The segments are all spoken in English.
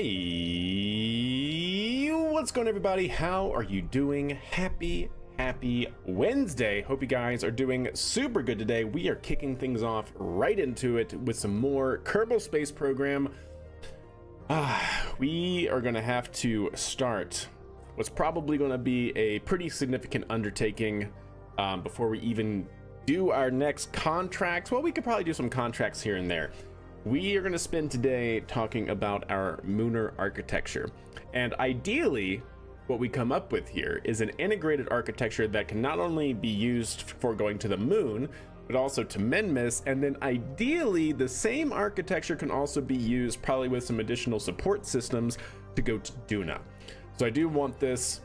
Hey, what's going on, everybody? How are you doing? Happy Wednesday. Hope you guys are doing super good today. We are kicking things off right into it with some more Kerbal Space Program. We are going to have to start what's probably going to be a pretty significant undertaking before we even do our next contracts. Well, we could probably do some contracts here and there. We are going to spend today talking about our Lunar architecture, and ideally what we come up with here is an integrated architecture that can not only be used for going to the moon but also to Menmis, and then ideally the same architecture can also be used probably with some additional support systems to go to Duna. So I do want this,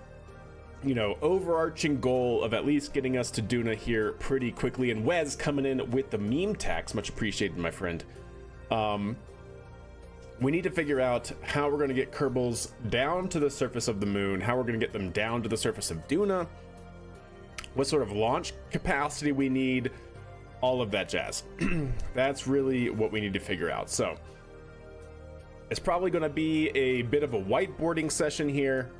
you know, overarching goal of at least getting us to Duna here pretty quickly. And Wes coming in with the meme tax, much appreciated, my friend. We need to figure out how we're going to get Kerbals down to the surface of the moon, how we're going to get them down to the surface of Duna, what sort of launch capacity we need, all of that jazz. That's really what we need to figure out. So it's probably going to be a bit of a whiteboarding session here.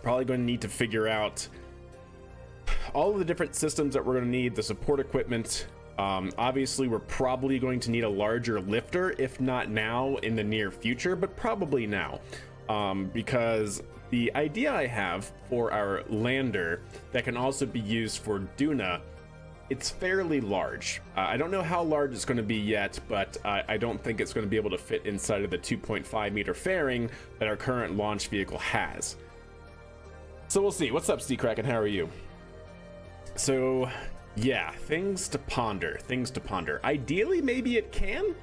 Probably going to need to figure out all of the different systems that we're going to need, the support equipment. Obviously we're probably going to need a larger lifter, if not now, in the near future, but probably now, because the idea I have for our lander that can also be used for Duna, it's fairly large. I don't know how large it's going to be yet, but I don't think it's going to be able to fit inside of the 2.5 meter fairing that our current launch vehicle has. So we'll see. What's up, Steekraken? How are you? So yeah, things to ponder. Ideally, maybe it can.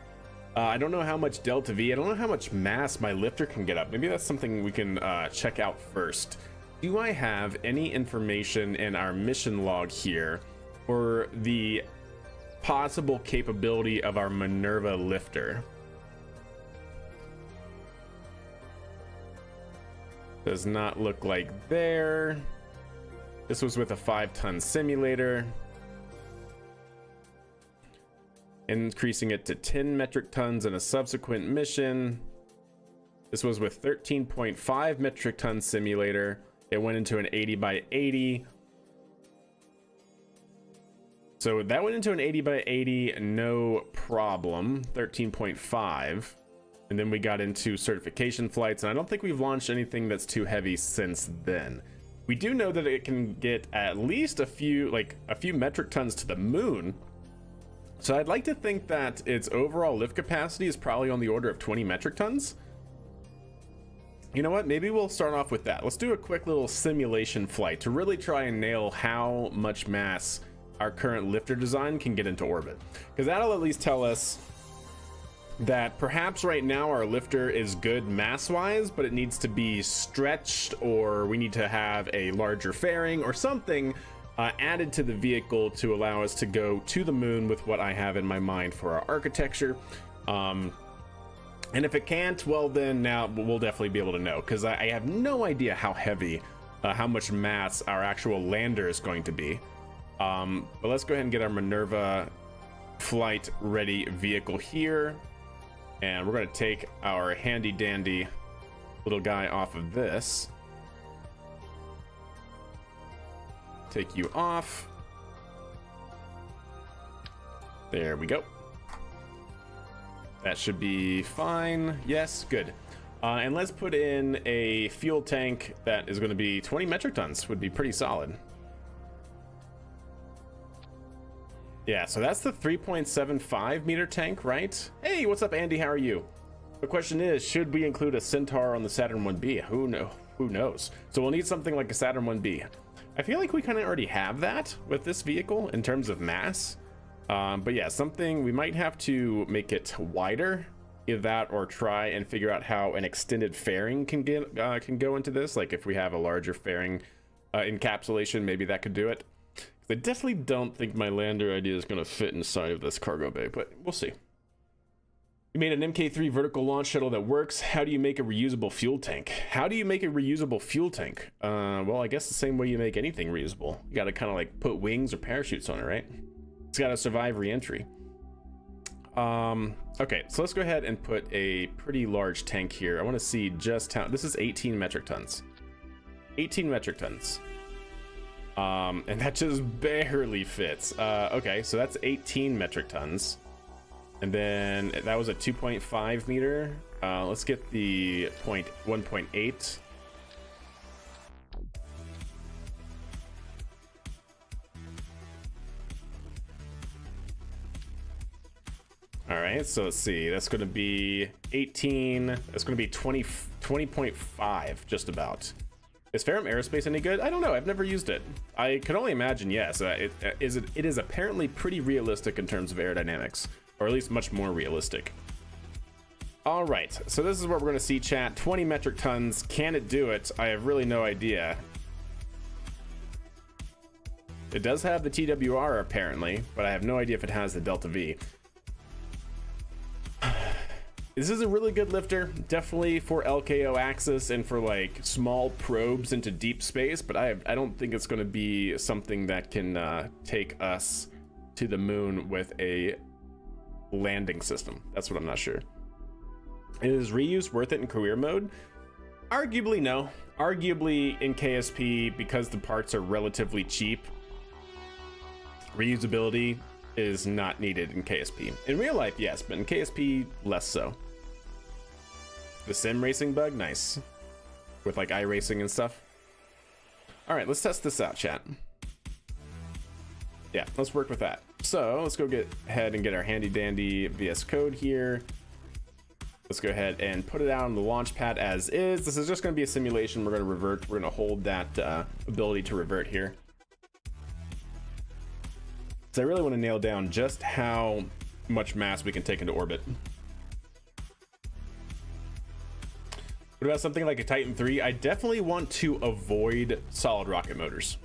I don't know how much delta V, I don't know how much mass my lifter can get up. Maybe that's something we can check out first. Do I have any information in our mission log here for the possible capability of our Minerva lifter? Does not look like there. This was with a 5-ton simulator. Increasing it to 10 metric tons in a subsequent mission. This was with 13.5 metric ton simulator. It went into an 80 by 80. So that went into an 80 by 80, no problem. 13.5. And then we got into certification flights, and I don't think we've launched anything that's too heavy since then. We do know that it can get at least a few metric tons to the moon. So I'd like to think that its overall lift capacity is probably on the order of 20 metric tons. You know what? Maybe we'll start off with that. Let's do a quick little simulation flight to really try and nail how much mass our current lifter design can get into orbit. Because that'll at least tell us that perhaps right now our lifter is good mass-wise, but it needs to be stretched, or we need to have a larger fairing or something added to the vehicle to allow us to go to the moon with what I have in my mind for our architecture. And if it can't, well, then now we'll definitely be able to know, because I have no idea how heavy, how much mass our actual lander is going to be. But let's go ahead and get our Minerva flight ready vehicle here, and we're going to take our handy dandy little guy off of this. Take you off. There we go. That should be fine. Yes, good. And let's put in a fuel tank that is going to be 20 metric tons. Would be pretty solid. Yeah, so that's the 3.75 meter tank, right? Hey, what's up, Andy? How are you? The question is, should we include a Centaur on the Saturn 1B? Who knows? So we'll need something like a Saturn 1B. I feel like we kind of already have that with this vehicle in terms of mass. But yeah, something we might have to make it wider, either that or try and figure out how an extended fairing can go into this. Like if we have a larger fairing encapsulation, maybe that could do it. I definitely don't think my lander idea is going to fit inside of this cargo bay, but we'll see. You made an MK3 vertical launch shuttle that works. How do you make a reusable fuel tank? Well, I guess the same way you make anything reusable. You got to kind of like put wings or parachutes on it, right? It's got to survive re-entry. Okay, so let's go ahead and put a pretty large tank here. I want to see just how this is 18 metric tons. 18 metric tons. And that just barely fits. Okay, so that's 18 metric tons. And then that was a 2.5 meter. Let's get the 1.8. All right, so let's see. That's going to be 18. That's going to be 20.5, just about. Is Ferrum Aerospace any good? I don't know. I've never used it. I can only imagine, yes. It is apparently pretty realistic in terms of aerodynamics, or at least much more realistic. All right, so this is what we're going to see, chat. 20 metric tons. Can it do it? I have really no idea. It does have the TWR apparently, but I have no idea if it has the Delta V. This is a really good lifter, definitely for LKO axis and for like small probes into deep space, but I don't think it's going to be something that can take us to the moon with a landing system. That's what I'm not sure. Is reuse worth it in career mode? Arguably no. Arguably in KSP, because the parts are relatively cheap, reusability is not needed in KSP. In real life, yes, but in KSP, less so. The sim racing bug, nice. With like iRacing and stuff. All right, let's test this out, chat. Yeah, let's work with that. So let's go ahead and get our handy dandy VS Code here. Let's go ahead and put it out on the launch pad as is. This is just going to be a simulation. We're going to revert. We're going to hold that ability to revert here. So I really want to nail down just how much mass we can take into orbit. What about something like a Titan 3? I definitely want to avoid solid rocket motors.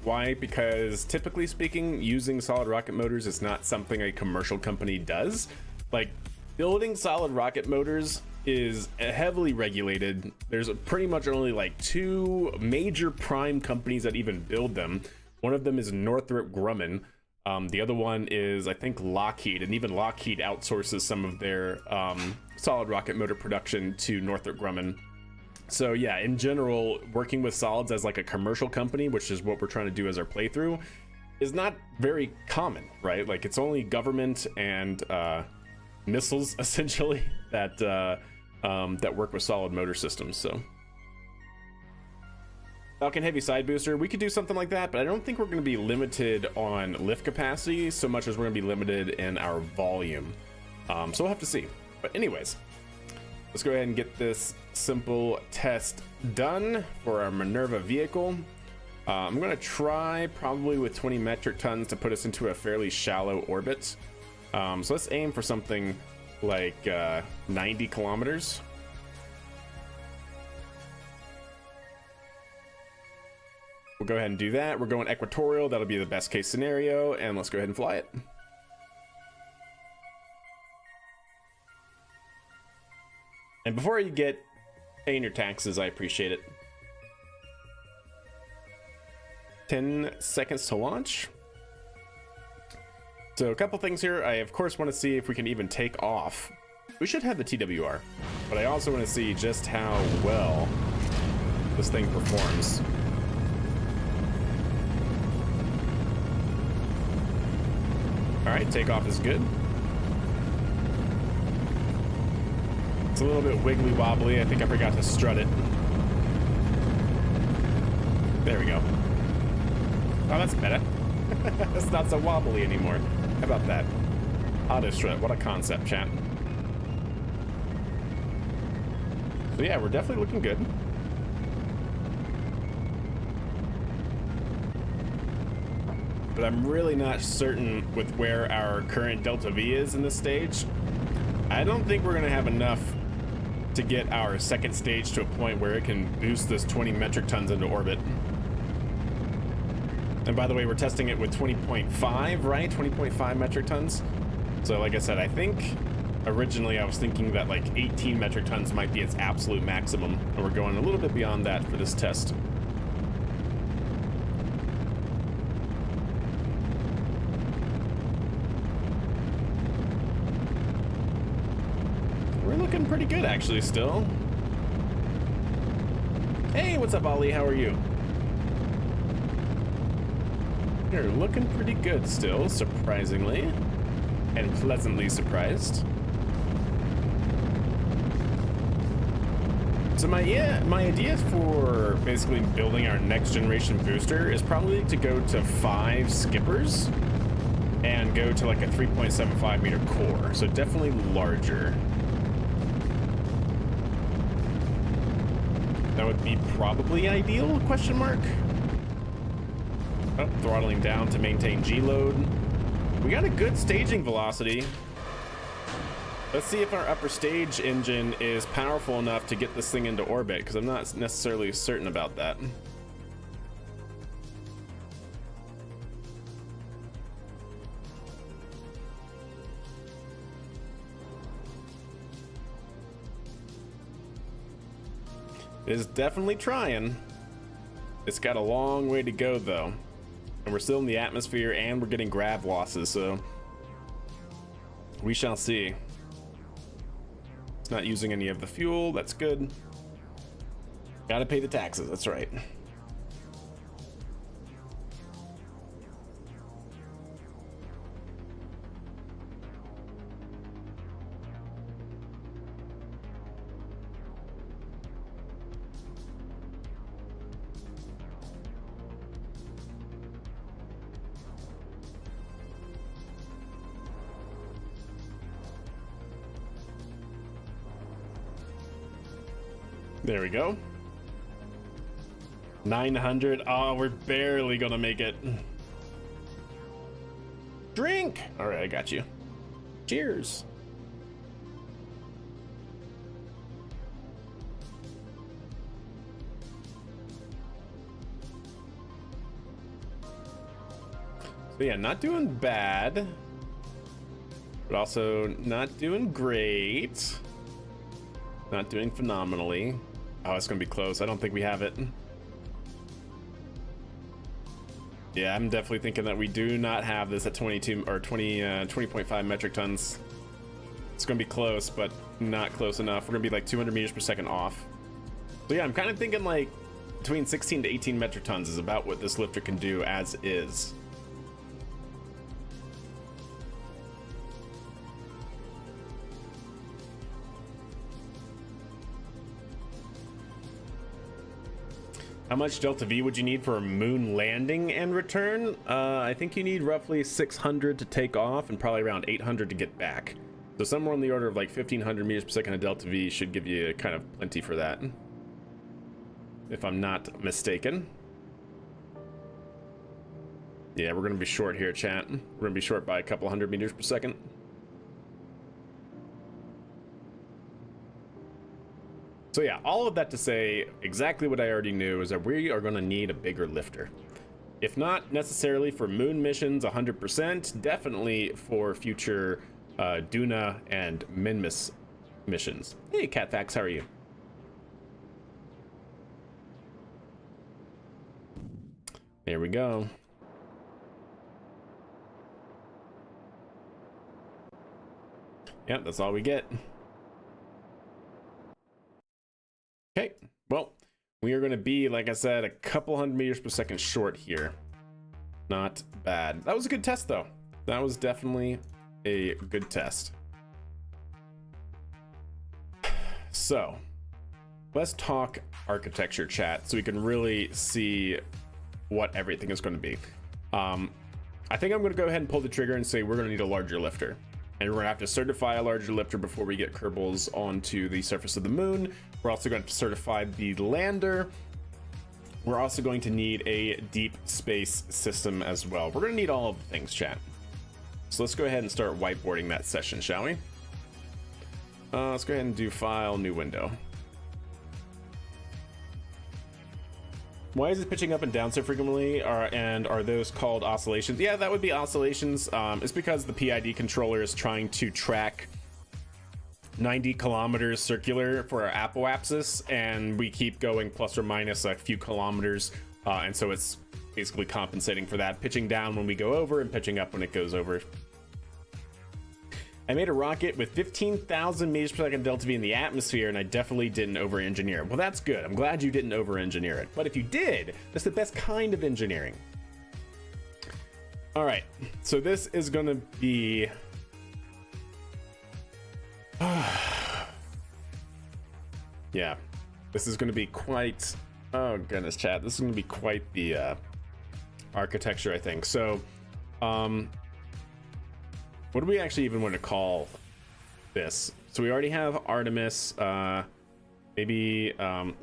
Why? Because typically speaking, using solid rocket motors is not something a commercial company does. Like, building solid rocket motors is heavily regulated. There's pretty much only like 2 major prime companies that even build them. One of them is Northrop Grumman. The other one is, I think, Lockheed, and even Lockheed outsources some of their solid rocket motor production to Northrop Grumman. So yeah, in general, working with solids as like a commercial company, which is what we're trying to do as our playthrough, is not very common, right? Like, it's only government and missiles essentially that that work with solid motor systems. So Falcon Heavy side booster, we could do something like that, but I don't think we're going to be limited on lift capacity so much as we're going to be limited in our volume. So we'll have to see. But anyways, let's go ahead and get this simple test done for our Minerva vehicle. I'm going to try probably with 20 metric tons to put us into a fairly shallow orbit. So let's aim for something like 90 kilometers. We'll go ahead and do that. We're going equatorial. That'll be the best case scenario. And let's go ahead and fly it. And before you get paying your taxes, I appreciate it. 10 seconds to launch. So a couple things here. I, of course, want to see if we can even take off. We should have the TWR. But I also want to see just how well this thing performs. All right, takeoff is good. It's a little bit wiggly wobbly. I think I forgot to strut it. There we go. Oh, that's better. It's not so wobbly anymore. How about that? Auto strut, what a concept, chat. So yeah, we're definitely looking good. But I'm really not certain with where our current Delta V is in this stage. I don't think we're gonna have enough to get our second stage to a point where it can boost this 20 metric tons into orbit. And by the way, we're testing it with 20.5, right? 20.5 metric tons. So like I said, I think originally I was thinking that like 18 metric tons might be its absolute maximum. And we're going a little bit beyond that for this test. looking pretty good actually still. Hey, what's up, Ollie? How are you? You're looking pretty good still, surprisingly, and pleasantly surprised. So my idea for basically building our next generation booster is probably to go to 5 skippers and go to like a 3.75 meter core, so definitely larger. That would be probably ideal, question mark. Oh, throttling down to maintain G load. We got a good staging velocity. Let's see if our upper stage engine is powerful enough to get this thing into orbit, because I'm not necessarily certain about that. It is definitely trying. It's got a long way to go though. And we're still in the atmosphere and we're getting grav losses, so we shall see. Not using any of the fuel, that's good. Gotta pay the taxes, that's right. There we go. 900. Oh, we're barely gonna make it. Drink. All right, I got you. Cheers. So yeah, not doing bad, but also not doing great. Not doing phenomenally. Oh, it's gonna be close. I don't think we have it. Yeah, I'm definitely thinking that we do not have this at 22 or 20.5 metric tons. It's gonna be close, but not close enough. We're gonna be like 200 meters per second off. So yeah, I'm kind of thinking like between 16 to 18 metric tons is about what this lifter can do as is. How much Delta V would you need for a moon landing and return? I think you need roughly 600 to take off and probably around 800 to get back. So somewhere on the order of like 1500 meters per second of Delta V should give you kind of plenty for that, if I'm not mistaken. Yeah, we're gonna be short here, chat. We're gonna be short by a couple hundred meters per second. So yeah, all of that to say exactly what I already knew is that we are going to need a bigger lifter. If not necessarily for moon missions 100%, definitely for future Duna and Minmus missions. Hey Catfax, how are you? There we go. Yep, that's all we get. Okay, well, we are going to be, like I said, a couple hundred meters per second short here. Not bad. That was a good test, though. That was definitely a good test. So, let's talk architecture, chat, so we can really see what everything is going to be. I think I'm going to go ahead and pull the trigger and say we're going to need a larger lifter. And we're going to have to certify a larger lifter before we get Kerbals onto the surface of the moon. We're also going to certify the lander. We're also going to need a deep space system as well. We're going to need all of the things, chat. So let's go ahead and start whiteboarding that session, shall we? Let's go ahead and do file, new window. Why is it pitching up and down so frequently? And are those called oscillations? Yeah, that would be oscillations. It's because the PID controller is trying to track 90 kilometers circular for our apoapsis, and we keep going plus or minus a few kilometers, and so it's basically compensating for that, pitching down when we go over and pitching up when it goes over. I made a rocket with 15,000 meters per second delta V in the atmosphere, and I definitely didn't over-engineer it. Well, that's good. I'm glad you didn't over-engineer it. But if you did, that's the best kind of engineering. All right, so this is gonna be... yeah, this is gonna be quite... oh goodness, chat. This is gonna be quite the architecture, I think. So, what do we actually even want to call this? So we already have Artemis, maybe,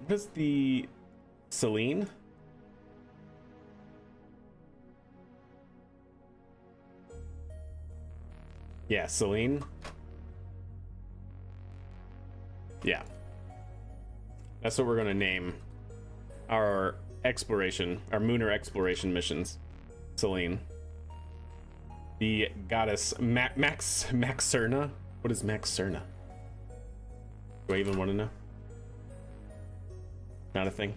what's the Selene? Yeah, Selene. Yeah. That's what we're gonna name our exploration, our lunar exploration missions. Selene. The goddess Maxerna. What is Maxerna? Do I even want to know? Not a thing.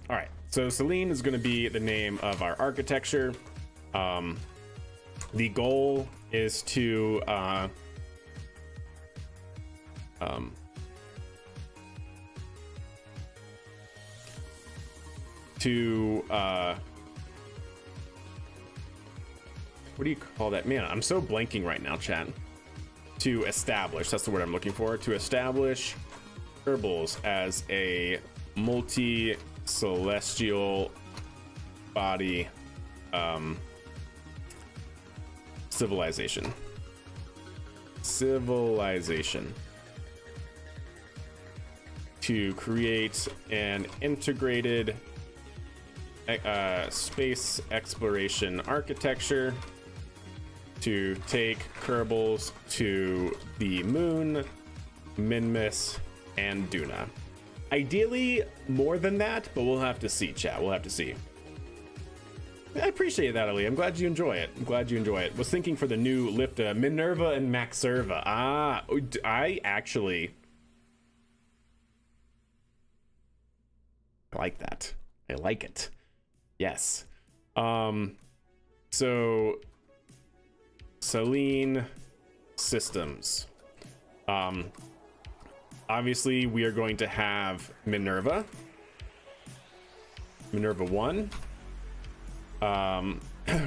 All right, so Selene is going to be the name of our architecture. The goal is to what do you call that? Man, I'm so blanking right now, chat. To establish, that's the word I'm looking for. To establish Kerbals as a multi-celestial body civilization. To create an integrated space exploration architecture to take Kerbals to the moon, Minmus, and Duna. Ideally more than that, but we'll have to see, chat. We'll have to see. I appreciate that, Ali. I'm glad you enjoy it. Was thinking for the new Lifta, Minerva and Maxerva. I like that. I like it. Yes. So Selene systems. Obviously we are going to have Minerva 1.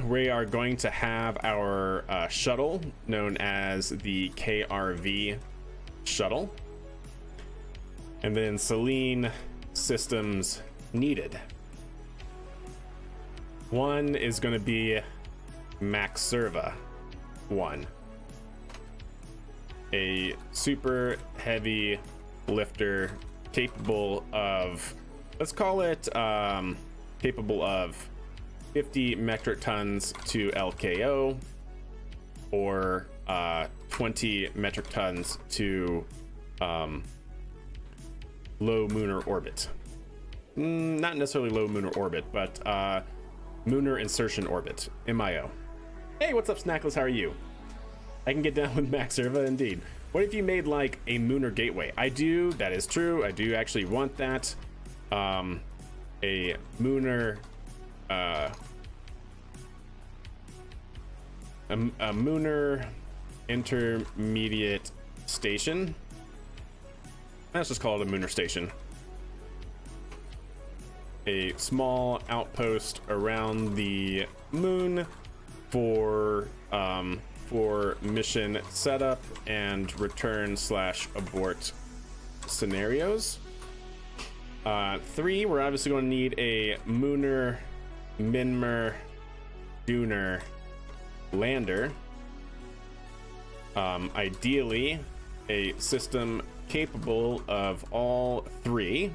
We are going to have our shuttle known as the KRV shuttle, and then Selene systems needed. One is going to be Maxerva 1, a super heavy lifter capable of, let's call it capable of 50 metric tons to LKO, or 20 metric tons to low lunar orbit. Not necessarily low lunar orbit, but lunar insertion orbit, MIO. Hey, what's up, Snackless? How are you? I can get down with Maxerva, indeed. What if you made like a lunar gateway? I do. That is true. I do actually want that. A lunar, a lunar intermediate station. Let's just call it a lunar station. A small outpost around the moon for mission setup and return / abort scenarios. 3, we're obviously going to need a lunar Minmer Dunar lander. Ideally a system capable of all 3.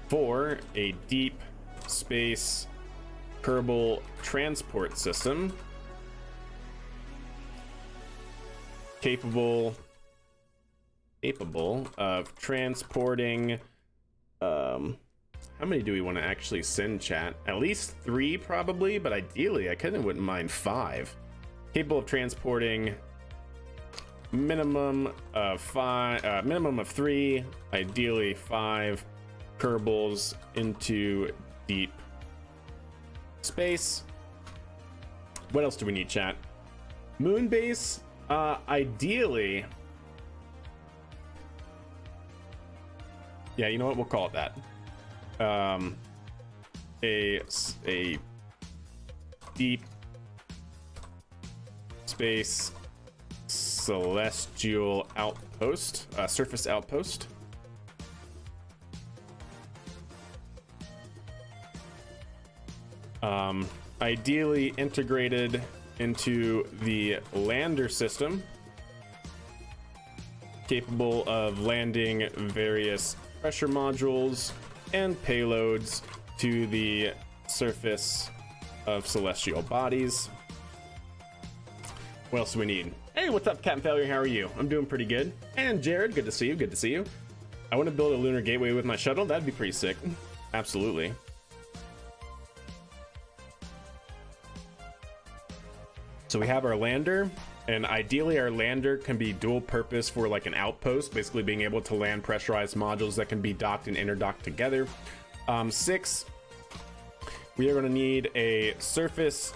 4, a deep space Kerbal transport system capable of transporting, how many do we want to actually send, chat? At least 3 probably, but ideally I kind of wouldn't mind 5. Capable of transporting minimum of 5, minimum of 3, ideally 5 Kerbals into deep space. What else do we need, chat? Moon base Ideally, yeah, you know what? We'll call it that. A deep space celestial outpost, surface outpost. Ideally integrated into the lander system, capable of landing various pressure modules and payloads to the surface of celestial bodies. What else do we need? Hey, what's up, Captain Failure? How are you? I'm doing pretty good. And Jared, good to see you. Good to see you. I want to build a lunar gateway with my shuttle. That'd be pretty sick. Absolutely. So we have our lander, and ideally our lander can be dual purpose for like an outpost, basically being able to land pressurized modules that can be docked and interdocked together. 6, we are going to need a surface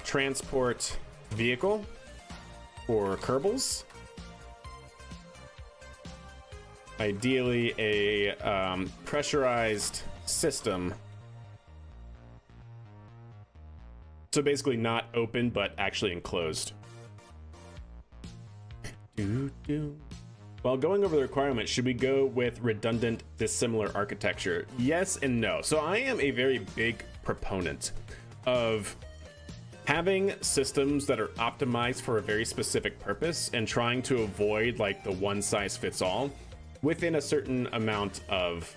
transport vehicle for Kerbals. Ideally a pressurized system. So basically not open, but actually enclosed. While going over the requirements, should we go with redundant dissimilar architecture? Yes and no. So I am a very big proponent of having systems that are optimized for a very specific purpose and trying to avoid like the one size fits all within a certain amount of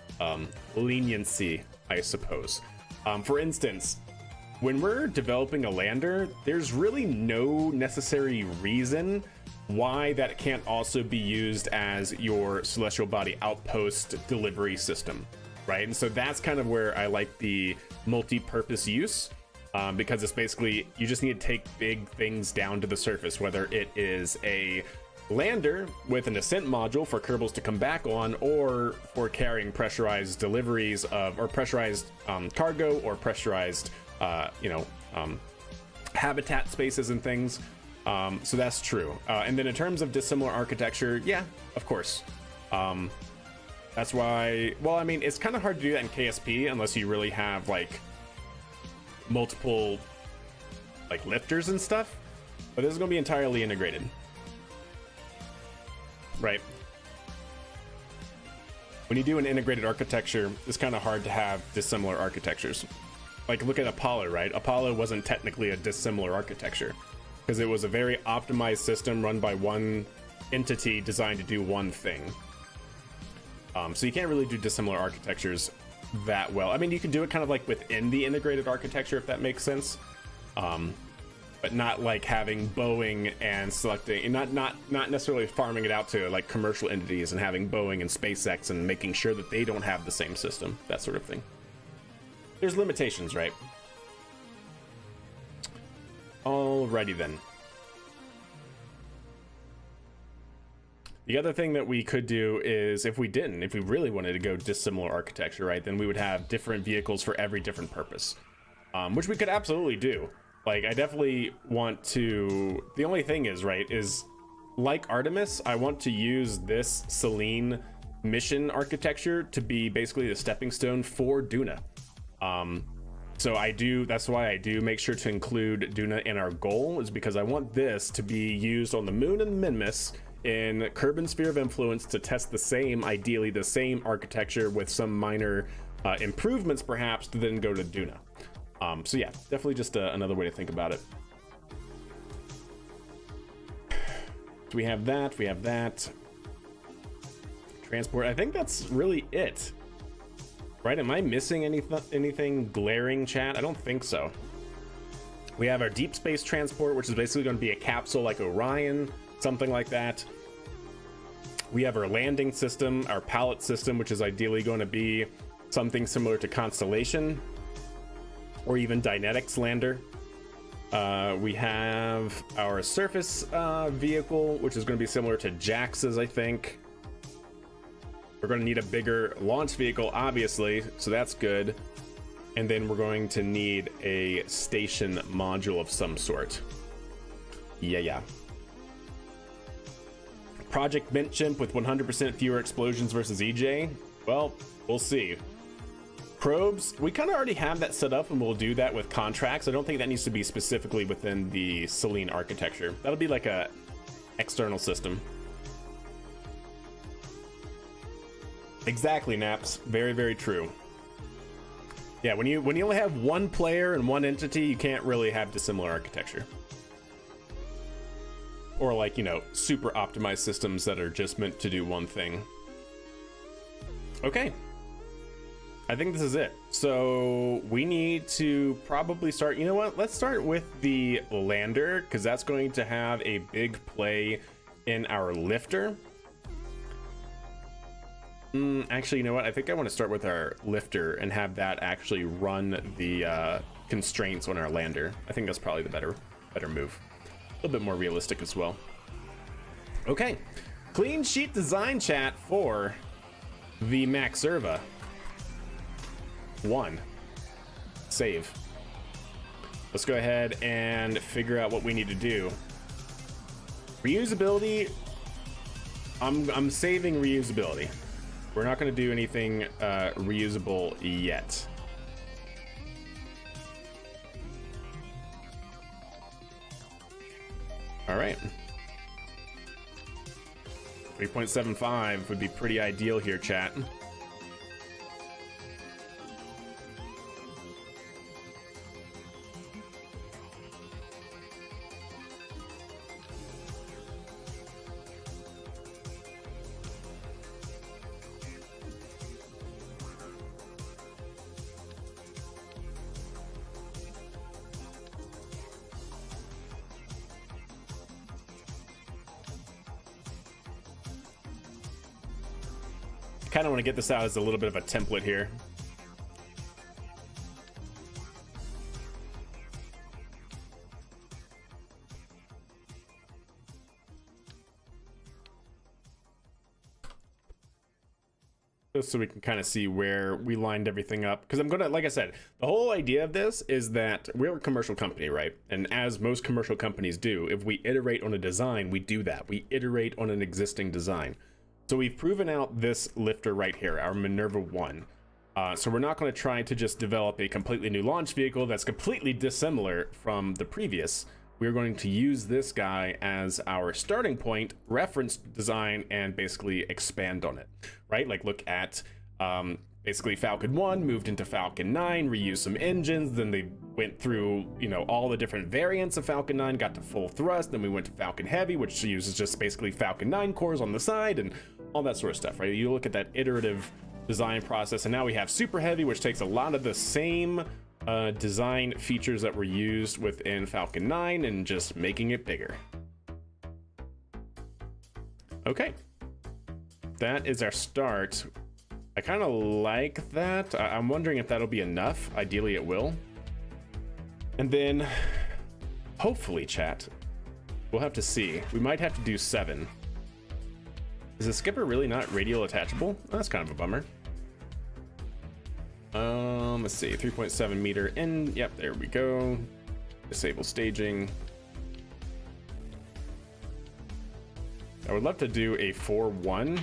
leniency, I suppose. For instance, when we're developing a lander, there's really no necessary reason why that can't also be used as your celestial body outpost delivery system, right? And so that's kind of where I like the multi-purpose use, because it's basically, you just need to take big things down to the surface, whether it is a lander with an ascent module for Kerbals to come back on, or for carrying pressurized deliveries of, or pressurized cargo, or pressurized habitat spaces and things. So that's true. And then in terms of dissimilar architecture, yeah, of course. That's why, well, I mean, it's kind of hard to do that in KSP unless you really have like multiple like lifters and stuff, but this is going to be entirely integrated, right? When you do an integrated architecture, it's kind of hard to have dissimilar architectures. Like look at Apollo, right? Apollo wasn't technically a dissimilar architecture because it was a very optimized system run by one entity designed to do one thing. So you can't really do dissimilar architectures that well. I mean, you can do it kind of like within the integrated architecture, if that makes sense. But not like having Boeing and selecting, and not necessarily farming it out to like commercial entities and having Boeing and SpaceX and making sure that they don't have the same system, that sort of thing. There's limitations, right? Alrighty then. The other thing that we could do is if we really wanted to go dissimilar architecture, right, then we would have different vehicles for every different purpose, which we could absolutely do. Like, I definitely want to, the only thing is, right, is like Artemis, I want to use this Selene mission architecture to be basically the stepping stone for Duna. So that's why I do make sure to include Duna in our goal, is because I want this to be used on the moon and Minmus in Kerbin Sphere of Influence to test ideally the same architecture with some minor improvements perhaps, to then go to Duna. So yeah, definitely just another way to think about it. So we have that. Transport, I think that's really it. Right, am I missing anything glaring, chat? I don't think so. We have our deep space transport, which is basically going to be a capsule like Orion, something like that. We have our landing system, our pallet system, which is ideally going to be something similar to Constellation or even Dynetics lander. We have our surface vehicle, which is going to be similar to Jax's, I think. We're going to need a bigger launch vehicle, obviously, so that's good. And then we're going to need a station module of some sort. Yeah. Project Mint Chimp with 100% fewer explosions versus EJ? Well, we'll see. Probes, we kind of already have that set up, and we'll do that with contracts. I don't think that needs to be specifically within the Selene architecture. That'll be like a external system. Exactly, Naps. Very, very true. Yeah, when you only have one player and one entity, you can't really have dissimilar architecture. Or like, you know, super optimized systems that are just meant to do one thing. Okay. I think this is it. So we need to probably start, you know what? Let's start with the lander, because that's going to have a big play in our lifter. Actually, you know what? I think I want to start with our lifter and have that actually run the constraints on our lander. I think that's probably the better move. A little bit more realistic as well. Okay, clean sheet design chat for the Max Serva. 1. Save. Let's go ahead and figure out what we need to do. Reusability. I'm saving reusability. We're not going to do anything reusable yet. All right. 3.75 would be pretty ideal here, chat. Kind of want to get this out as a little bit of a template here. Just so we can kind of see where we lined everything up. Because I'm gonna, like I said, the whole idea of this is that we're a commercial company, right? And as most commercial companies do, if we iterate on a design, we do that. We iterate on an existing design. So we've proven out this lifter right here, our Minerva 1. So we're not going to try to just develop a completely new launch vehicle that's completely dissimilar from the previous. We're going to use this guy as our starting point, reference design, and basically expand on it, right? Like look at basically Falcon 1, moved into Falcon 9, reused some engines, then they went through, you know, all the different variants of Falcon 9, got to full thrust, then we went to Falcon Heavy, which uses just basically Falcon 9 cores on the side, and all that sort of stuff, right? You look at that iterative design process, and now we have Super Heavy, which takes a lot of the same design features that were used within Falcon 9 and just making it bigger. Okay, that is our start. I kind of like that. I'm wondering if that'll be enough. Ideally it will. And then hopefully, chat, we'll have to see. We might have to do 7. Is the skipper really not radial attachable? Oh, that's kind of a bummer. Let's see, 3.7 meter in. Yep, there we go. Disable staging. I would love to do a 4-1.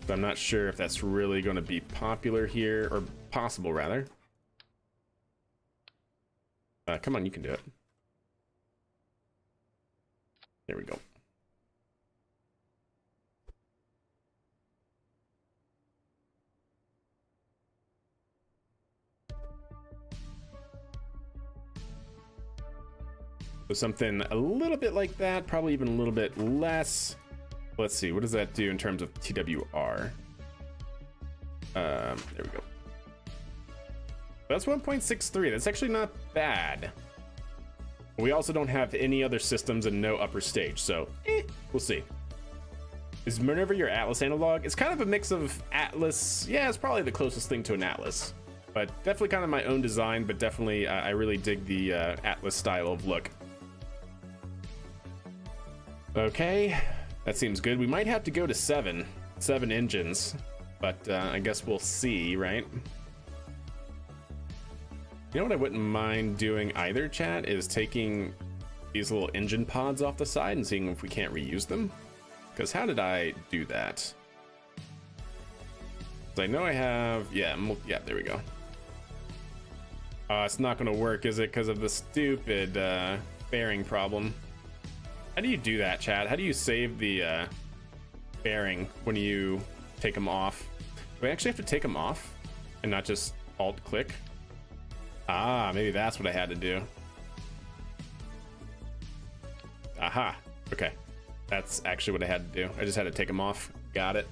But I'm not sure if that's really going to be popular here, or possible rather. Come on, you can do it. There we go. So something a little bit like that, probably even a little bit less. Let's see, what does that do in terms of TWR? There we go. That's 1.63. That's actually not bad. We also don't have any other systems and no upper stage, so we'll see. Is Minerva your Atlas analog? It's kind of a mix of Atlas. Yeah, it's probably the closest thing to an Atlas, but definitely kind of my own design, but definitely I really dig the Atlas style of look. Okay, that seems good. We might have to go to 7 engines, but I guess we'll see, right? You know what I wouldn't mind doing either, chat, is taking these little engine pods off the side and seeing if we can't reuse them. Because how did I do that? I know I have, yeah, there we go. It's not gonna work, is it? Because of the stupid bearing problem. How do you do that, chat? How do you save the bearing when you take them off? Do I actually have to take them off and not just alt click? Ah, maybe that's what I had to do. Aha, okay. That's actually what I had to do. I just had to take them off. Got it.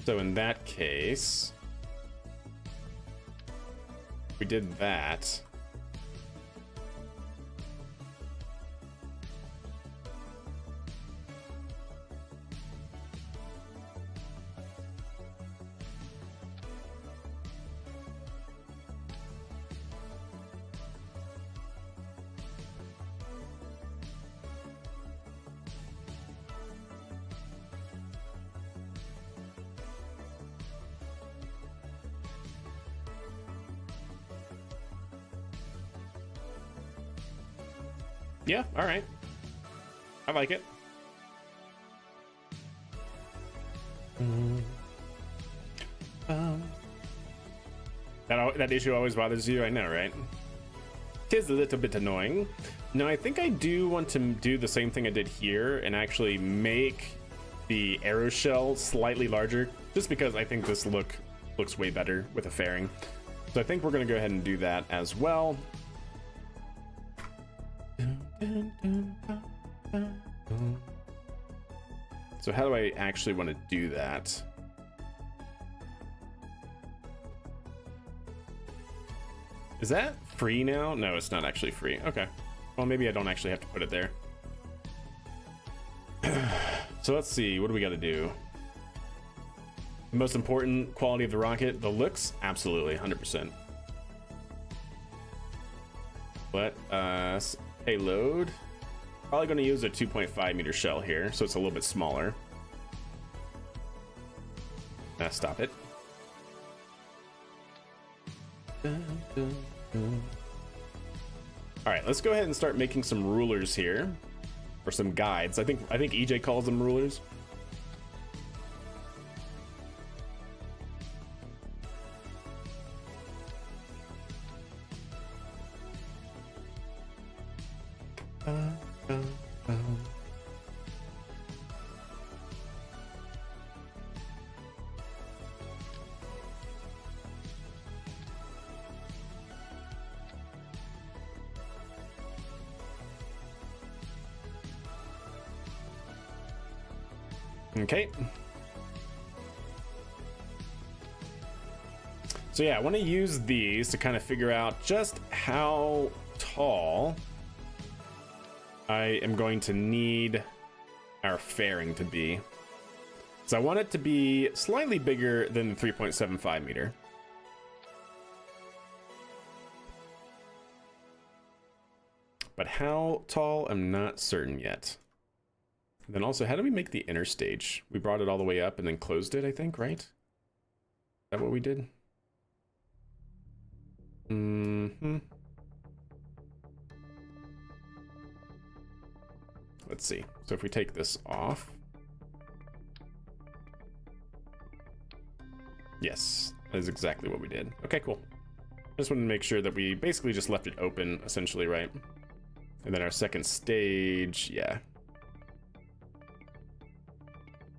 So in that case, we did that. Yeah, all right. I like it. That issue always bothers you, I know, right? Tis a little bit annoying. Now, I think I do want to do the same thing I did here and actually make the arrow shell slightly larger, just because I think this looks way better with a fairing. So I think we're gonna go ahead and do that as well. So how do I actually want to do that? Is that free now? No, it's not actually free. Okay. Well, maybe I don't actually have to put it there. So let's see. What do we got to do? The most important quality of the rocket, the looks? Absolutely, 100%. But, payload. Probably going to use a 2.5 meter shell here, so it's a little bit smaller. Stop it. All right, let's go ahead and start making some rulers here, or some guides. I think EJ calls them rulers. Okay. So yeah, I want to use these to kind of figure out just how tall I am going to need our fairing to be. So I want it to be slightly bigger than the 3.75 meter. But how tall, I'm not certain yet. And then also, how do we make the inner stage? We brought it all the way up and then closed it, I think, right? Is that what we did? Mm-hmm. Let's see. So if we take this off. Yes, that is exactly what we did. Okay, cool. Just wanted to make sure that we basically just left it open, essentially, right? And then our second stage, yeah.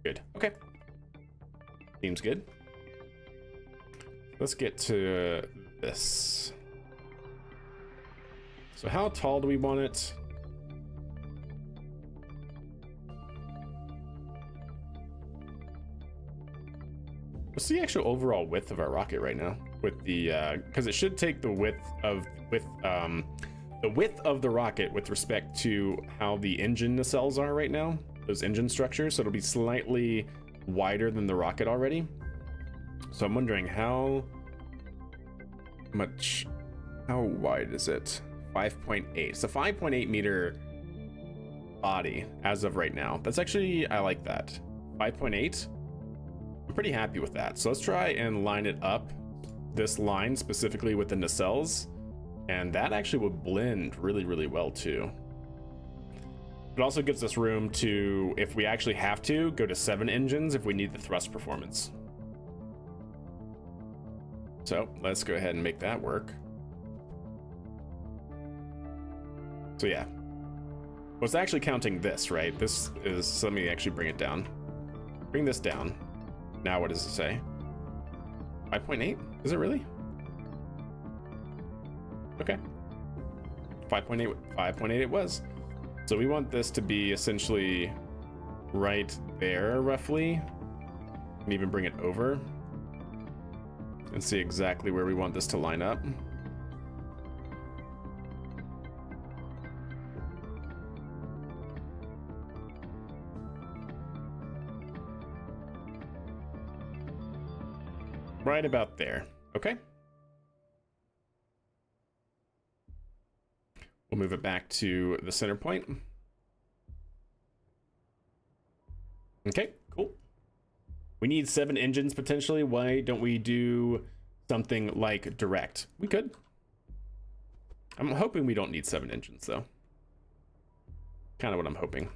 Good. Okay. Seems good. Let's get to this. So how tall do we want it? What's the actual overall width of our rocket right now? With the because it should take the width of the rocket with respect to how the engine nacelles are right now. Those engine structures, so it'll be slightly wider than the rocket already. So I'm wondering how wide is it? 5.8. It's a 5.8 meter body as of right now. That's actually, I like that. 5.8. I'm pretty happy with that. So let's try and line it up this line specifically with the nacelles, and that actually would blend really, really well too. It also gives us room to, if we actually have to, go to 7 engines if we need the thrust performance. So let's go ahead and make that work. So yeah, well, it's actually counting this, right? This is, so let me actually bring it down. Bring this down. Now what does it say? 5.8? Is it really? Okay. 5.8 it was. So we want this to be essentially right there, roughly. And even bring it over. And see exactly where we want this to line up. Right about there. Okay. We'll move it back to the center point. Okay, cool. We need 7 engines potentially. Why don't we do something like direct? We could. I'm hoping we don't need 7 engines though. Kind of what I'm hoping.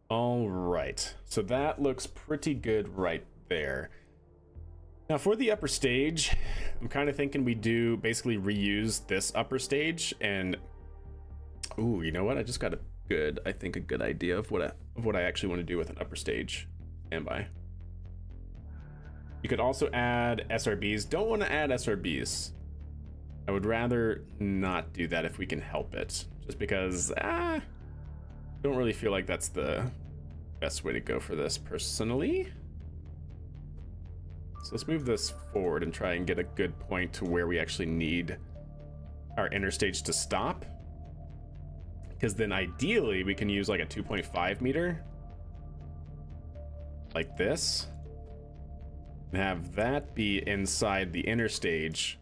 All right, so that looks pretty good right there. Now for the upper stage, I'm kind of thinking we do basically reuse this upper stage and, ooh, you know what? I just got a good idea of what I actually want to do with an upper stage. Stand by. You could also add SRBs. Don't want to add SRBs. I would rather not do that if we can help it, just because I don't really feel like that's the best way to go for this personally. So let's move this forward and try and get a good point to where we actually need our interstage to stop. Because then ideally we can use like a 2.5 meter. Like this. And have that be inside the interstage.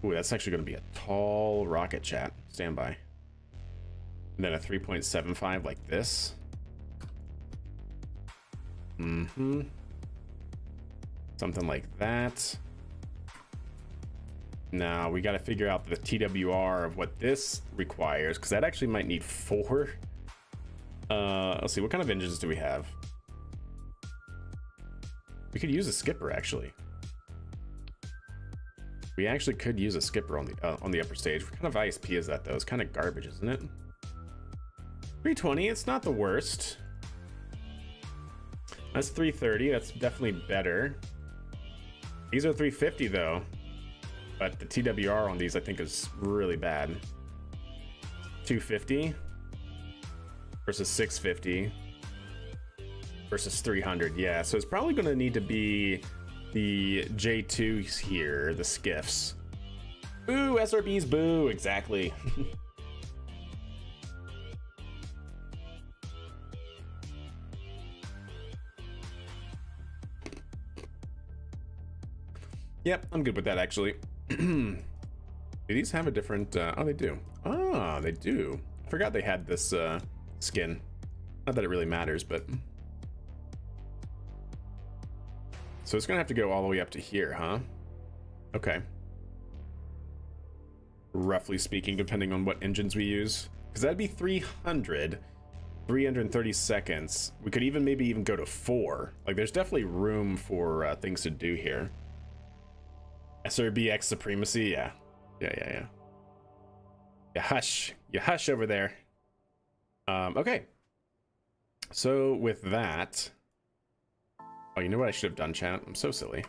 Ooh, that's actually going to be a tall rocket, chat. Stand by. And then a 3.75 like this. Mm-hmm. Something like that. Now we got to figure out the TWR of what this requires, because that actually might need 4. Let's see, what kind of engines do we have? We could use a skipper actually. We actually could use a skipper on the upper stage. What kind of ISP is that though? It's kind of garbage, isn't it? 320, it's not the worst. That's 330, that's definitely better. These are 350 though, but the TWR on these I think is really bad. 250 versus 650 versus 300. Yeah, so it's probably going to need to be the J2s here, the skiffs. Boo, SRBs, boo, exactly. Yep, I'm good with that actually. Do these have a different, oh they do. Ah, they do. I forgot they had this skin. Not that it really matters, but. So it's gonna have to go all the way up to here, huh? Okay. Roughly speaking, depending on what engines we use. Because that'd be 330 seconds. We could maybe even go to 4. Like there's definitely room for things to do here. SRBX supremacy, yeah. Yeah. You hush over there. Okay. So with that, oh, you know what I should have done, chat? I'm so silly.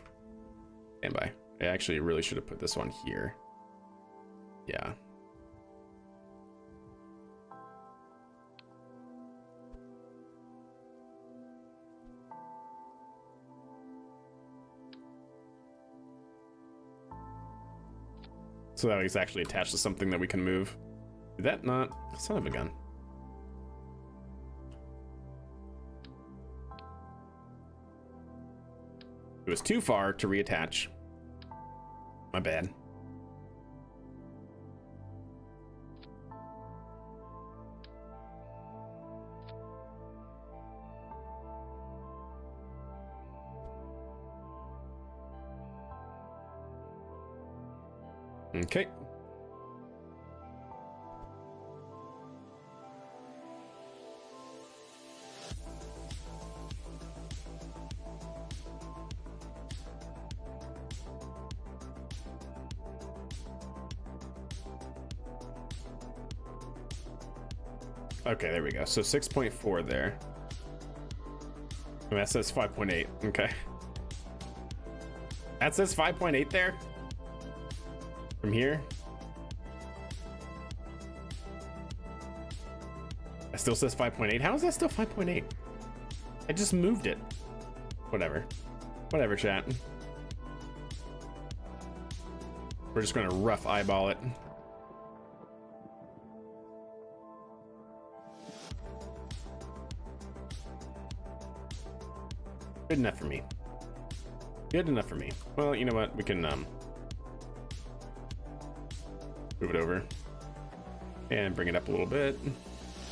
Stand by. I actually really should have put this on here. Yeah. So that it's actually attached to something that we can move. Did that not? Son of a gun. It was too far to reattach. My bad. Okay. Okay, there we go. So 6.4 there. And that says 5.8. Okay. That says 5.8 there? From here? It still says 5.8. How is that still 5.8? I just moved it. Whatever. Whatever, chat. We're just gonna rough eyeball it. Good enough for me. Good enough for me. Well, you know what? We can move it over and bring it up a little bit.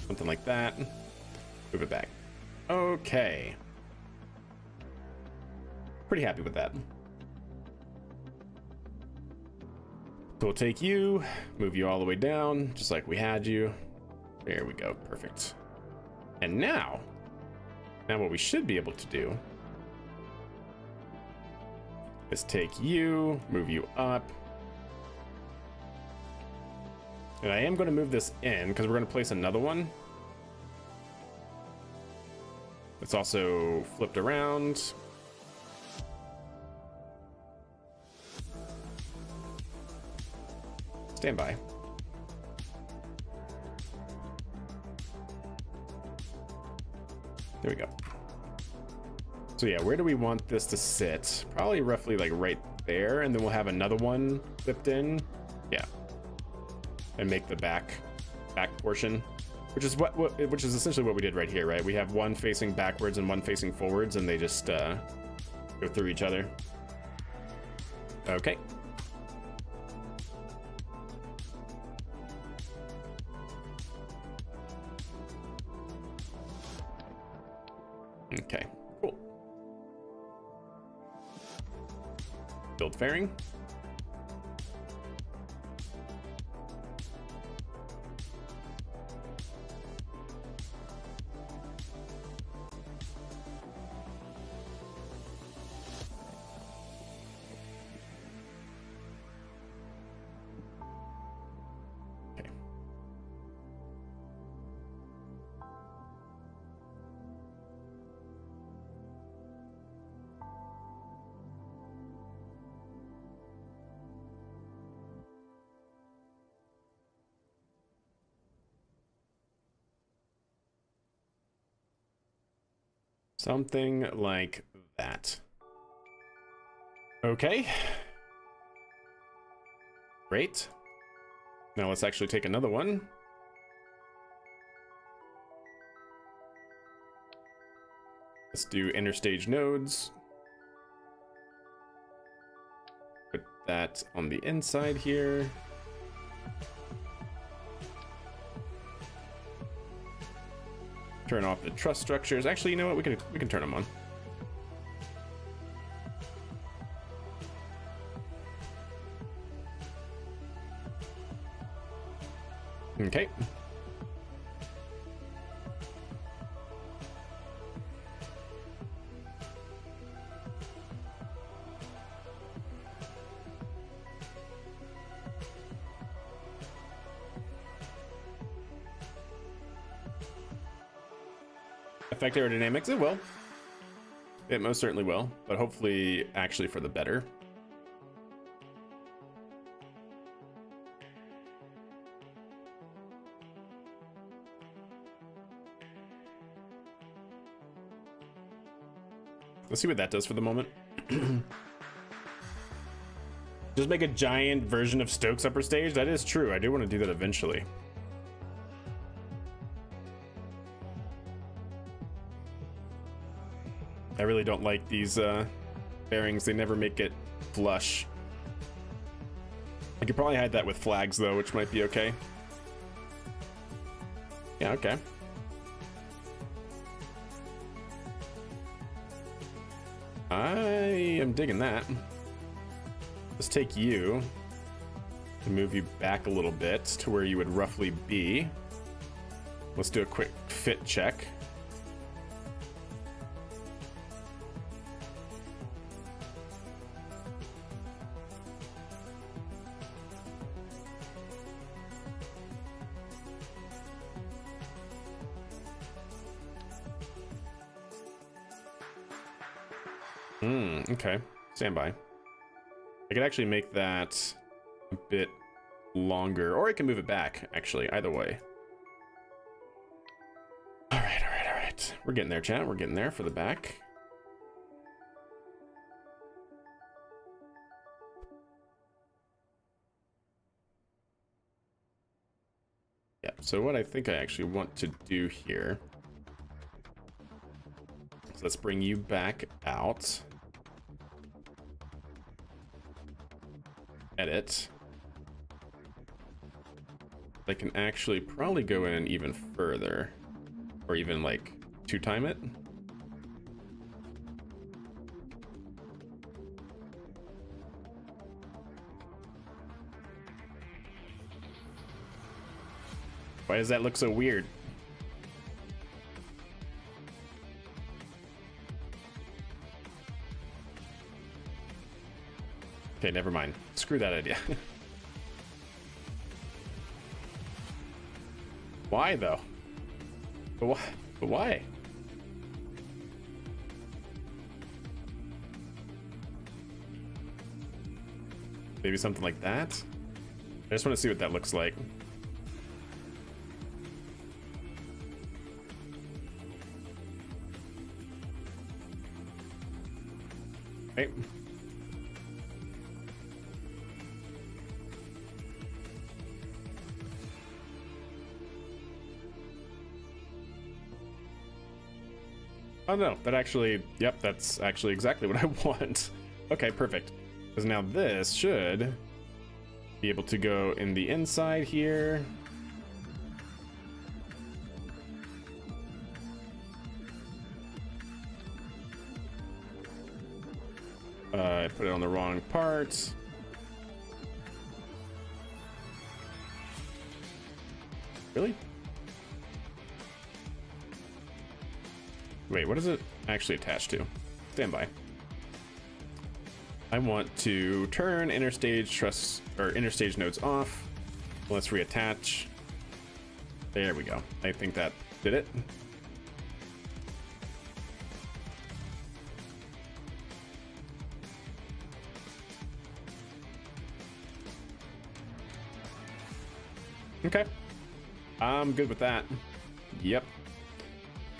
Something like that. Move it back. Okay. Pretty happy with that. So we'll take you, move you all the way down, just like we had you. There we go. Perfect. And now what we should be able to do is take you, move you up. And I am going to move this in because we're going to place another one. It's also flipped around. Stand by. There we go. So yeah, where do we want this to sit? Probably roughly like right there, and then we'll have another one flipped in. Yeah. And make the back portion, which is which is essentially what we did right here, right? We have one facing backwards and one facing forwards, and they just go through each other. Okay. Okay, cool. Build fairing. Something like that. Okay. Great. Now let's actually take another one. Let's do interstage nodes. Put that on the inside here. Turn off the truss structures. Actually, you know what? We can turn them on. Okay. Affect aerodynamics? It will. It most certainly will, but hopefully actually for the better. Let's see what that does for the moment. Just make a giant version of Stokes upper stage? That is true. I do want to do that eventually. I really don't like these bearings. They never make it flush. I could probably hide that with flags though, which might be okay. Yeah, okay. I am digging that. Let's take you. Move you back a little bit to where you would roughly be. Let's do a quick fit check. Okay. Stand by. I could actually make that a bit longer, or I can move it back, actually, either way. All right. We're getting there, chat. We're getting there for the back. Yeah, so what I think I actually want to do here, so let's bring you back out. Edit. I can actually probably go in even further, or even like 2x it. Why does that look so weird? Okay, never mind. Screw that idea. Why though? But why? Maybe something like that? I just want to see what that looks like. Right. Oh no, that actually, yep, that's actually exactly what I want. Okay, perfect. Because now this should be able to go in the inside here. I put it on the wrong part. Really? Wait, what is it actually attached to? Stand by. I want to turn interstage truss or interstage nodes off. Let's reattach. There we go. I think that did it. Okay. I'm good with that. Yep.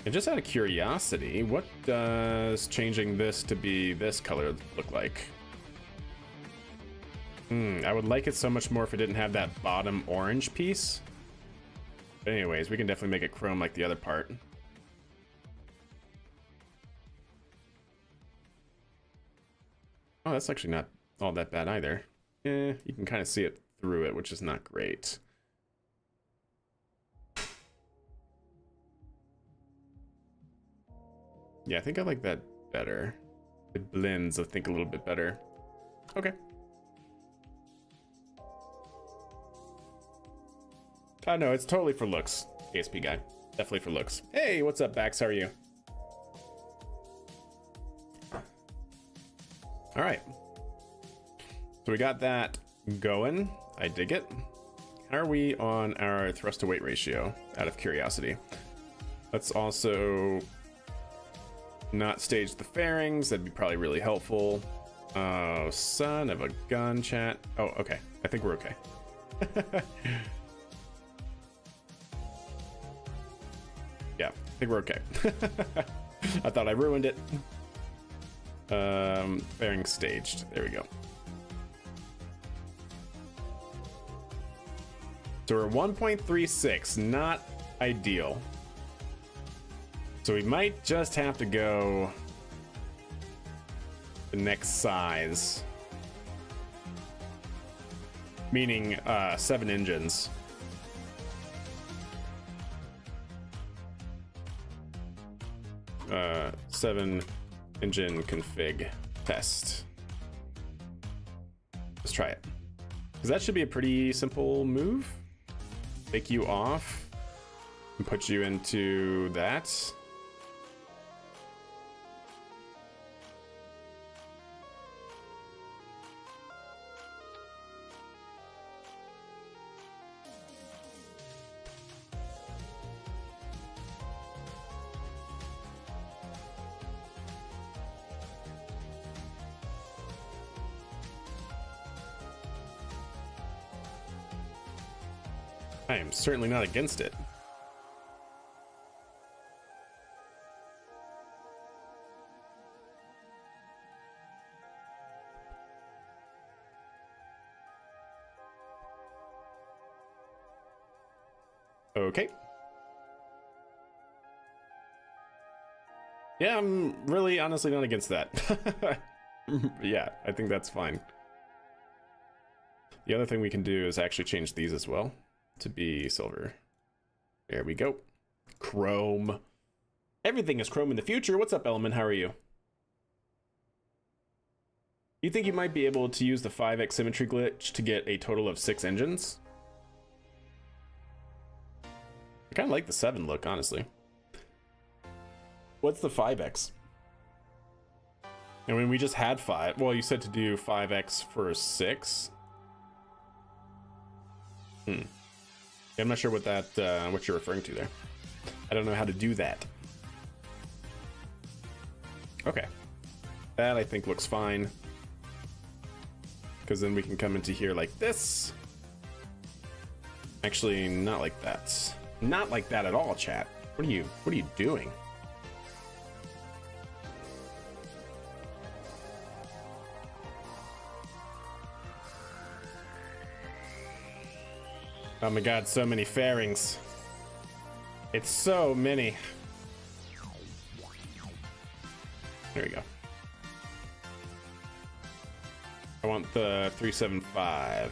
And just out of curiosity, what does changing this to be this color look like? I would like it so much more if it didn't have that bottom orange piece. But anyways, we can definitely make it chrome like the other part. Oh, that's actually not all that bad either. You can kind of see it through it, which is not great. Yeah, I think I like that better. It blends, I think, a little bit better. Okay. Oh, no, it's totally for looks, KSP guy. Definitely for looks. Hey, what's up, Bax? How are you? All right. So we got that going. I dig it. How are we on our thrust to weight ratio, out of curiosity? Let's also not stage the fairings. That'd be probably really helpful. Oh, son of a gun, chat. Oh, okay. I think we're okay. Yeah, I think we're okay. I thought I ruined it. Fairing staged. There we go. So we're 1.36, not ideal. So we might just have to go the next size. Meaning 7 engines. Uh, 7 engine config test. Let's try it. Because that should be a pretty simple move. Take you off and put you into that. I am certainly not against it. Okay. Yeah, I'm really honestly not against that. Yeah, I think that's fine. The other thing we can do is actually change these as well to be silver. There we go. Chrome. Everything is chrome in the future. What's up, Element? How are you? You think you might be able to use the 5x symmetry glitch to get a total of 6 engines? I kind of like the 7 look, honestly. What's the 5x? I mean, we just had 5. Well, you said to do 5x for 6. I'm not sure what that what you're referring to there. I don't know how to do that. Okay, that I think looks fine, because then we can come into here like this. Actually, not like that. Not like that at all, chat. What are you doing? Oh my god, so many fairings. It's so many. There we go. I want the 375.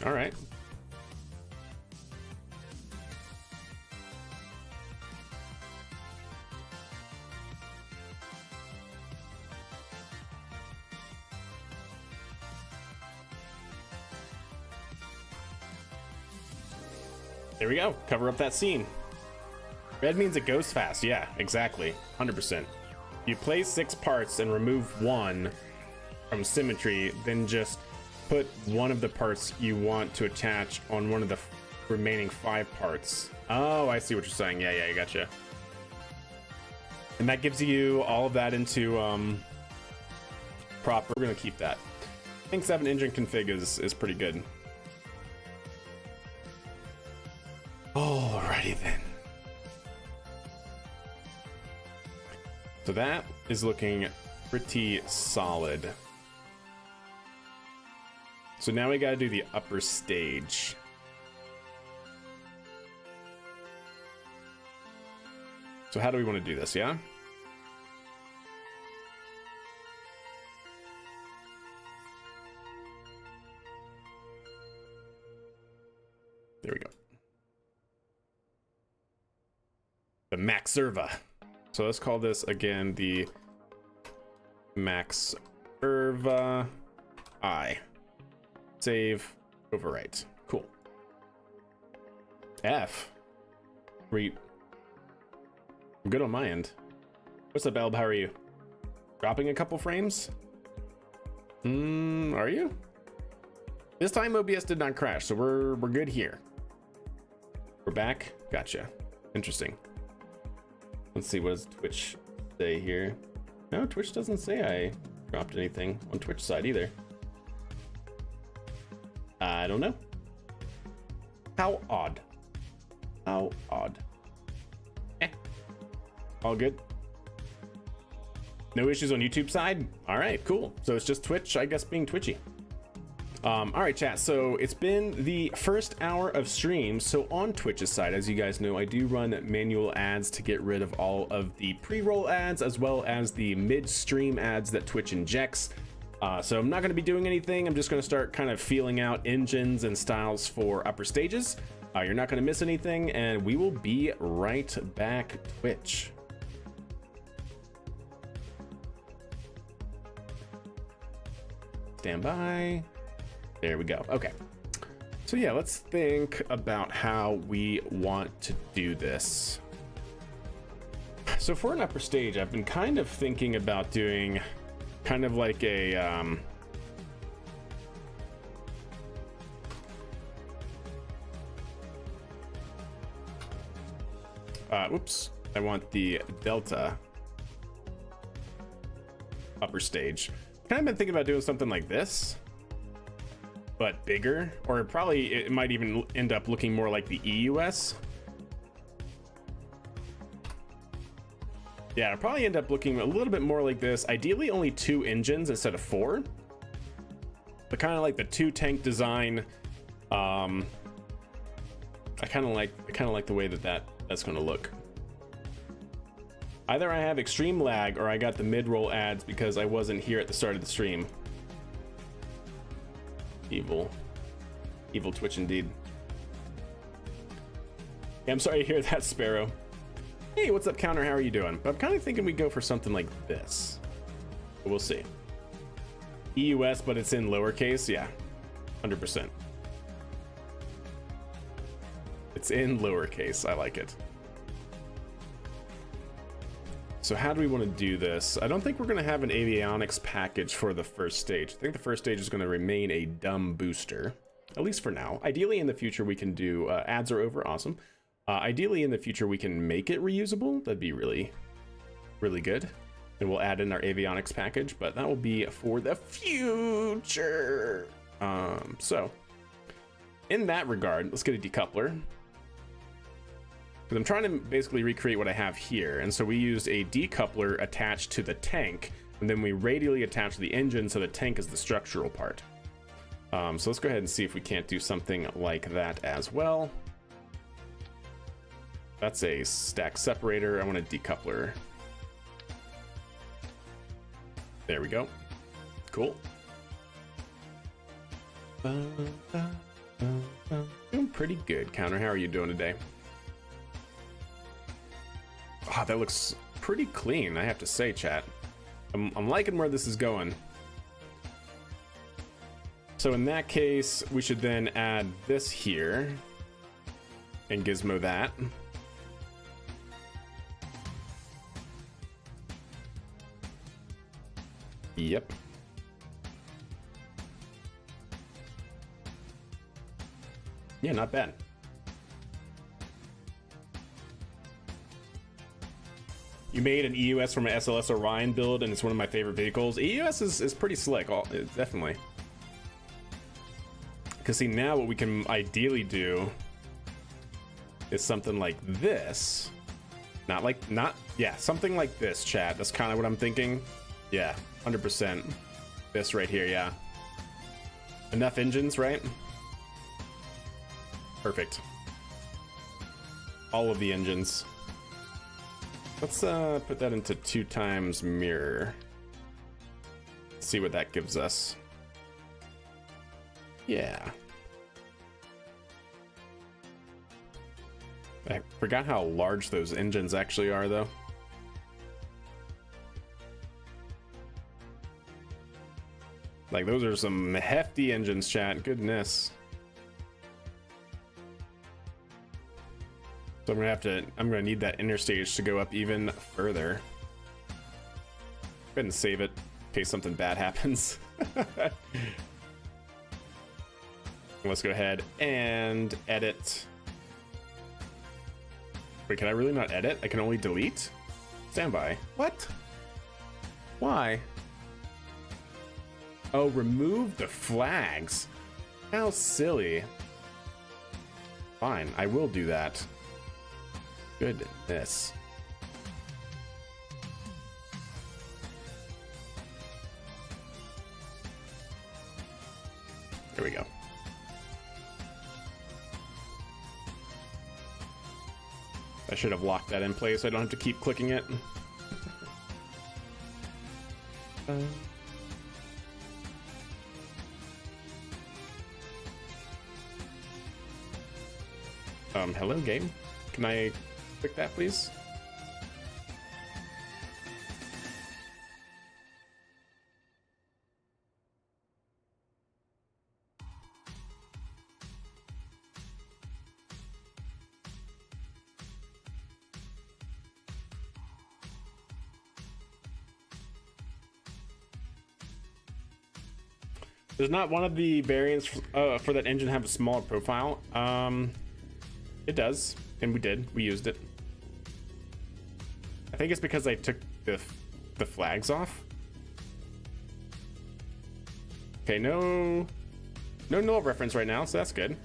All right. There we go. Cover up that scene. Red means it goes fast. Yeah, exactly. 100%. You place 6 parts and remove 1 from symmetry, then just put one of the parts you want to attach on one of the remaining 5 parts. Oh, I see what you're saying. Yeah, I gotcha. And that gives you all of that into proper. We're gonna keep that. I think 7 engine config is pretty good. Alrighty then. So that is looking pretty solid. So now we gotta do the upper stage. So how do we want to do this, yeah? There we go. The max serva. So let's call this again the max serva I. Save, overwrite. Cool. F. Read. I'm good on my end. What's up, Elb? How are you? Dropping a couple frames? Are you? This time OBS did not crash, so we're good here. We're back. Gotcha. Interesting. Let's see, what does Twitch say here? No, Twitch doesn't say I dropped anything on Twitch side either. I don't know. How odd. How odd. All good. No issues on YouTube side? All right, cool. So it's just Twitch, I guess, being twitchy. All right, chat. So it's been the first hour of stream. So on Twitch's side, as you guys know, I do run manual ads to get rid of all of the pre-roll ads, as well as the mid-stream ads that Twitch injects. So I'm not going to be doing anything. I'm just going to start kind of feeling out engines and styles for upper stages. You're not going to miss anything, and we will be right back, Twitch. Stand by. There we go. Okay. So yeah, let's think about how we want to do this. So for an upper stage, I've been kind of thinking about doing kind of like a whoops, I want the Delta upper stage. Kind of been thinking about doing something like this, but bigger, or probably it might even end up looking more like the EUS. Yeah, it'll probably end up looking a little bit more like this. Ideally only 2 engines instead of 4, but kind of like the 2 tank design. I kind of like the way that's going to look. Either I have extreme lag or I got the mid-roll ads because I wasn't here at the start of the stream. Evil Twitch indeed. Yeah, I'm sorry to hear that, Sparrow. Hey, what's up, Counter? How are you doing? But I'm kind of thinking we go for something like this. But we'll see. EUS, but it's in lowercase. Yeah, 100%. It's in lowercase. I like it. So how do we want to do this? I don't think we're going to have an avionics package for the first stage. I think the first stage is going to remain a dumb booster, at least for now. Ideally in the future we can do ads are over. Awesome. Ideally in the future we can make it reusable. That'd be really good, and we'll add in our avionics package, but that will be for the future. So in that regard, let's get a decoupler, because I'm trying to basically recreate what I have here. And so we used a decoupler attached to the tank, and then we radially attach the engine, so the tank is the structural part. So let's go ahead and see if we can't do something like that as well. That's a stack separator. I want a decoupler. There we go. Cool. Doing pretty good, Counter. How are you doing today? Ah, that looks pretty clean, I have to say, chat. I'm liking where this is going. So in that case, we should then add this here and gizmo that. Yep. Yeah, not bad. You made an EUS from an SLS Orion build, and it's one of my favorite vehicles. EUS is pretty slick, definitely. Because see, now what we can ideally do is something like this. Yeah, something like this, chat. That's kind of what I'm thinking. Yeah, 100%. This right here, yeah. Enough engines, right? Perfect. All of the engines. Let's put that into 2 times mirror. See what that gives us. Yeah. I forgot how large those engines actually are, though. Like, those are some hefty engines, chat. Goodness. So I'm gonna need that inner stage to go up even further. Go ahead and save it in case something bad happens. Let's go ahead and edit. Wait, can I really not edit? I can only delete? Standby. What? Why? Oh, remove the flags. How silly. Fine, I will do that. Goodness. There we go. I should have locked that in place so I don't have to keep clicking it. Hello game. Can I click that, please? Does not one of the variants for that engine have a smaller profile? It does, and we used it. I think it's because I took the flags off. Okay, no null reference right now, so that's good.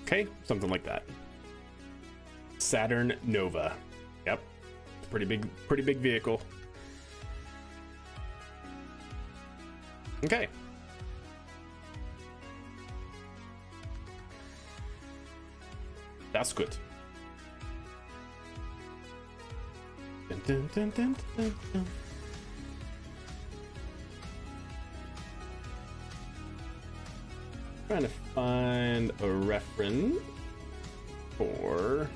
Okay, something like that. Saturn Nova. Yep. Pretty big vehicle. Okay. That's good. Dun, dun, dun, dun, dun, dun. Trying to find a reference for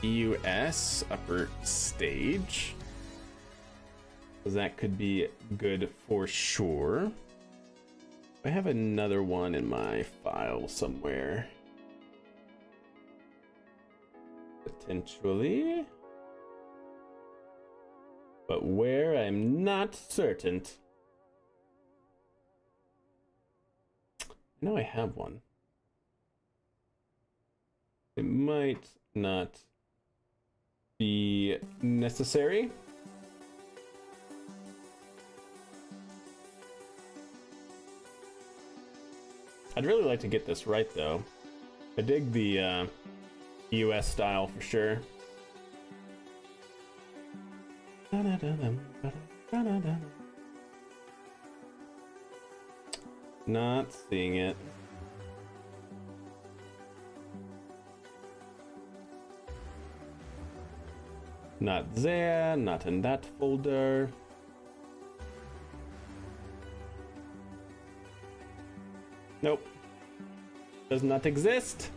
EUS upper stage, because that could be good for sure. I have another one in my file somewhere, potentially, but where I'm not certain. I know I have one. It might not be necessary. I'd really like to get this right though. I dig the US style for sure. Not seeing it. Not there, not in that folder. Nope. Does not exist.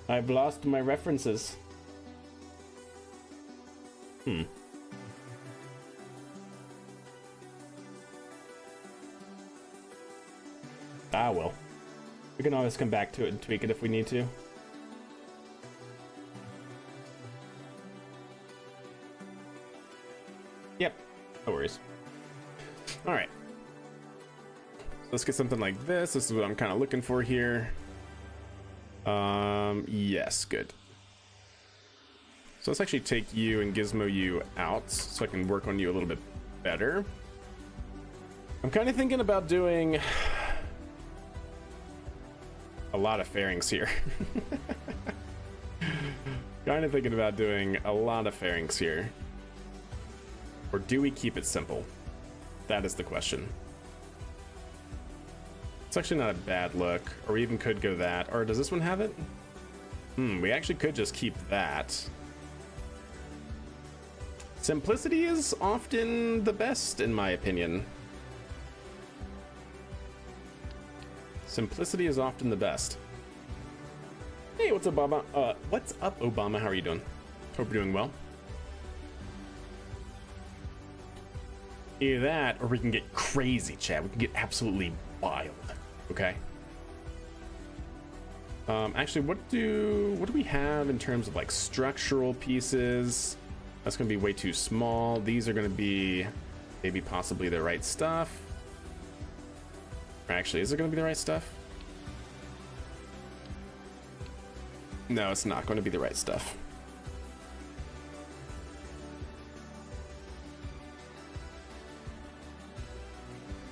I've lost my references. Ah, well. We can always come back to it and tweak it if we need to. Yep, no worries. Alright. So let's get something like this. This is what I'm kind of looking for here. Yes, good. So let's actually take you and gizmo you out so I can work on you a little bit better. I'm kind of thinking about doing a lot of fairings here. Kind of thinking about doing a lot of fairings here. Or do we keep it simple? That is the question. It's actually not a bad look. Or we even could go that. Or does this one have it? We actually could just keep that. Simplicity is often the best, in my opinion. Simplicity is often the best. Hey, what's up, Obama? What's up, Obama? How are you doing? Hope you're doing well. Either that, or we can get crazy, chat. We can get absolutely wild. Okay. Actually, what do we have in terms of like structural pieces? That's gonna be way too small. These are gonna be maybe possibly the right stuff. Or actually, is it gonna be the right stuff? No, it's not going to be the right stuff.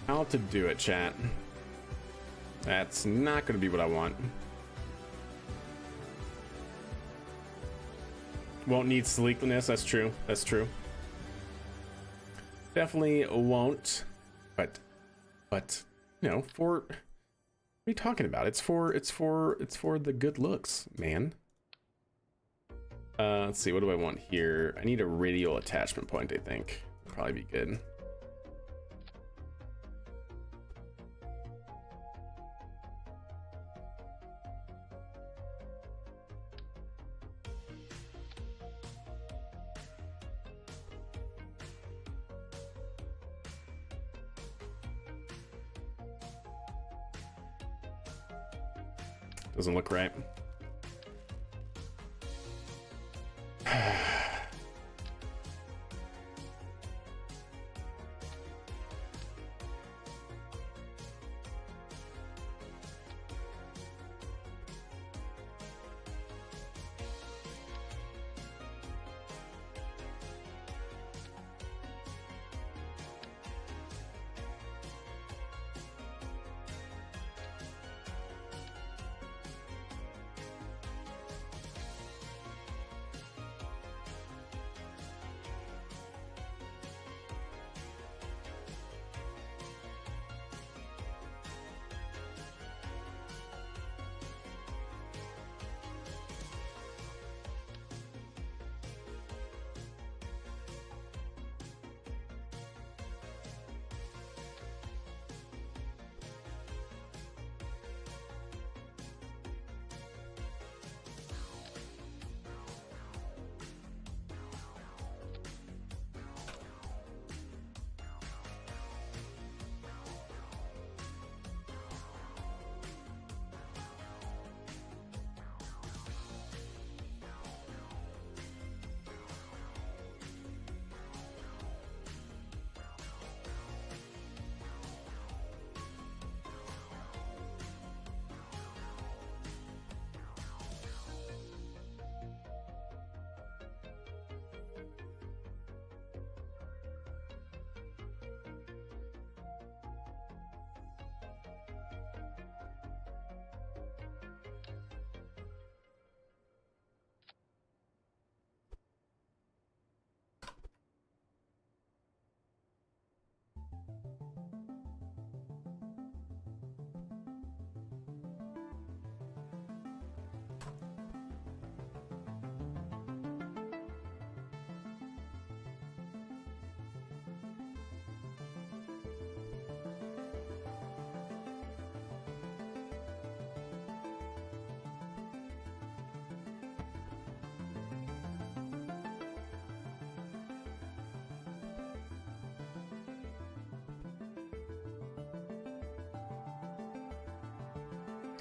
How to do it, chat. That's not going to be what I want. Won't need sleekness. That's true. That's true. Definitely won't. But you know, what are you talking about? It's for the good looks, man. Let's see, what do I want here? I need a radial attachment point, I think. Probably be good. Doesn't look right.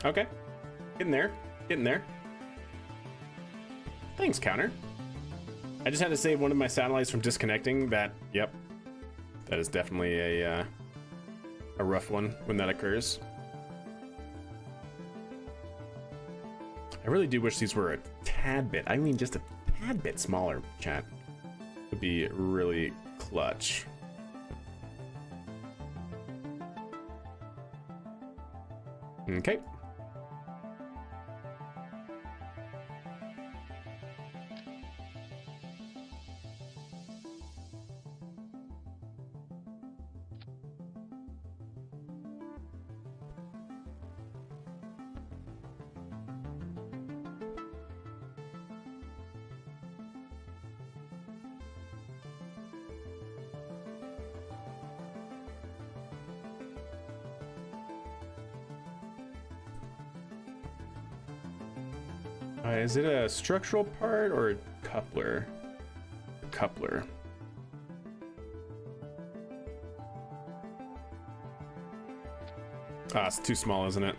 Okay, getting there, getting there. Thanks, Counter. I just had to save one of my satellites from disconnecting. That, yep, that is definitely a rough one when that occurs. I really do wish these were a tad bit, I mean just a tad bit smaller, chat. Would be really clutch. Okay. Is it a structural part or a coupler? A coupler. Ah, it's too small, isn't it?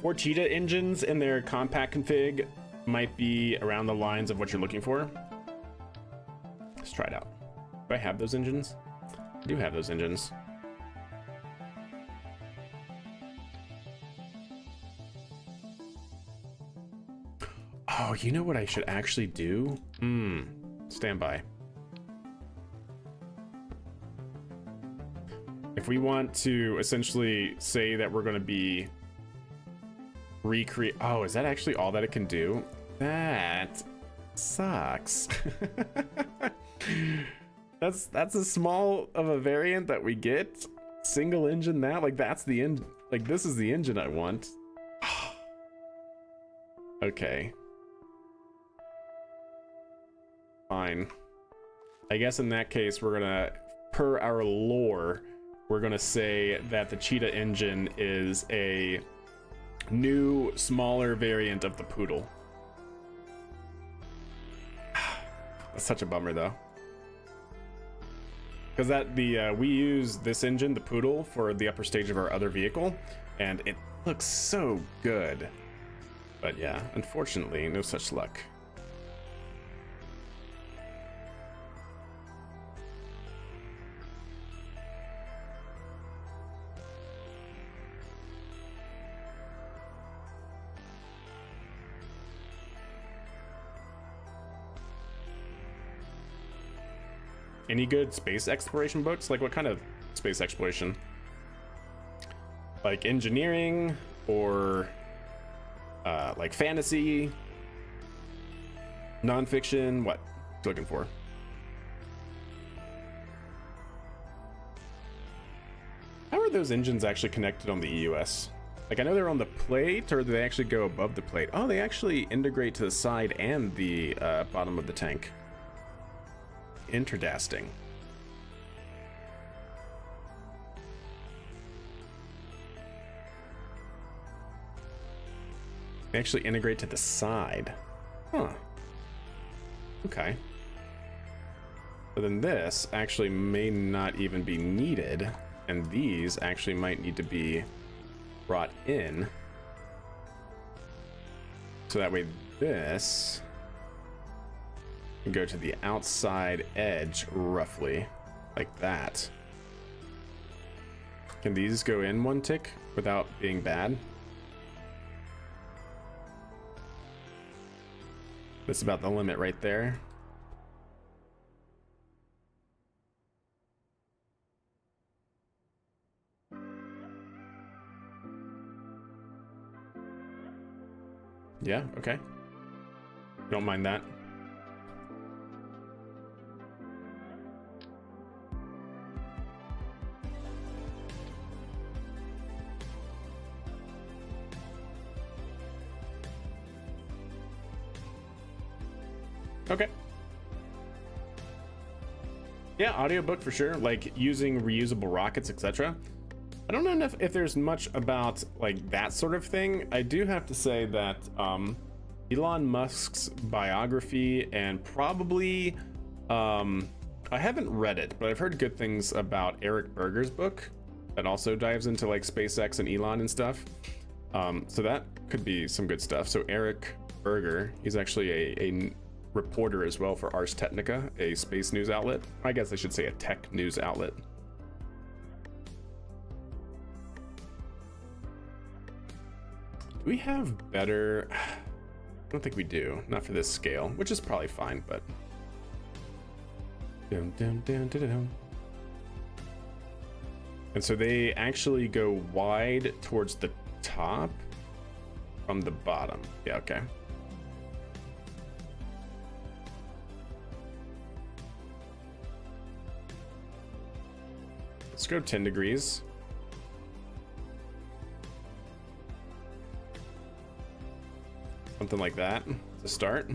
For cheetah engines in their compact config might be around the lines of what you're looking for. Let's try it out. Do I have those engines? I do have those engines. Oh, you know what I should actually do? Stand by. If we want to essentially say that we're going to be recreate, oh, is that actually all that it can do? That sucks. that's a small of a variant that we get. Single engine that, like, that's the end, like, this is the engine I want. Okay, fine. I guess in that case we're gonna, per our lore, we're gonna say that the cheetah engine is a new, smaller variant of the poodle. That's such a bummer, though, because we use this engine, the poodle, for the upper stage of our other vehicle, and it looks so good. But yeah, unfortunately, no such luck. Any good space exploration books? Like, what kind of space exploration? Like engineering, or like fantasy, nonfiction? What you looking for? How are those engines actually connected on the EUS? Like, I know they're on the plate, or do they actually go above the plate? Oh, they actually integrate to the side and the bottom of the tank. Interdasting. They actually integrate to the side. Huh. Okay. But then this actually may not even be needed, and these actually might need to be brought in. So that way this can go to the outside edge, roughly, like that. Can these go in one tick without being bad? That's about the limit right there. Yeah, okay. Don't mind that. Okay. Yeah, audiobook for sure, like using reusable rockets, etc. I don't know if there's much about like that sort of thing. I do have to say that Elon Musk's biography, and probably I haven't read it, but I've heard good things about Eric Berger's book that also dives into like SpaceX and Elon and stuff. So that could be some good stuff. So Eric Berger, he's actually a reporter as well for Ars Technica, a space news outlet. I guess I should say a tech news outlet. Do we have better? I don't think we do. Not for this scale, which is probably fine, but. Dun, dun, dun, dun, dun. And so they actually go wide towards the top from the bottom. Yeah, okay. Let's go 10 degrees. Something like that to start.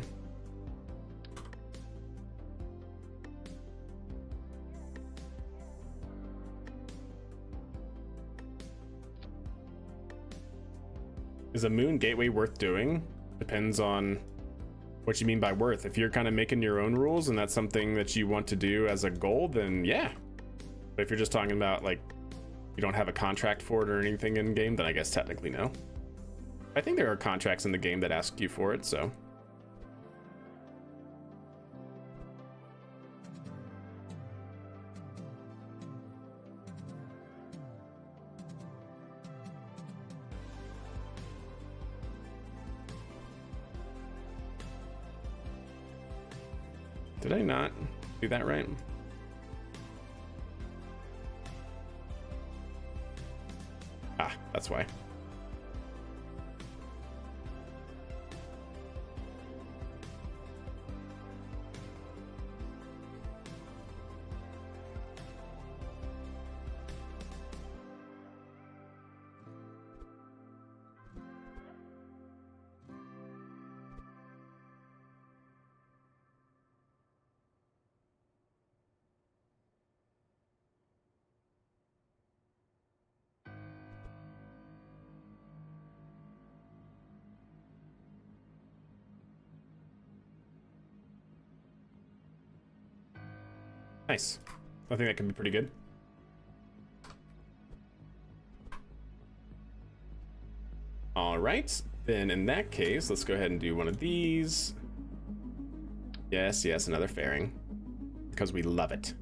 Is a moon gateway worth doing? Depends on what you mean by worth. If you're kind of making your own rules and that's something that you want to do as a goal, then yeah. But if you're just talking about like you don't have a contract for it or anything in game, then I guess technically no. I think there are contracts in the game that ask you for it, so. Did I not do that right? Ah, that's why. Nice. I think that could be pretty good. All right, then in that case, let's go ahead and do one of these. Yes, yes, another fairing, because we love it.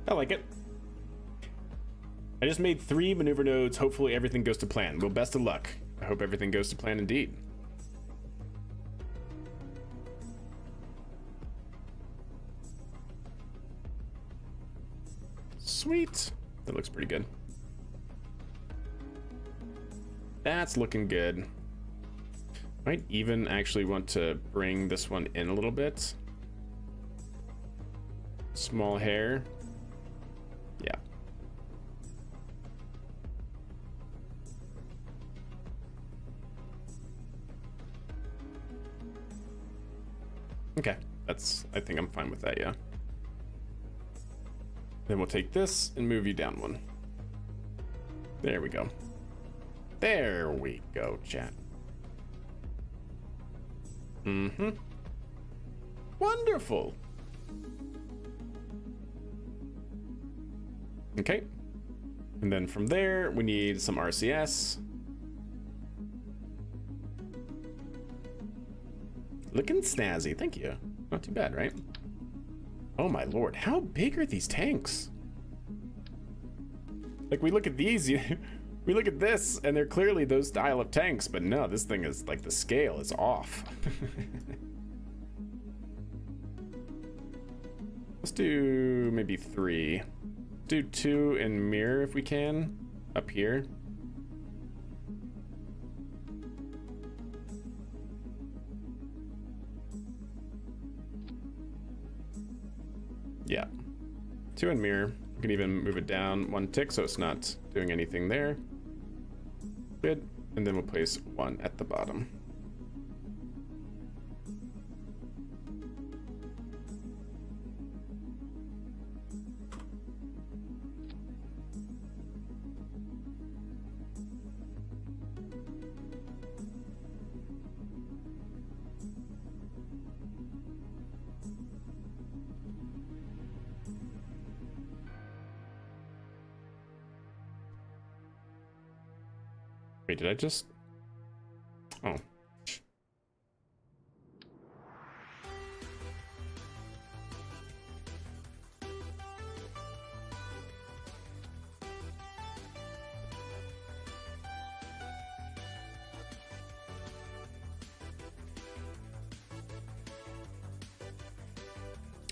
I like it. I just made 3 maneuver nodes. Hopefully everything goes to plan. Well, best of luck. I hope everything goes to plan indeed. Sweet. That looks pretty good. That's looking good. Might even actually want to bring this one in a little bit. Small hair. Yeah. Okay, I think I'm fine with that, yeah. Then we'll take this and move you down one. There we go. There we go, chat. Mm-hmm. Wonderful. Okay. And then from there, we need some RCS. Looking snazzy, thank you. Not too bad, right? Oh my lord, how big are these tanks? Like, we look at these, we look at this, and they're clearly those style of tanks, but no, this thing is, like, the scale is off. Let's do maybe 3. Do 2 in mirror if we can, up here. Yeah. 2 in mirror. We can even move it down 1 tick so it's not doing anything there. Good. And then we'll place 1 at the bottom. Wait, did I just... Oh.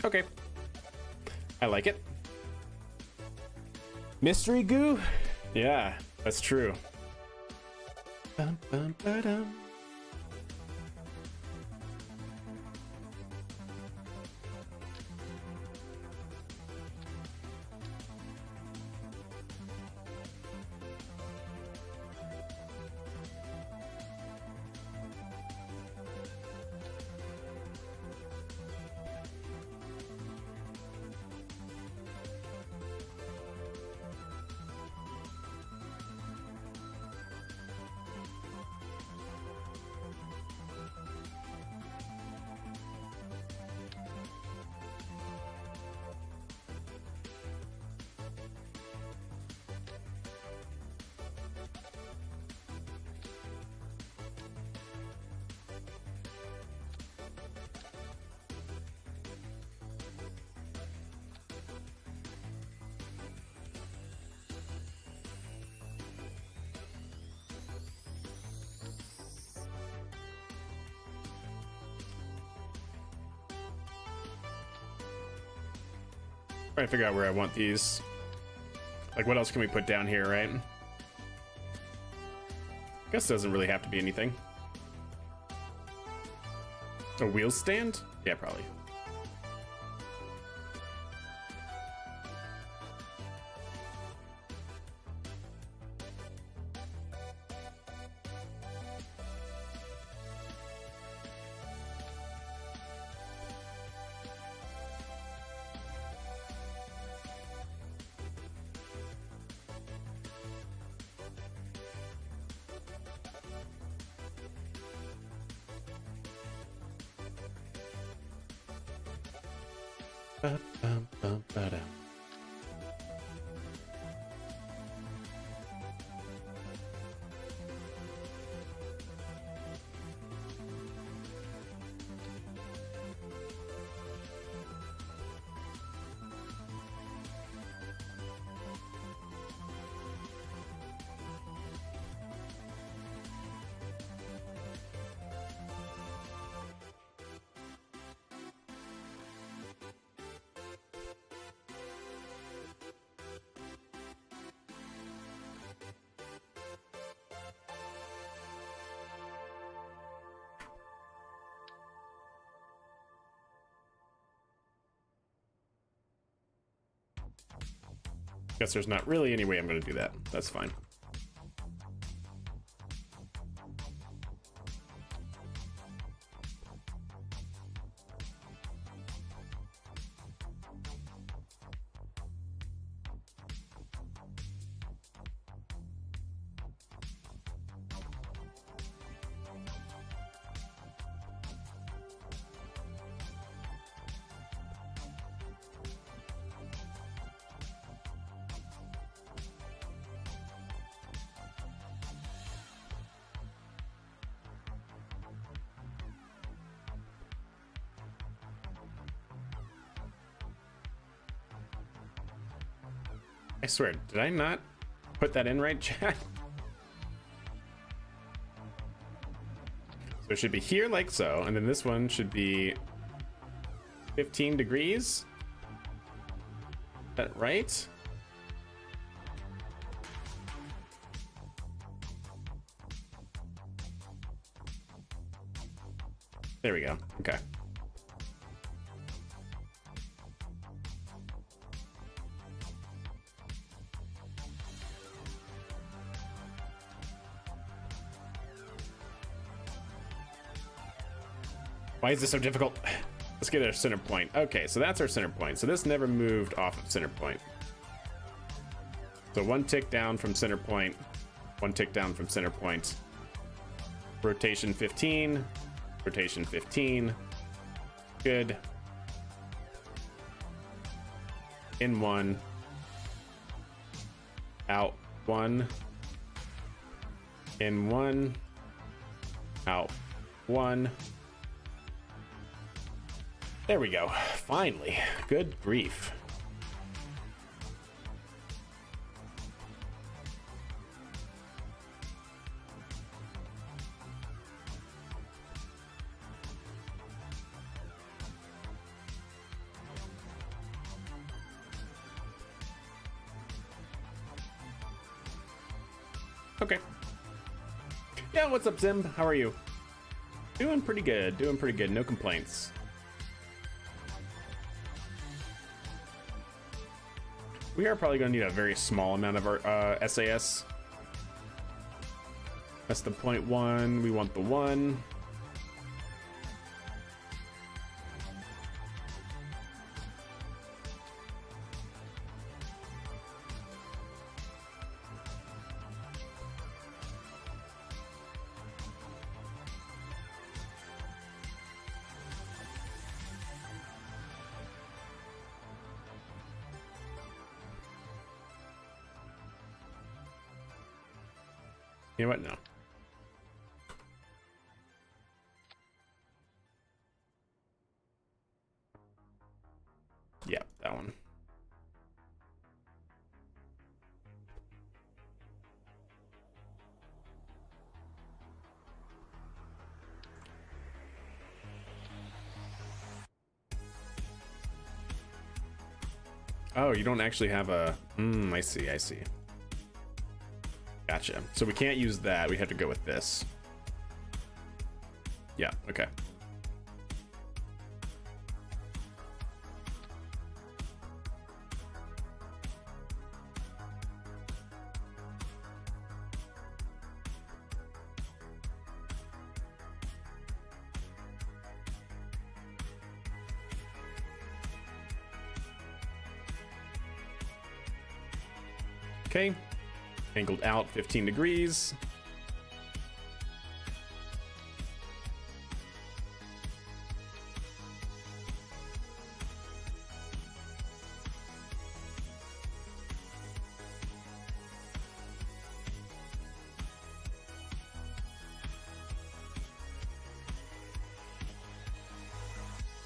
Okay. I like it. Mystery goo? Yeah, that's true. Bum, bum, ba-dum. Trying to figure out where I want these. Like, what else can we put down here, right? Guess it doesn't really have to be anything. A wheel stand? Yeah, probably. Ba-dum-bum-ba-dum. Guess there's not really any way I'm going to do that. That's fine. I swear, did I not put that in right, chat? So it should be here like so, and then this one should be 15 degrees. Is that right? There we go. Okay. Why is this so difficult? Let's get our center point. Okay, so that's our center point. So this never moved off of center point. So one tick down from center point, one tick down from center point. Rotation 15, rotation 15. Good. In one, out one, in one, out one. There we go. Finally. Good grief. Okay. Yeah, what's up, Zim? How are you? Doing pretty good. Doing pretty good. No complaints. We are probably going to need a very small amount of our SAS. That's the 0.1. We want the 1. You know what? No. Yeah, that one. Oh, you don't actually have a... I see, I see. Gotcha. So we can't use that. We have to go with this. Yeah, okay. Okay. Angled out 15 degrees.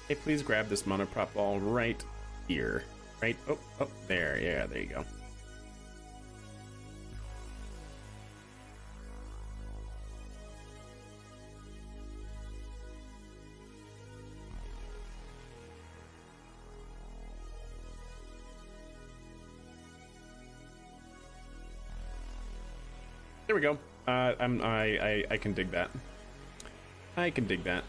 Hey, please grab this monoprop ball right here. Right, oh, there, yeah, there you go. There we go. I can dig that. I can dig that.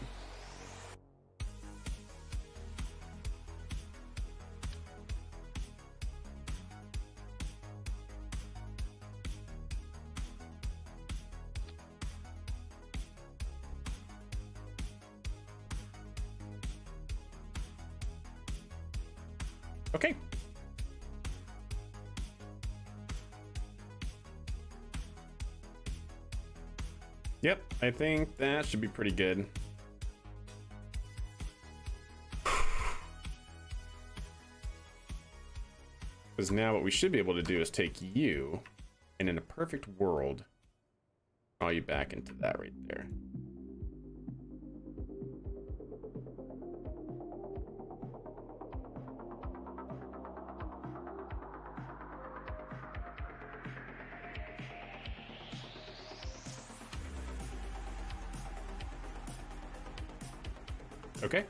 Okay. Yep, I think that should be pretty good. Because now what we should be able to do is take you, and in a perfect world, draw you back into that right there. Okay.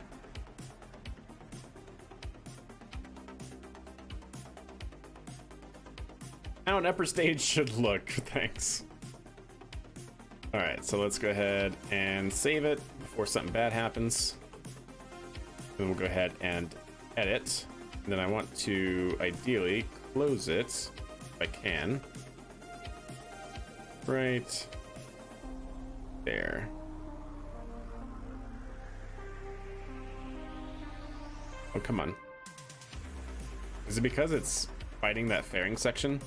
How an upper stage should look. Thanks. All right, so let's go ahead and save it before something bad happens. Then we'll go ahead and edit. And then I want to ideally close it if I can. Right there. Oh, come on. Is it because it's fighting that fairing section?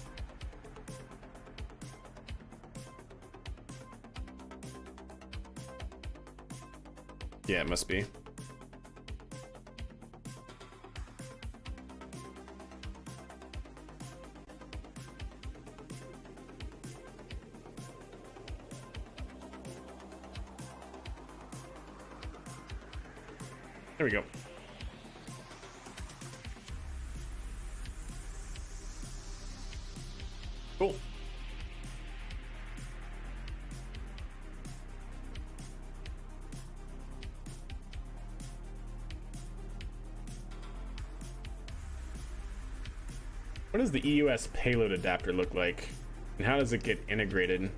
Yeah, it must be. There we go. Cool. What does the EUS payload adapter look like? And how does it get integrated?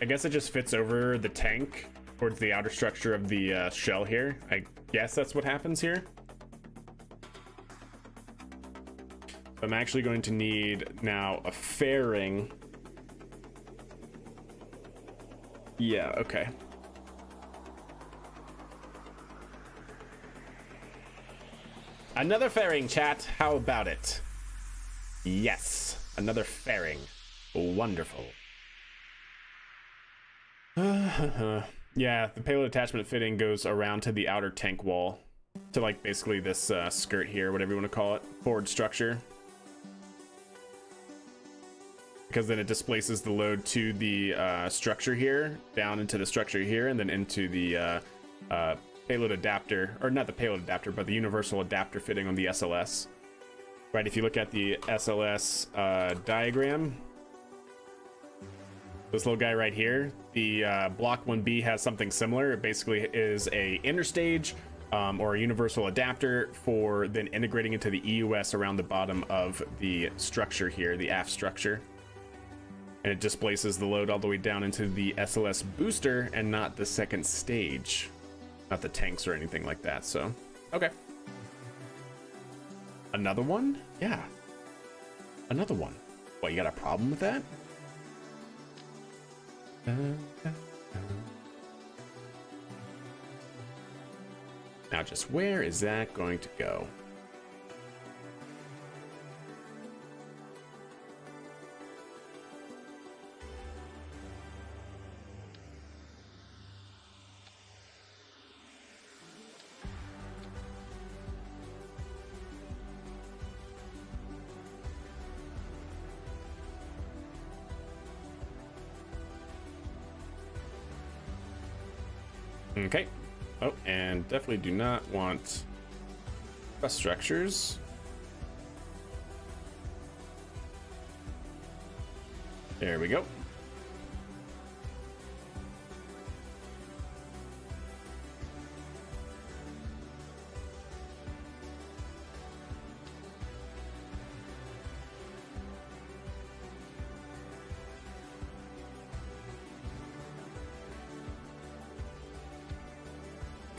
I guess it just fits over the tank towards the outer structure of the shell here. I guess that's what happens here. I'm actually going to need now a fairing. Yeah, okay. Another fairing, chat. How about it? Yes, another fairing. Wonderful. Yeah, the payload attachment fitting goes around to the outer tank wall. To like basically this skirt here, whatever you want to call it. Forward structure. Because then it displaces the load to the structure here, down into the structure here, and then into the payload adapter, or not the payload adapter, but the universal adapter fitting on the SLS. Right, if you look at the SLS diagram, this little guy right here, the Block 1B has something similar. It basically is a interstage or a universal adapter for then integrating into the EUS around the bottom of the structure here, the aft structure. And it displaces the load all the way down into the SLS booster and not the second stage. Not the tanks or anything like that, so. Okay. Another one? Yeah. Another one. What, you got a problem with that? Now just where is that going to go? Okay. Oh, and definitely do not want bus structures. There we go.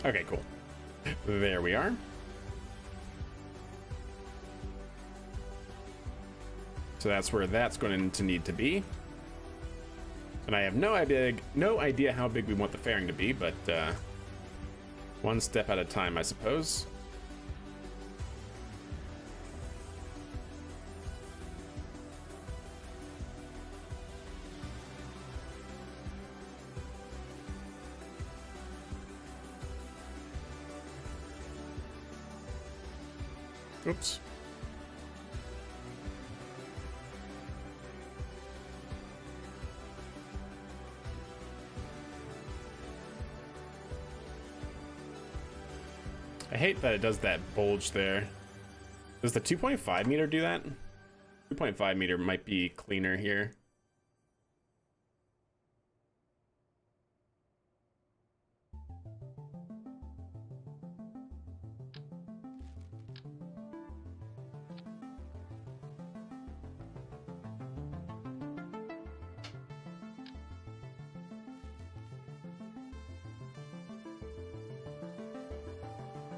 Okay, cool. There we are. So that's where that's going to need to be. And I have no idea how big we want the fairing to be, but one step at a time, I suppose. Oops. I hate that it does that bulge there. Does the 2.5 meter do that? 2.5 meter might be cleaner here.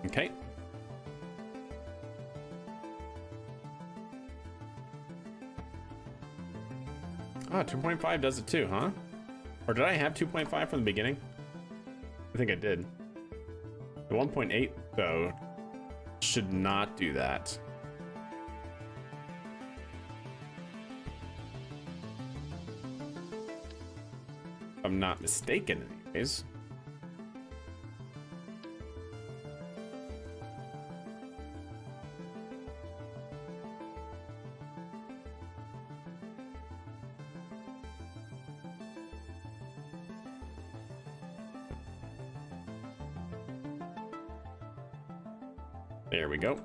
Okay. Oh, 2.5 does it too, huh? Or did I have 2.5 from the beginning? I think I did. The 1.8, though, should not do that. If I'm not mistaken, anyways. There we go.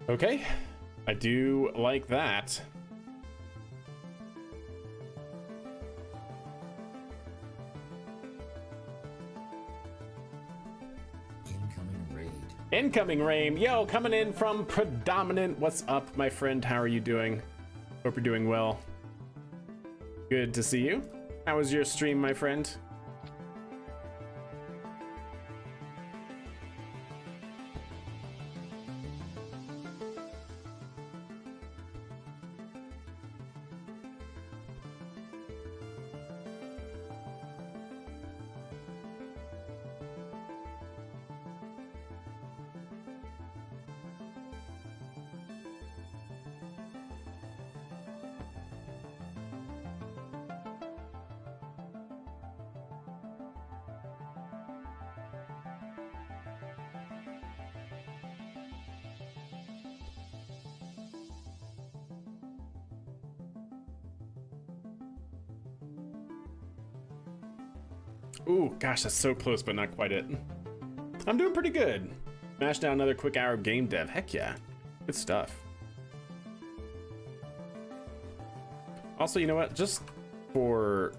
Okay, I do like that. Incoming rain. Yo, coming in from Predominant. What's up, my friend? How are you doing? Hope you're doing well. Good to see you. How was your stream, my friend? Ooh, gosh, that's so close, but not quite it. I'm doing pretty good. Smashed down another quick hour of game dev. Heck yeah. Good stuff. Also, you know what? Just for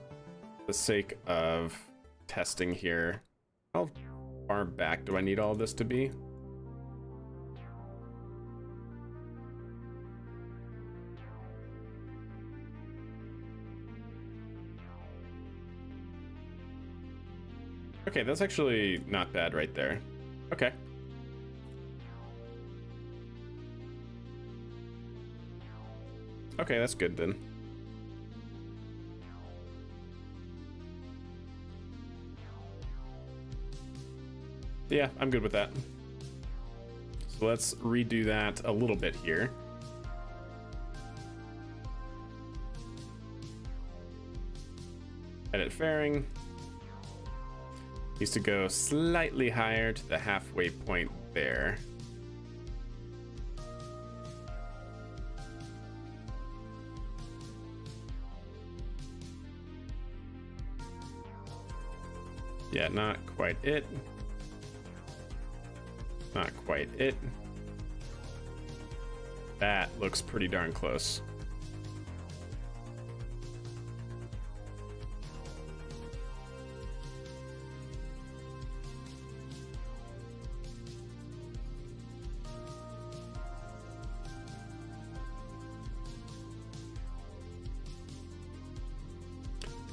the sake of testing here, how far back do I need all this to be? Okay, that's actually not bad right there. Okay. Okay, that's good then. Yeah, I'm good with that. So let's redo that a little bit here. Edit fairing. Needs to go slightly higher to the halfway point there. Yeah, not quite it. Not quite it. That looks pretty darn close.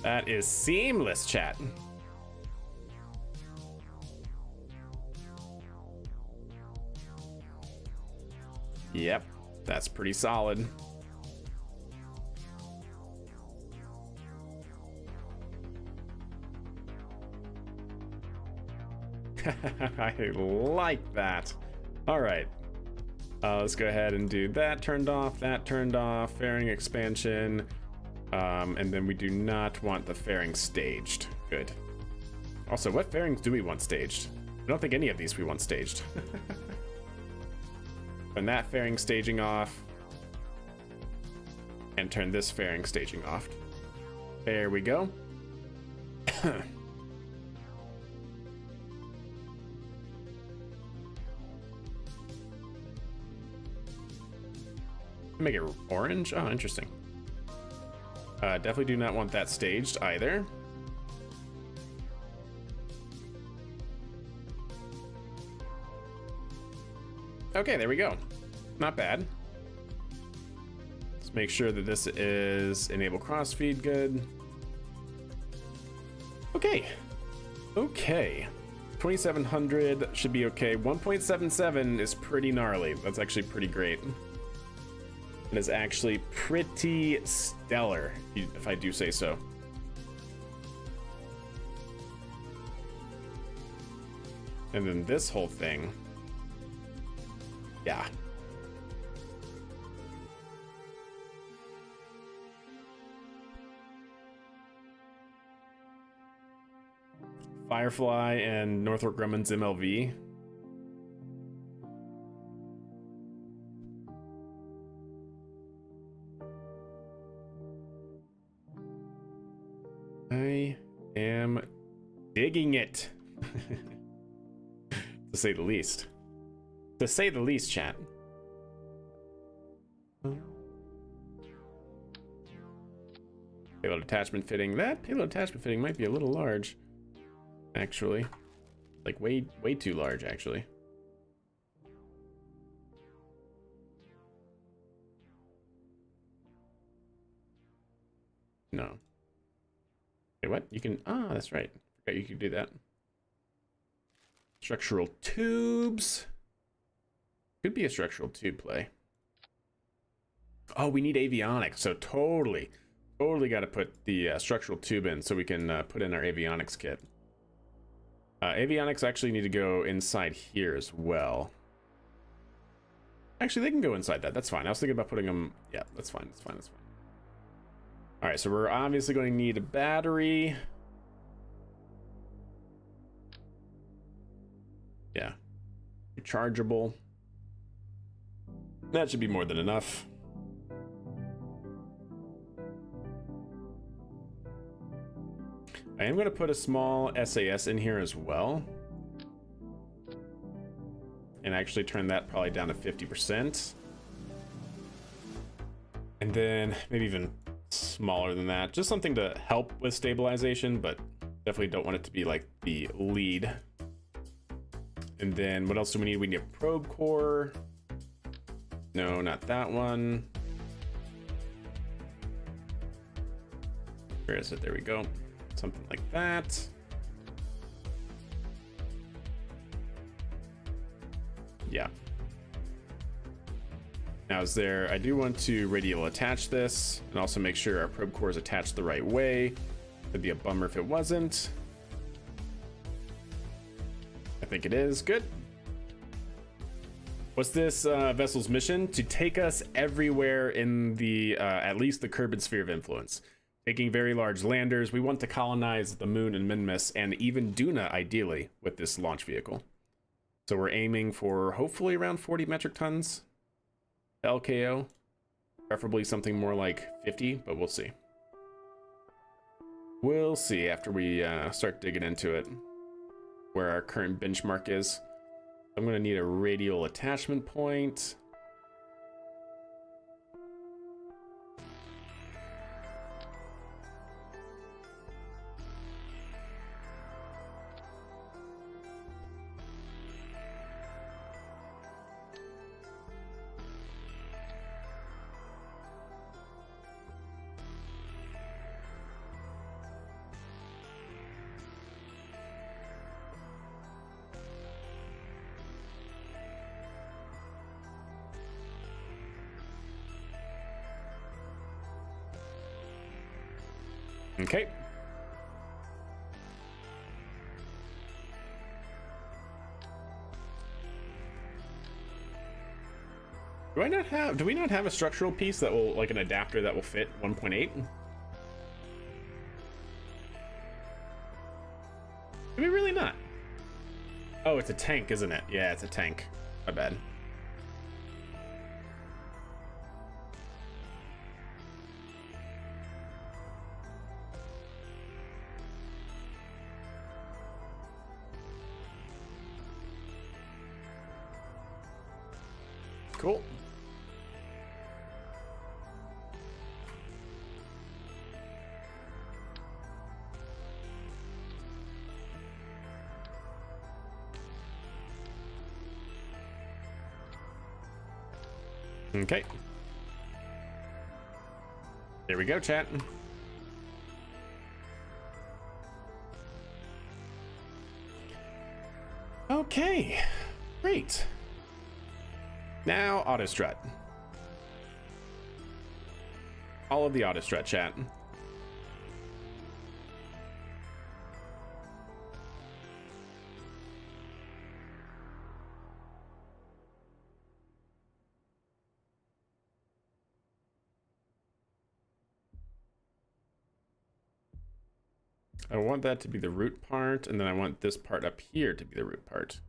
That is seamless, chat. Yep, that's pretty solid. I like that. All right. Let's go ahead and do that turned off, fairing expansion. And then we do not want the fairing staged. Good. Also, what fairings do we want staged? I don't think any of these we want staged. Turn that fairing staging off. And turn this fairing staging off. There we go. Make it orange? Oh, interesting. Definitely do not want that staged either. Okay, there we go. Not bad. Let's make sure that this is enable crossfeed. Good. Okay. Okay. 2700 should be okay. 1.77 is pretty gnarly. That's actually pretty great. It is actually pretty stellar, if I do say so. And then this whole thing. Yeah. Firefly and Northrop Grumman's MLV. I am digging it. To say the least. To say the least, chat. Payload attachment fitting. That payload attachment fitting might be a little large. Actually. Like way too large, actually. No. Wait, what? You can... Ah, that's right. Forgot you could do that. Structural tubes. Could be a structural tube play. Oh, we need avionics. So totally got to put the structural tube in so we can put in our avionics kit. Avionics actually need to go inside here as well. Actually, they can go inside that. That's fine. I was thinking about putting them... Yeah, that's fine. That's fine. That's fine. All right, so we're obviously going to need a battery. Yeah. Rechargeable. That should be more than enough. I am going to put a small SAS in here as well. And actually turn that probably down to 50%. And then maybe even smaller than that. Just something to help with stabilization, but definitely don't want it to be like the lead. And then what else do we need? We need a probe core. No, not that one. Where is it? There we go. Something like that. Yeah. Now is there, I do want to radial attach this and also make sure our probe core is attached the right way. It'd be a bummer if it wasn't. I think it is. Good. What's this vessel's mission? To take us everywhere in the, at least the Kerbin sphere of influence. Taking very large landers. We want to colonize the moon and Minmus and even Duna, ideally, with this launch vehicle. So we're aiming for hopefully around 40 metric tons LKO. Preferably something more like 50, but we'll see. We'll see after we start digging into it, where our current benchmark is. I'm going to need a radial attachment point. Okay. Do we not have a structural piece that will, like an adapter that will fit 1.8? Do we really not? Oh, it's a tank, isn't it? Yeah, it's a tank. My bad. Cool. Okay. There we go, chat. Okay, great. Now auto strut. All of the auto strut, chat. I want that to be the root part, and then I want this part up here to be the root part.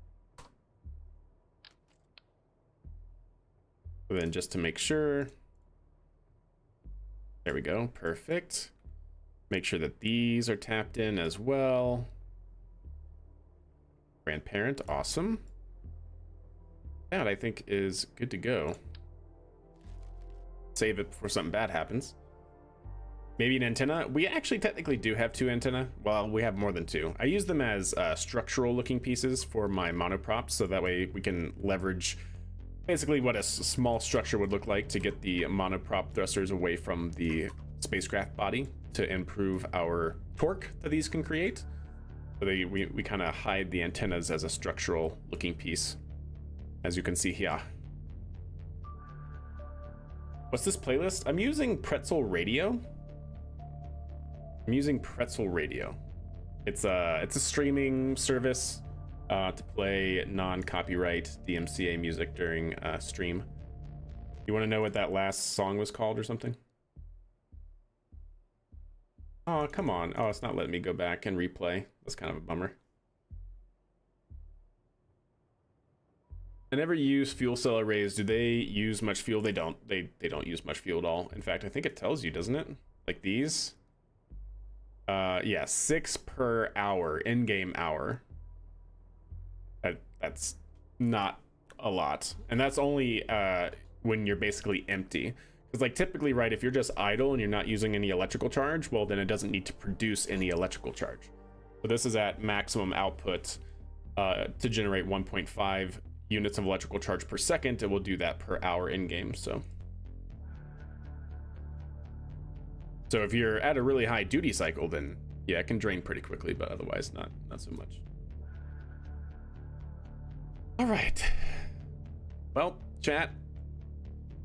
So then just to make sure, there we go, perfect. Make sure that these are tapped in as well. Grandparent, awesome. That I think is good to go. Save it before something bad happens. Maybe an antenna. We actually technically do have 2 antenna. Well, we have more than 2. I use them as structural looking pieces for my monoprops, so that way we can leverage basically what a small structure would look like to get the monoprop thrusters away from the spacecraft body to improve our torque that these can create. So we kind of hide the antennas as a structural looking piece, as you can see here. What's this playlist? I'm using Pretzel Radio. I'm using Pretzel Radio. It's a streaming service to play non-copyright DMCA music during stream. You want to know what that last song was called or something? Oh, come on. Oh, it's not letting me go back and replay. That's kind of a bummer. I never use fuel cell arrays. Do they use much fuel? They don't. They don't use much fuel at all. In fact, I think it tells you, doesn't it? Like these. Yeah, 6 per hour, in-game hour. That's not a lot, and that's only when you're basically empty. Because like typically, right, if you're just idle and you're not using any electrical charge, well, then it doesn't need to produce any electrical charge. So this is at maximum output to generate 1.5 units of electrical charge per second. It will do that per hour in-game. So if you're at a really high duty cycle, then yeah, it can drain pretty quickly, but otherwise not so much. All right. Well, chat,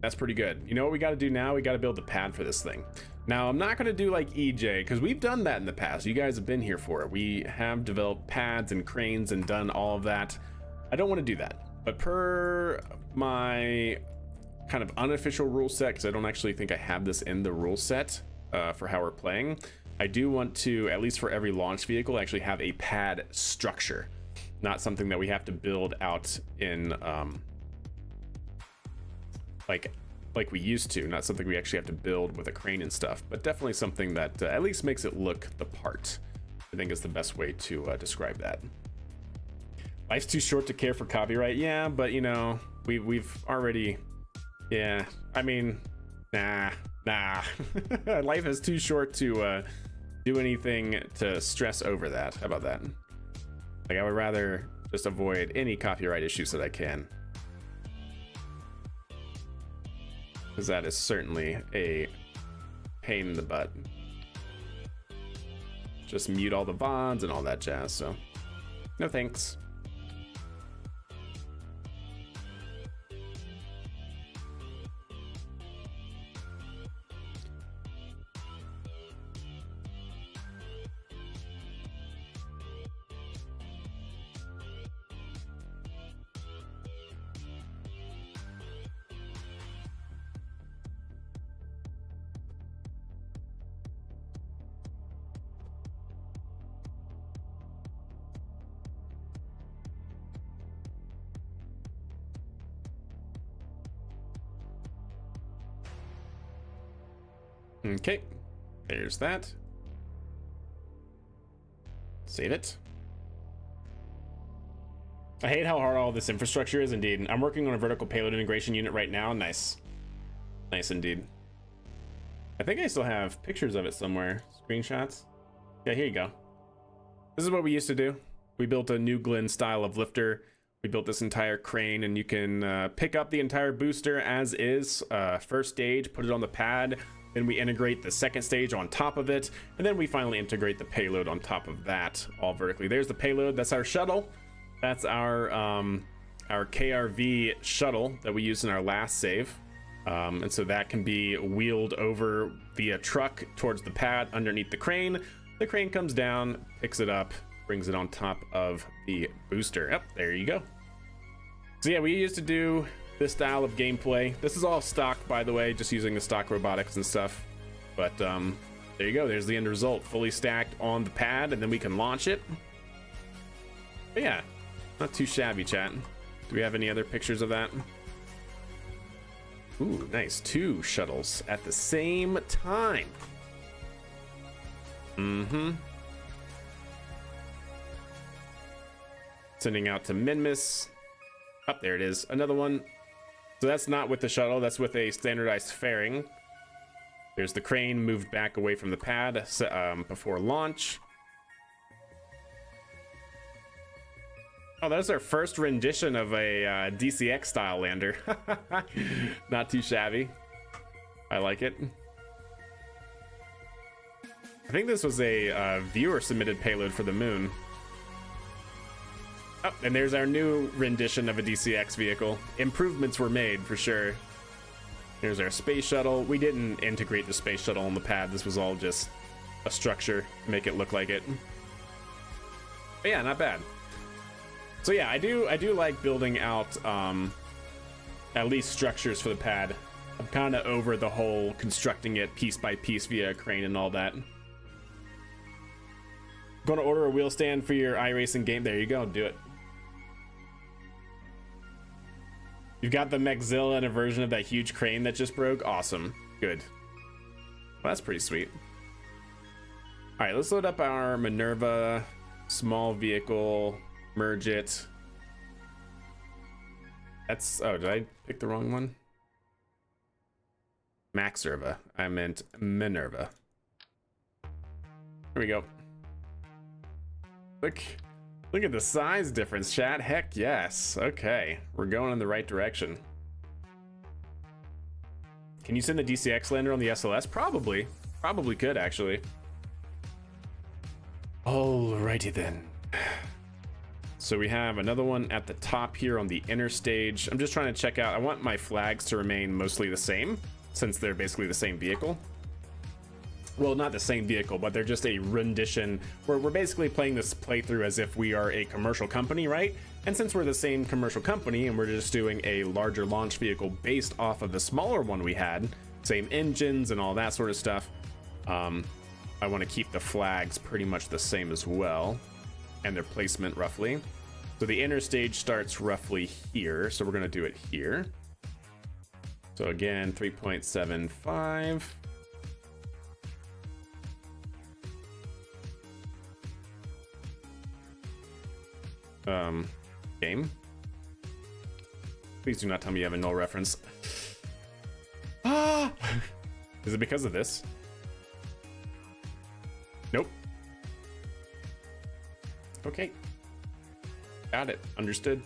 that's pretty good. You know what we got to do now? We got to build the pad for this thing. Now, I'm not going to do like EJ, because we've done that in the past. You guys have been here for it. We have developed pads and cranes and done all of that. I don't want to do that. But per my kind of unofficial rule set, because I don't actually think I have this in the rule set for how we're playing, I do want to, at least for every launch vehicle, actually have a pad structure. Not something that we have to build out in like we used to. Not something we actually have to build with a crane and stuff, but definitely something that at least makes it look the part. I think is the best way to describe that. Life's too short to care for copyright. Yeah, but you know, we've already, yeah, I mean, nah. Life is too short to do anything to stress over that. How about that? Like, I would rather just avoid any copyright issues that I can, because that is certainly a pain in the butt. Just mute all the VODs and all that jazz, so no thanks. Okay, there's that. Save it. I hate how hard all this infrastructure is, indeed. I'm working on a vertical payload integration unit right now. Nice. Nice indeed. I think I still have pictures of it somewhere. Screenshots. Yeah, here you go. This is what we used to do. We built a New Glenn style of lifter. We built this entire crane, and you can pick up the entire booster as is. First stage, put it on the pad, Then we integrate the second stage on top of it, and then we finally integrate the payload on top of that, all vertically. There's the payload. That's our shuttle. That's our KRV shuttle that we used in our last save. And so that can be wheeled over via truck towards the pad underneath the crane. The crane comes down, picks it up, brings it on top of the booster. Yep, there you go. So yeah, we used to do this style of gameplay. This is all stock, by the way, just using the stock robotics and stuff. But there you go. There's the end result, fully stacked on the pad, and then we can launch it. But yeah, not too shabby, chat. Do we have any other pictures of that? Ooh, nice. 2 shuttles at the same time. Sending out to Minmus. Up there it is. Another one. So that's not with the shuttle. That's with a standardized fairing. There's the crane moved back away from the pad before launch. Oh, that's our first rendition of a DCX style lander. Not too shabby. I like it. I think this was a viewer submitted payload for the moon. Oh, and there's our new rendition of a DCX vehicle. Improvements were made for sure. Here's our space shuttle. We didn't integrate the space shuttle on the pad. This was all just a structure to make it look like it. But yeah, not bad. So yeah, I do like building out at least structures for the pad. I'm kind of over the whole constructing it piece by piece via a crane and all that. Going to order a wheel stand for your iRacing game. There you go, do it. You've got the Mechzilla and a version of that huge crane that just broke. Awesome, good. Well, that's pretty sweet. All right, let's load up our Minerva small vehicle. Merge it. That's, oh, did I pick the wrong one? Maxerva. I meant Minerva. Here we go. Look at the size difference, chat. Heck yes. Okay, we're going in the right direction. Can you send the DCX lander on the SLS? Probably. Probably could, actually. Alrighty then. So we have another one at the top here on the inner stage. I'm just trying to check out. I want my flags to remain mostly the same, since they're basically the same vehicle. Well, not the same vehicle, but they're just a rendition. We're basically playing this playthrough as if we are a commercial company, right? And since we're the same commercial company and we're just doing a larger launch vehicle based off of the smaller one we had, same engines and all that sort of stuff, I want to keep the flags pretty much the same as well, and their placement roughly. So the inner stage starts roughly here, so we're going to do it here. So again, 3.75. Game. Please do not tell me you have a null reference. Ah! Is it because of this? Nope. Okay. Got it. Understood.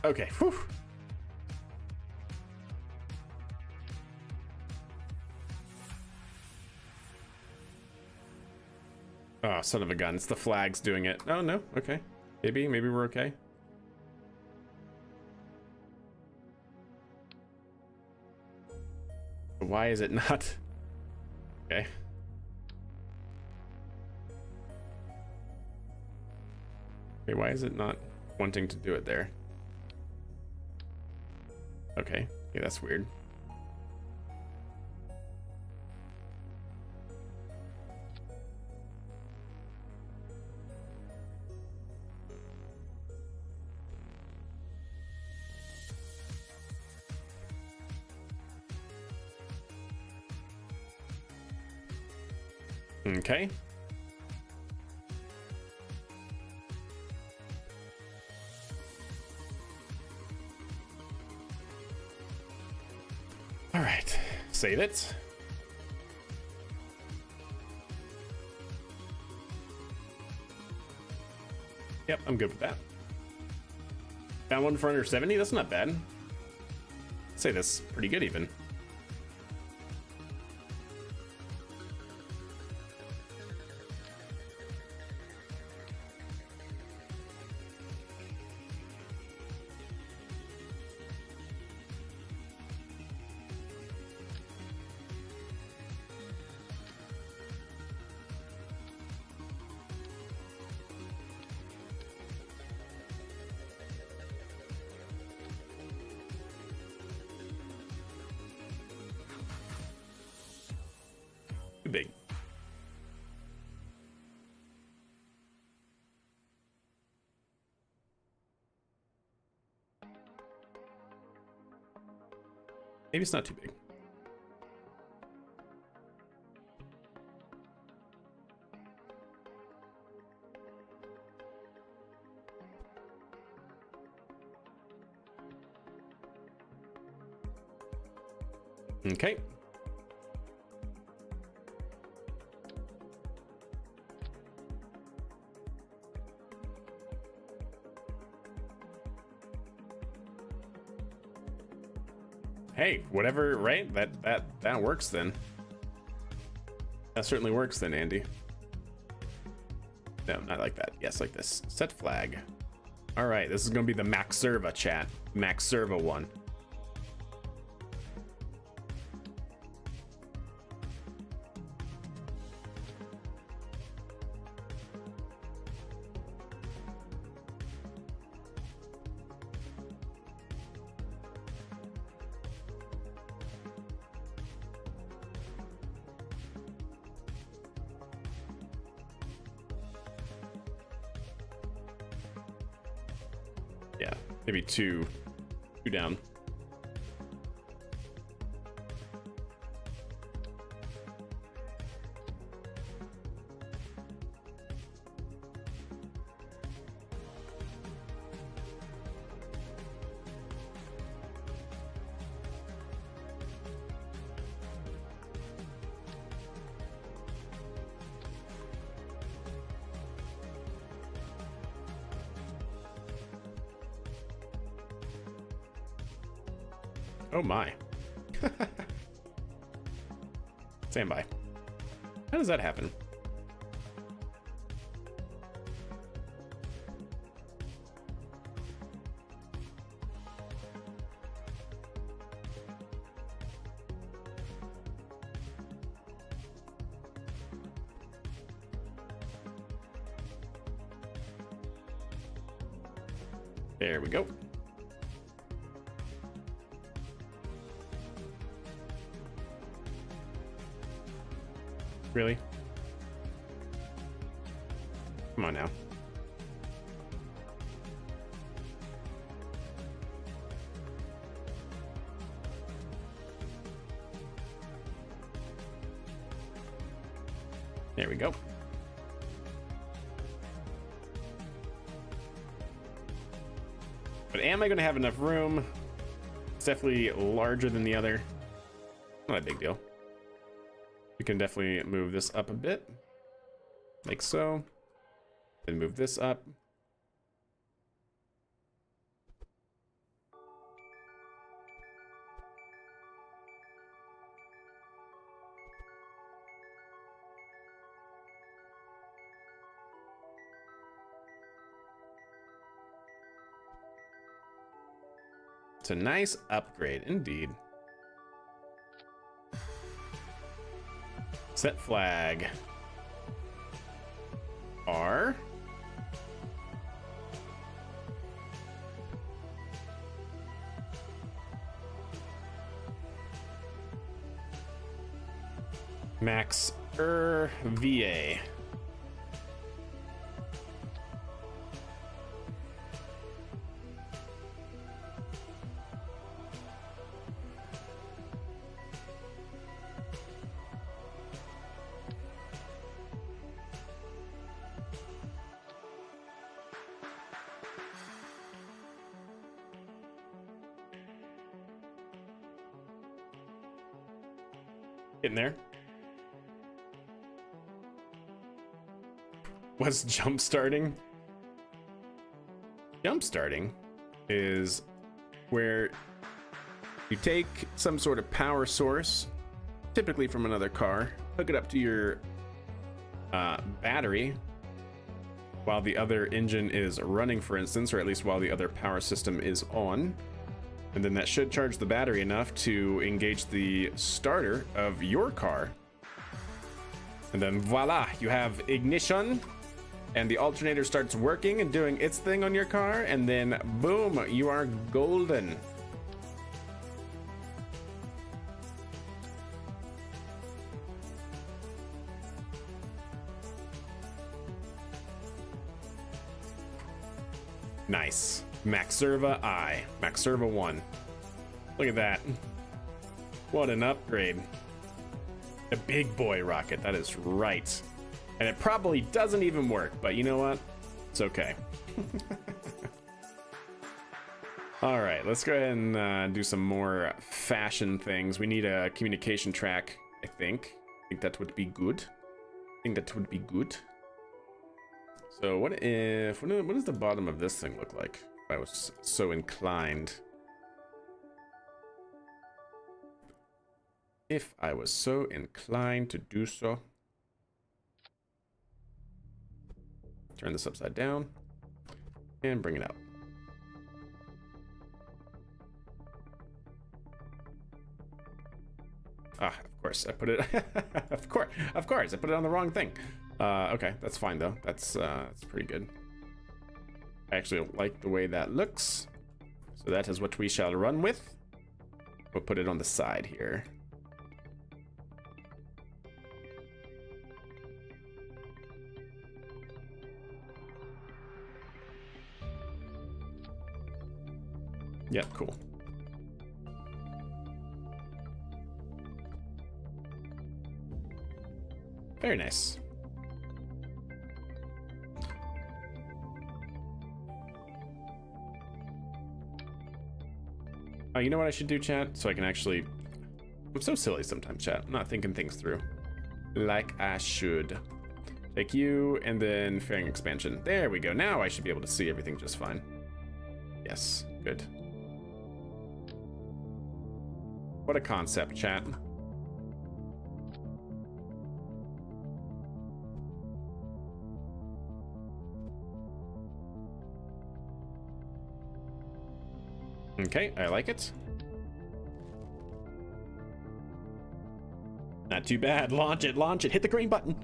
Okay. Whew. Oh, son of a gun. It's the flags doing it. Oh, no. Okay. Maybe we're okay. Why is it not? Okay. Okay, why is it not wanting to do it there? Okay. Yeah, that's weird. Okay. All right, save it. Yep, I'm good with that. Found one for under 70. That's not bad. I'd say that's pretty good even. Too big. Maybe it's not too big. Okay. Hey, whatever, right? That works then. That certainly works then, Andy. No, not like that. Yes, like this. Set flag. All right, this is gonna be the Max Serva chat. Max Serva one. Yeah, maybe two down. Oh my. Stand by. How does that happen? There we go. Really? Come on now. There we go. But am I going to have enough room? It's definitely larger than the other. Not a big deal. We can definitely move this up a bit, like so, and move this up. It's a nice upgrade indeed. Set flag. R. Max VA. Getting there. Was jump starting? Jump starting is where you take some sort of power source, typically from another car, hook it up to your battery while the other engine is running, for instance, or at least while the other power system is on. And then that should charge the battery enough to engage the starter of your car. And then voila, you have ignition, and the alternator starts working and doing its thing on your car, and then boom, you are golden. Nice. Maxerva I. Maxerva 1. Look at that. What an upgrade. A big boy rocket, that is right. And it probably doesn't even work, but you know what? It's okay. All right, let's go ahead and do some more fashion things. We need a communication track, I think. I think that would be good. So what does the bottom of this thing look like? If I was so inclined. If I was so inclined to do so. Turn this upside down and bring it out. Ah, of course I put it. of course I put it on the wrong thing. Okay, that's fine though. That's pretty good. I actually like the way that looks. So that is what we shall run with. We'll put it on the side here. Yeah, cool. Very nice. Oh, you know what I should do, chat? So I can actually... I'm so silly sometimes, chat. I'm not thinking things through. Like I should. Take you, and then fairing expansion. There we go. Now I should be able to see everything just fine. Yes, good. What a concept, chat. Okay, I like it. Not too bad. Launch it, launch it. Hit the green button.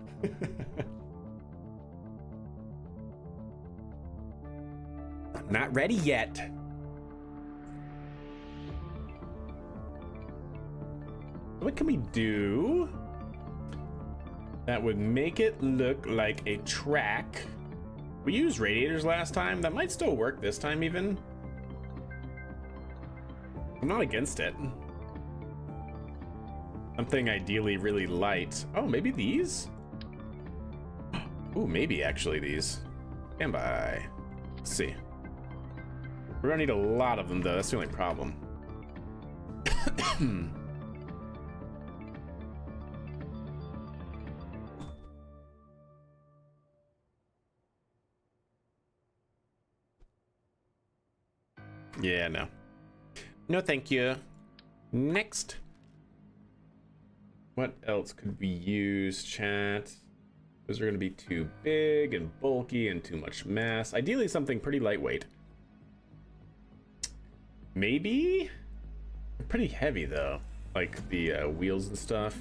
I'm not ready yet. What can we do that would make it look like a track? We used radiators last time. That might still work this time even. I'm not against it. Something ideally really light. Oh, maybe these? Oh, maybe actually these. Stand by. Let's see. We're gonna need a lot of them though. That's the only problem. Yeah, no. No, thank you. Next. What else could we use, chat? Those are going to be too big and bulky and too much mass. Ideally, something pretty lightweight. Maybe? They're pretty heavy, though. Like the wheels and stuff.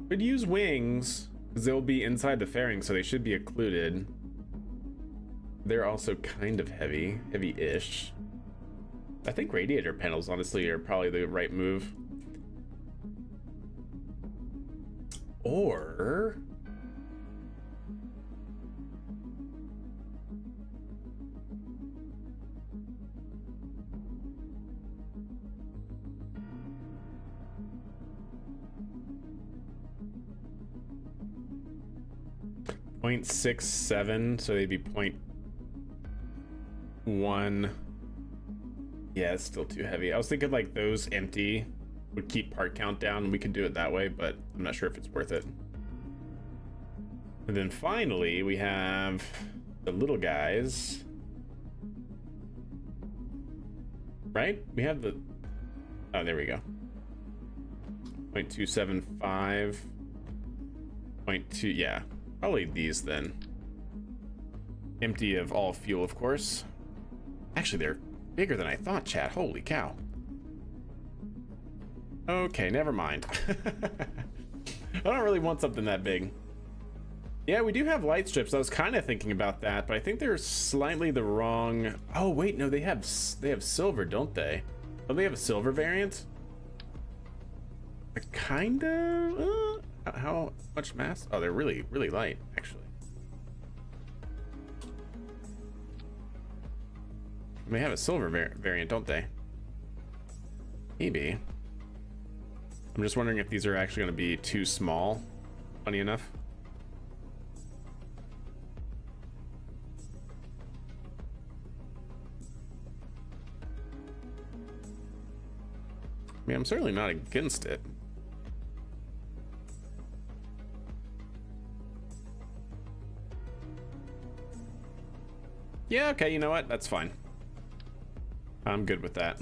Could use wings, because they'll be inside the fairing, so they should be occluded. They're also kind of heavy. Heavy-ish. I think radiator panels, honestly, are probably the right move. Or... .67, so they'd be .1. Yeah, it's still too heavy. I was thinking like those empty would keep part count down and we could do it that way, but I'm not sure if it's worth it. And then finally we have the little guys. right? We have the, oh, there we go. 0.275, 0.2, yeah, probably these then. Empty of all fuel, of course. Actually, they're bigger than I thought, chat. Holy cow. Okay, never mind. I don't really want something that big. Yeah, we do have light strips. I was kind of thinking about that, but I think they're slightly the wrong. Oh wait, no, they have silver, don't they? Don't they have a silver variant? Kinda. How much mass? Oh, they're really light, actually. They have a silver variant, don't they? Maybe. I'm just wondering if these are actually going to be too small. Funny enough. I mean, I'm certainly not against it. Yeah, okay, you know what? That's fine. I'm good with that.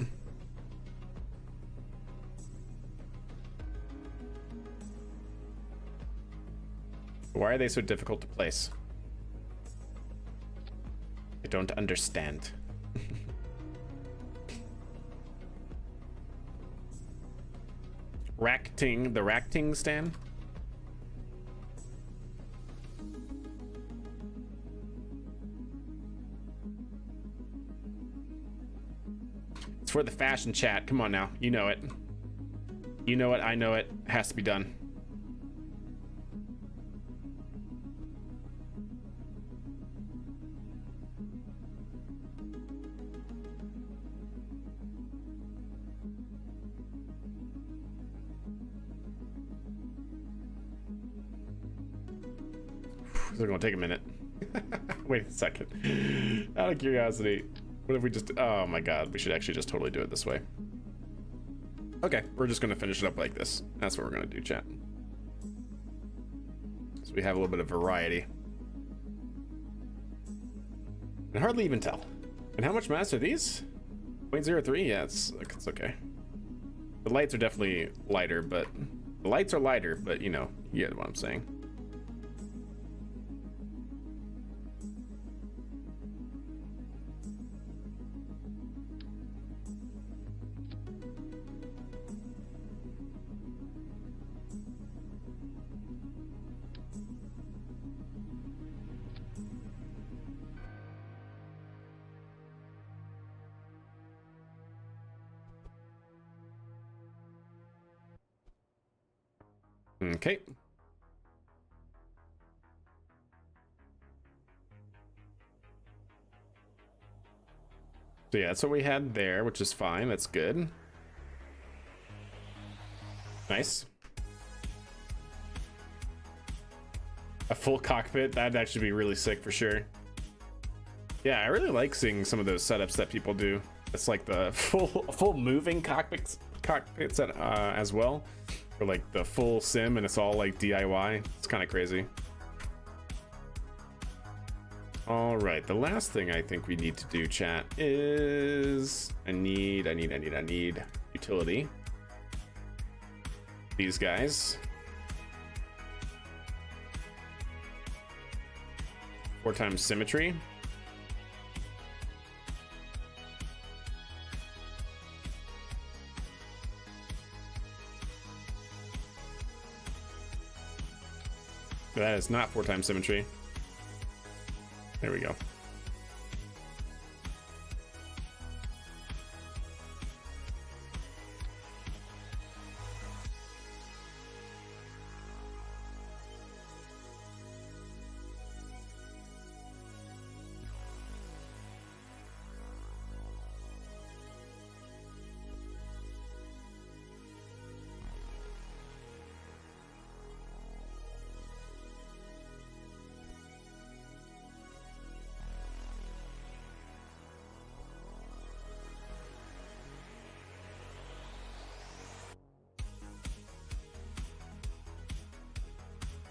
Why are they so difficult to place? I don't understand. The racting stand? It's for the fashion chat. Come on now. You know it. You know it. I know it. Has to be done. This is gonna take a minute. Wait a second. Out of curiosity, what if we just, oh my god, we should actually just totally do it this way. Okay, we're just gonna finish it up like this. That's what we're gonna do, chat. So we have a little bit of variety. I can hardly even tell. And how much mass are these? 0.03? Yeah, it's okay. The lights are definitely lighter, but the lights are lighter, but you know, you get what I'm saying. Okay. So yeah, that's what we had there, which is fine. That's good. Nice. A full cockpit, that'd actually be really sick for sure. Yeah, I really like seeing some of those setups that people do. It's like the full moving cockpits as well. Or like the full sim and it's all like DIY. It's kind of crazy. All right, the last thing I think we need to do, chat, is I need utility. These guys. 4 times symmetry. That is not 4 times symmetry. There we go.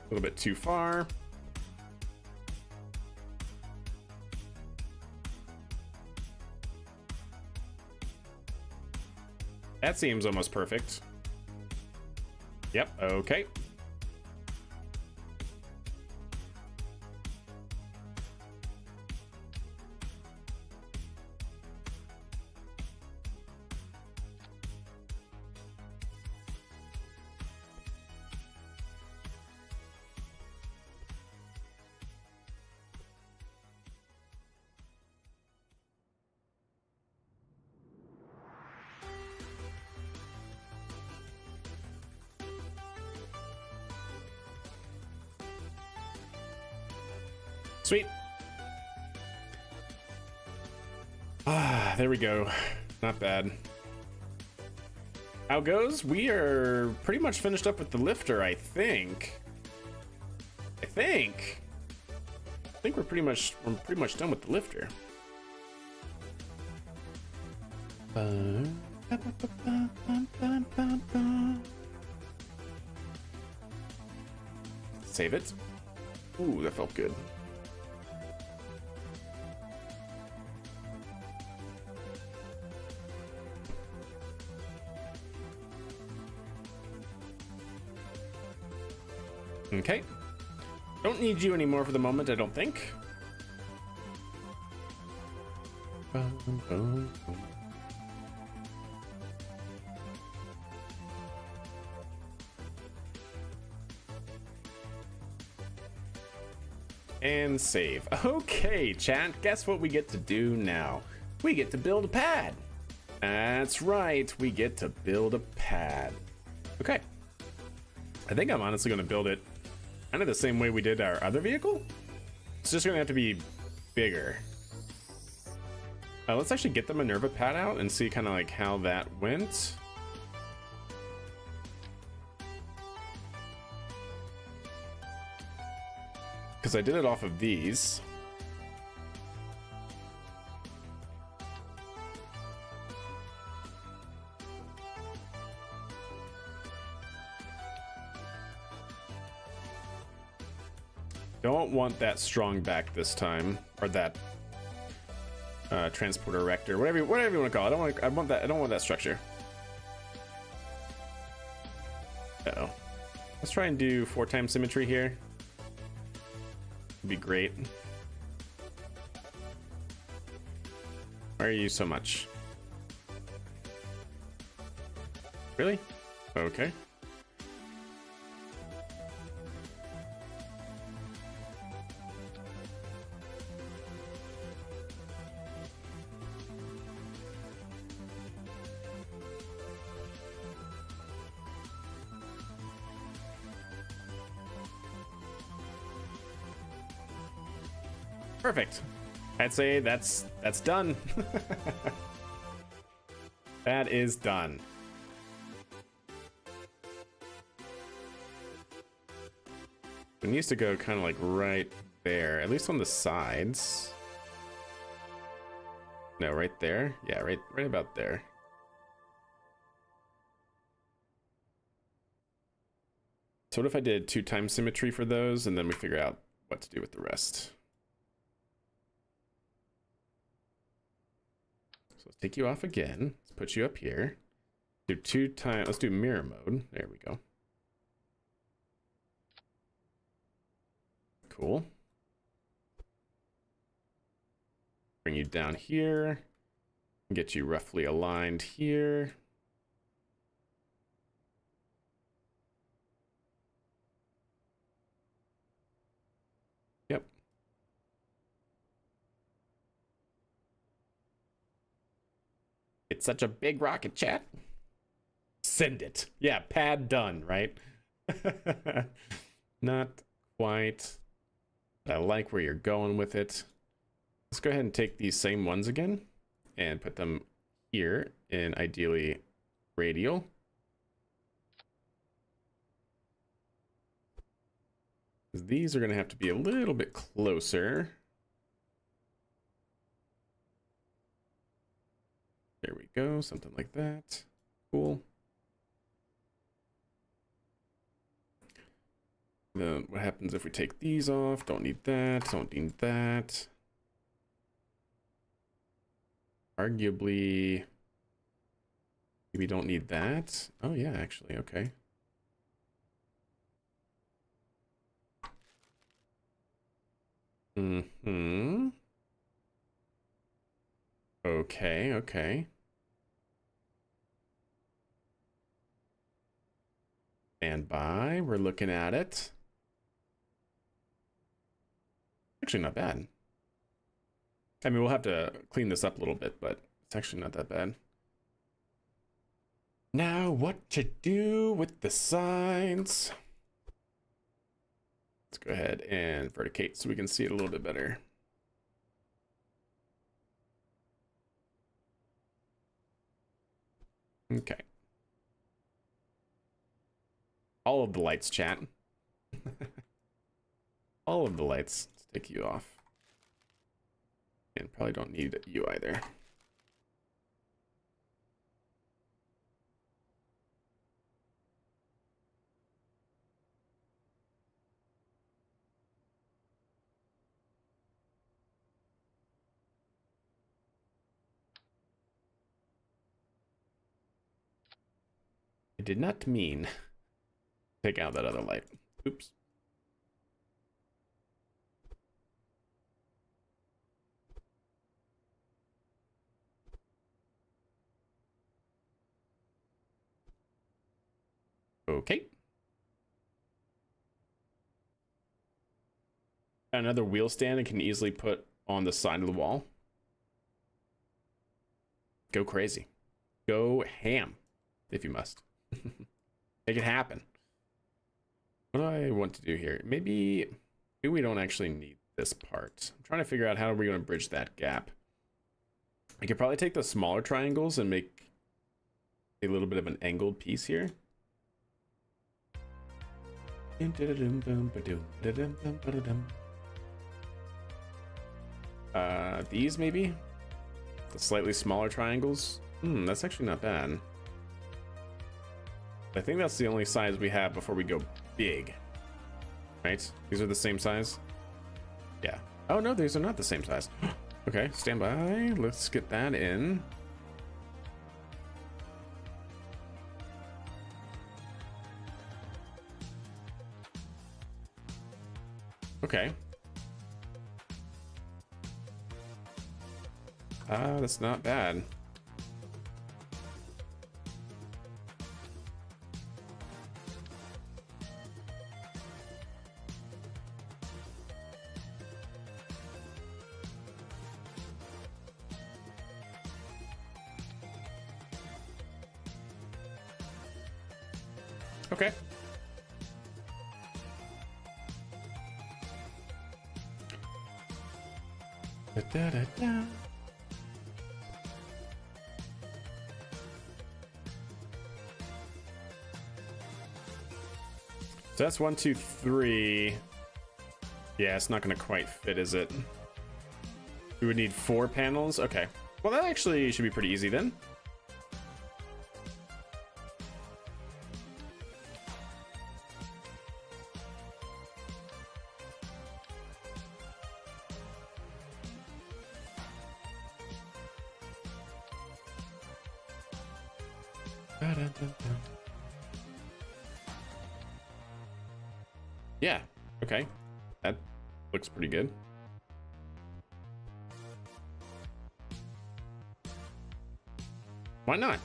A little bit too far. That seems almost perfect. Yep, okay. Sweet. Ah, there we go. Not bad. How goes? We are pretty much finished up with the lifter, I think. I think we're pretty much done with the lifter. Save it. Ooh, that felt good. Okay. Don't need you anymore for the moment, I don't think. And save. Okay, chat, guess what we get to do now? We get to build a pad. That's right, we get to build a pad. Okay. I think I'm honestly going to build it kind of the same way we did our other vehicle. It's just going to have to be bigger. Let's actually get the Minerva pad out and see kind of like how that went. Because I did it off of these. Don't want that strong back this time, or that transporter erector, whatever you want to call it. I don't want that structure. Uh-oh. Let's try and do 4x symmetry here. Would be great. Why are you so much? Really? Okay. Perfect. I'd say that's done. That is done. It needs to go kind of like right there, at least on the sides. No, right there. Yeah, right about there. So what if I did 2x symmetry for those, and then we figure out what to do with the rest? So let's take you off again. Let's put you up here. Do 2x. Let's do mirror mode. There we go. Cool. Bring you down here. Get you roughly aligned here. Yep. It's such a big rocket, chat. Send it. Yeah, pad done, right? Not quite. I like where you're going with it. Let's go ahead and take these same ones again and put them here in ideally radial. These are going to have to be a little bit closer. There we go, something like that. Cool. Then what happens if we take these off? Don't need that, don't need that. Arguably, We don't need that. Oh yeah, actually, okay. Mm-hmm. Okay, okay. Stand by. We're looking at it. Actually, not bad. I mean, we'll have to clean this up a little bit, but it's actually not that bad. Now, what to do with the sides? Let's go ahead and verticate so we can see it a little bit better. Okay. All of the lights, chat. All of the lights. Let's take you off. And probably don't need you either. I did not mean take out that other light. Oops. Okay. Another wheel stand I can easily put on the side of the wall. Go crazy. Go ham, if you must. Make it happen. What do I want to do here? Maybe we don't actually need this part. I'm trying to figure out how are we going to bridge that gap. I could probably take the smaller triangles and make a little bit of an angled piece here. These maybe? The slightly smaller triangles? That's actually not bad. I think that's the only size we have before we go big. Right? These are the same size? Yeah. Oh no, these are not the same size. Okay, stand by. Let's get that in. Okay. That's not bad. Okay. Da, da, da, da. So that's 1, 2, 3. Yeah, it's not going to quite fit, is it? We would need 4 panels. Okay. Well, that actually should be pretty easy then. Yeah, okay. That looks pretty good. Why not?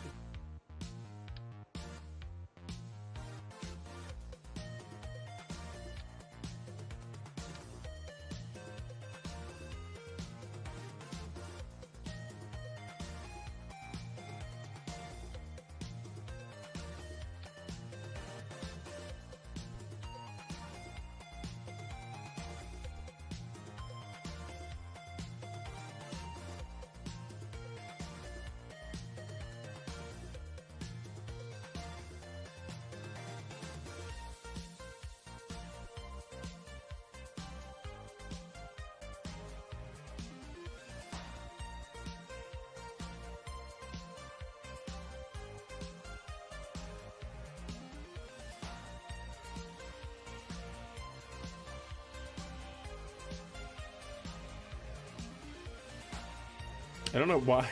I don't know why.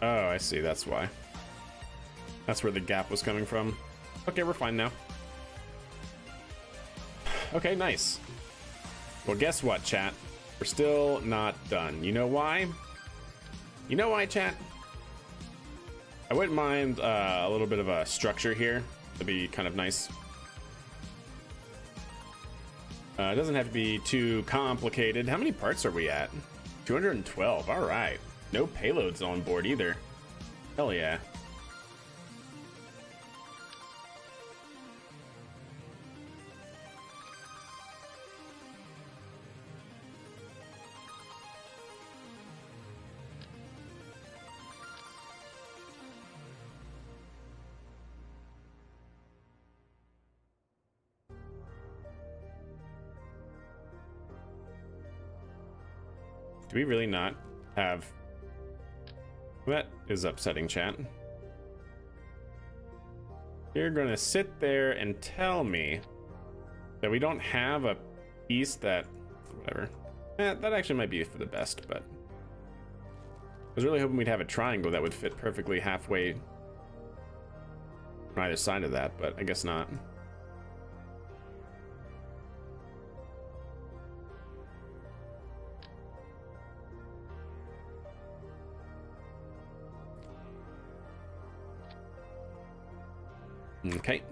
Oh, I see. That's why. That's where the gap was coming from. Okay, we're fine now. Okay, nice. Well, guess what, chat? We're still not done. You know why? You know why, chat? I wouldn't mind a little bit of a structure here. That'd be kind of nice. It doesn't have to be too complicated. How many parts are we at? 212. All right. No payloads on board either. Hell yeah. Do we really not have... That is upsetting, chat. You're gonna sit there and tell me that we don't have a piece that... Whatever. That actually might be for the best, but... I was really hoping we'd have a triangle that would fit perfectly halfway on either side of that, but I guess not. Okay.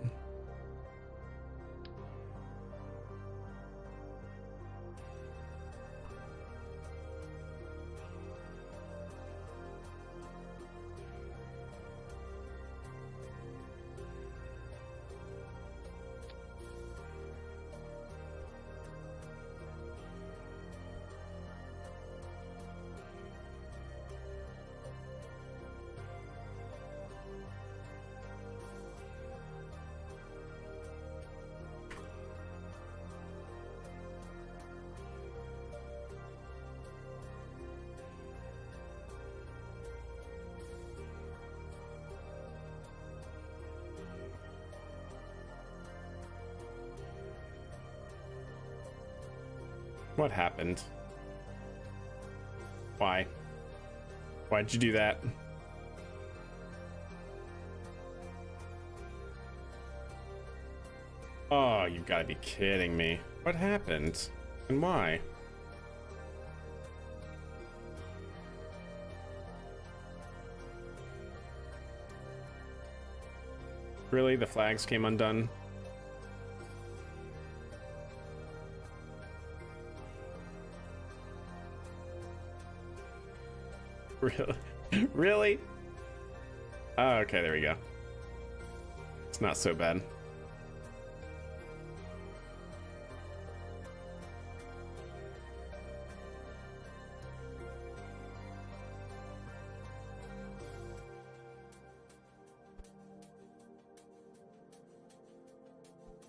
What happened? Why? Why'd you do that? Oh, you gotta be kidding me. What happened? And why? Really? The flags came undone? Really? Really? Oh, okay, there we go. It's not so bad.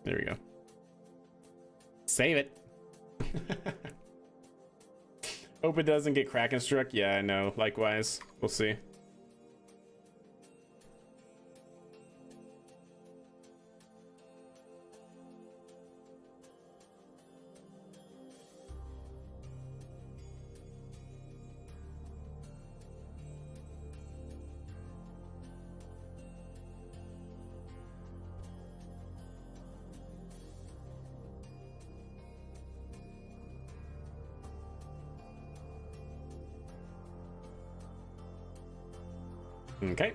There we go. Save it. Hope it doesn't get Kraken struck. Yeah, I know. Likewise. We'll see. Okay.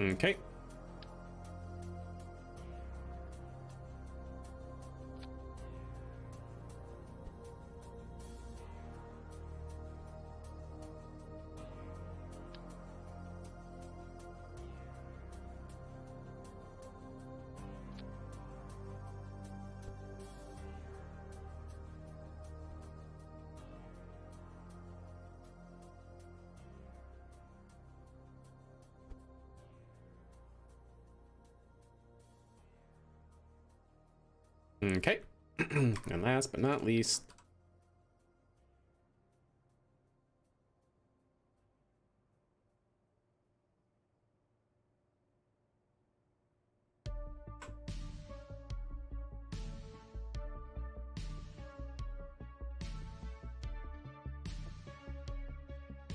Okay. Okay. And last but not least,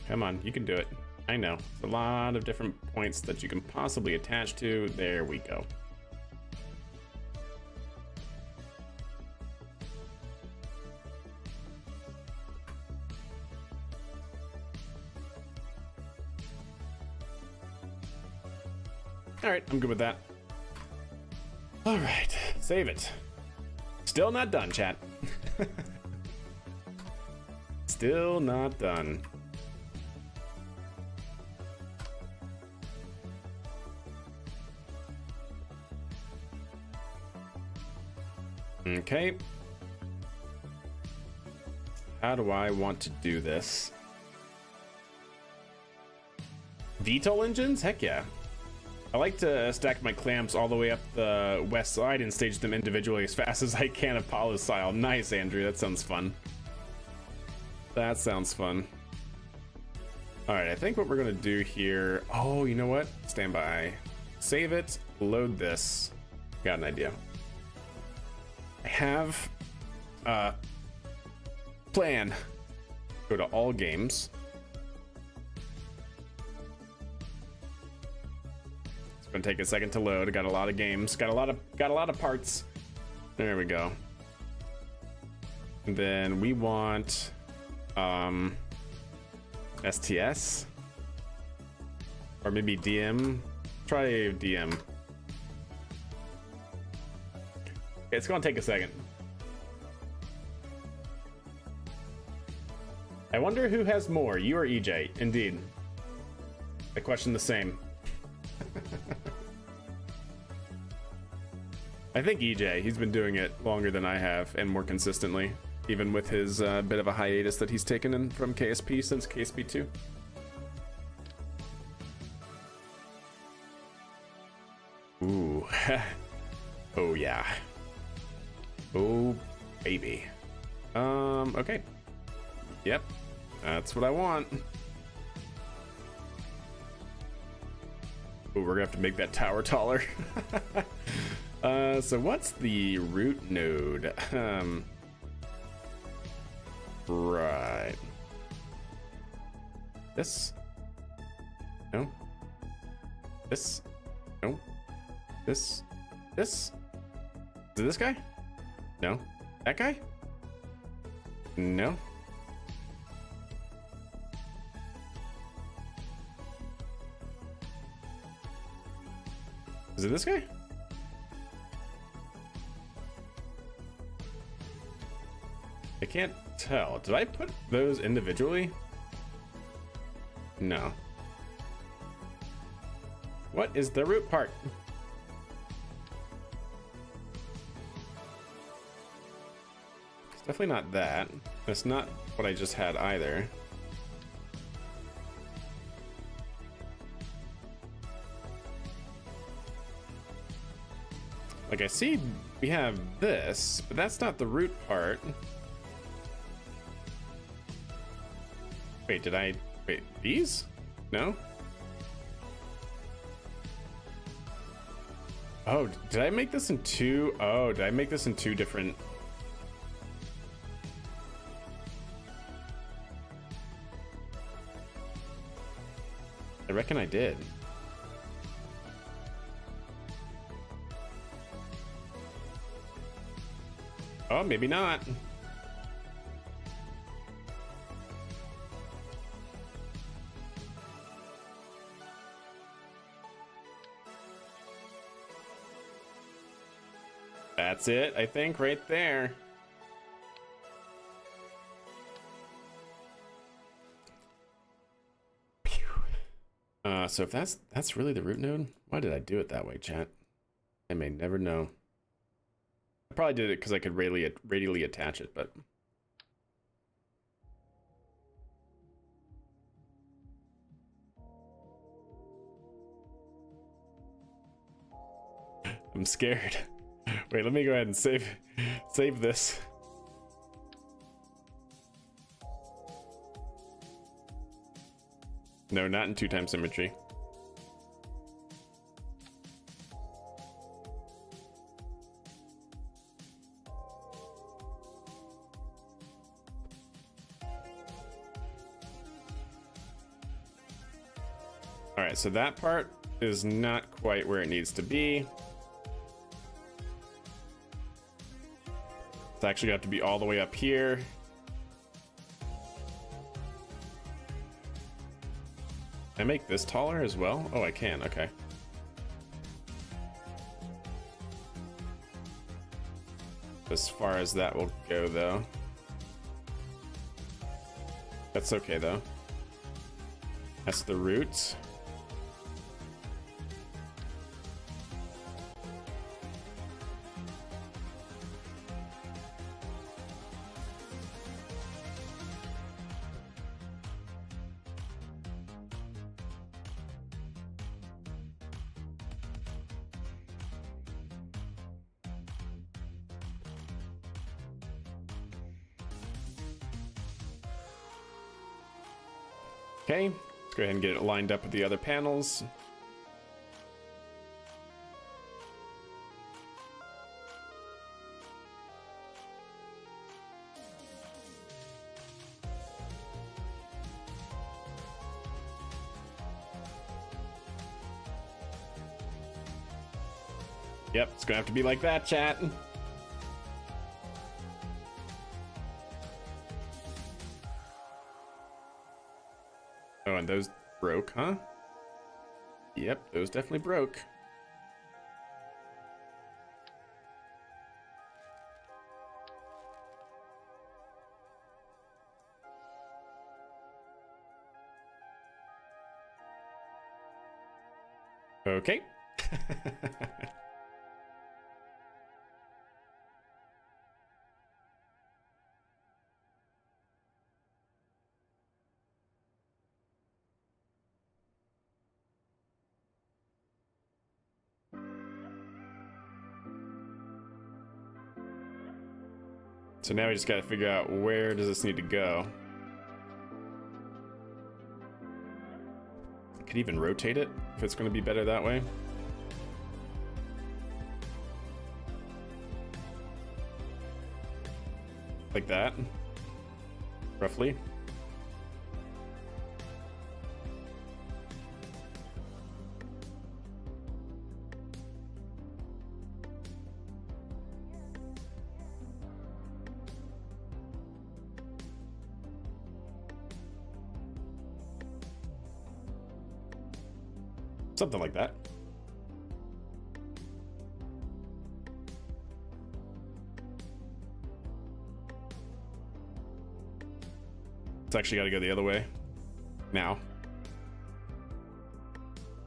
come on, you can do it. I know. It's a lot of different points that you can possibly attach to. There we go. All right, I'm good with that. All right, save it. Still not done, chat. Still not done. Okay. How do I want to do this? VTOL engines? Heck yeah. I like to stack my clamps all the way up the west side and stage them individually as fast as I can, Apollo style. Nice, Andrew. That sounds fun. That sounds fun. All right, I think what we're gonna do here... Oh, you know what? Stand by. Save it. Load this. Got an idea. I have a plan. Go to all games. It's gonna take a second to load. I got a lot of games. Got a lot of parts. There we go. And then we want STS or maybe DM. Try DM. It's gonna take a second. I wonder who has more, you or EJ? Indeed. I question the same. I think EJ, he's been doing it longer than I have and more consistently, even with his bit of a hiatus that he's taken in from KSP since KSP 2. Ooh. Oh yeah. Oh baby. Okay. Yep. That's what I want. Oh, we're gonna have to make that tower taller. So what's the root node? Right. This? No. This? No. This? This? Is it this guy? No. That guy? No. Is it this guy? I can't tell. Did I put those individually? No. What is the root part? It's definitely not that. That's not what I just had either. Like, I see we have this, but that's not the root part. Wait, wait, these? No? Oh, did I make this in two? Oh, did I make this in two different? I reckon I did. Oh, maybe not. That's it, I think, right there. So if that's really the root node, why did I do it that way, chat? I may never know. I probably did it because I could radially attach it, but I'm scared. Wait, let me go ahead and save this. No, not in 2x symmetry. All right, so that part is not quite where it needs to be. It's actually got to be all the way up here. Can I make this taller as well? Oh, I can, okay. As far as that will go, though. That's okay, though. That's the roots. Okay, let's go ahead and get it lined up with the other panels. Yep, it's gonna have to be like that, chat. Oh, and those broke, huh? Yep, those definitely broke. Okay. So now we just got to figure out where does this need to go. I could even rotate it if it's going to be better that way. Like that, roughly. Something like that. It's actually got to go the other way now.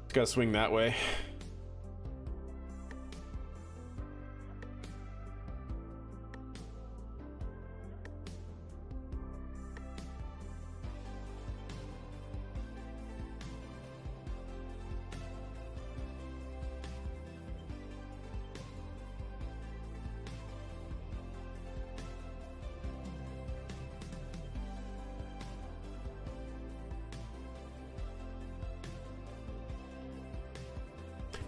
It's got to swing that way.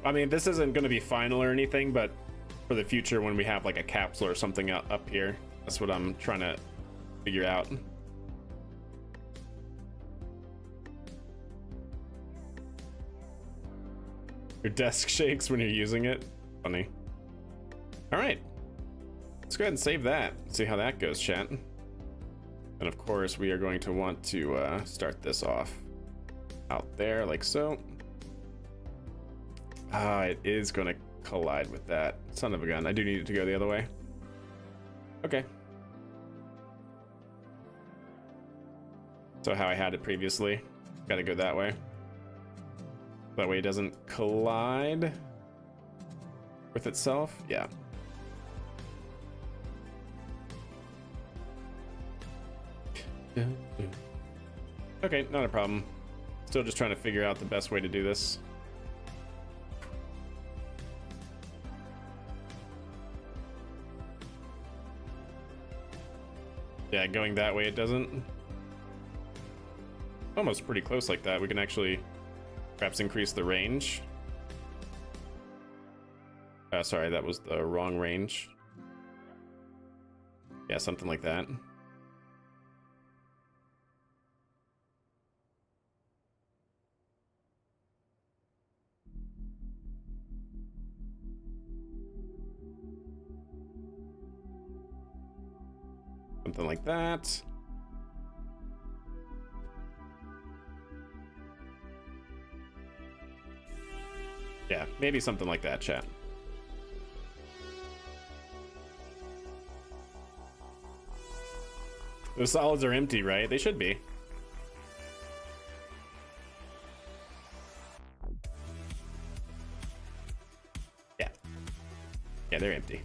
I mean, this isn't going to be final or anything, but for the future when we have like a capsule or something up here, that's what I'm trying to figure out. Your desk shakes when you're using it. Funny. All right, let's go ahead and save that. See how that goes, chat. And of course, we are going to want to start this off out there like so. Ah, it is going to collide with that. Son of a gun. I do need it to go the other way. Okay. So how I had it previously. Got to go that way. That way it doesn't collide with itself. Yeah. Okay, not a problem. Still just trying to figure out the best way to do this. Yeah, going that way it doesn't. Almost pretty close like that. We can actually perhaps increase the range. Sorry, that was the wrong range. Yeah, something like that. Something like that. Yeah, maybe something like that, chat. The solids are empty, right? They should be. Yeah. Yeah, they're empty.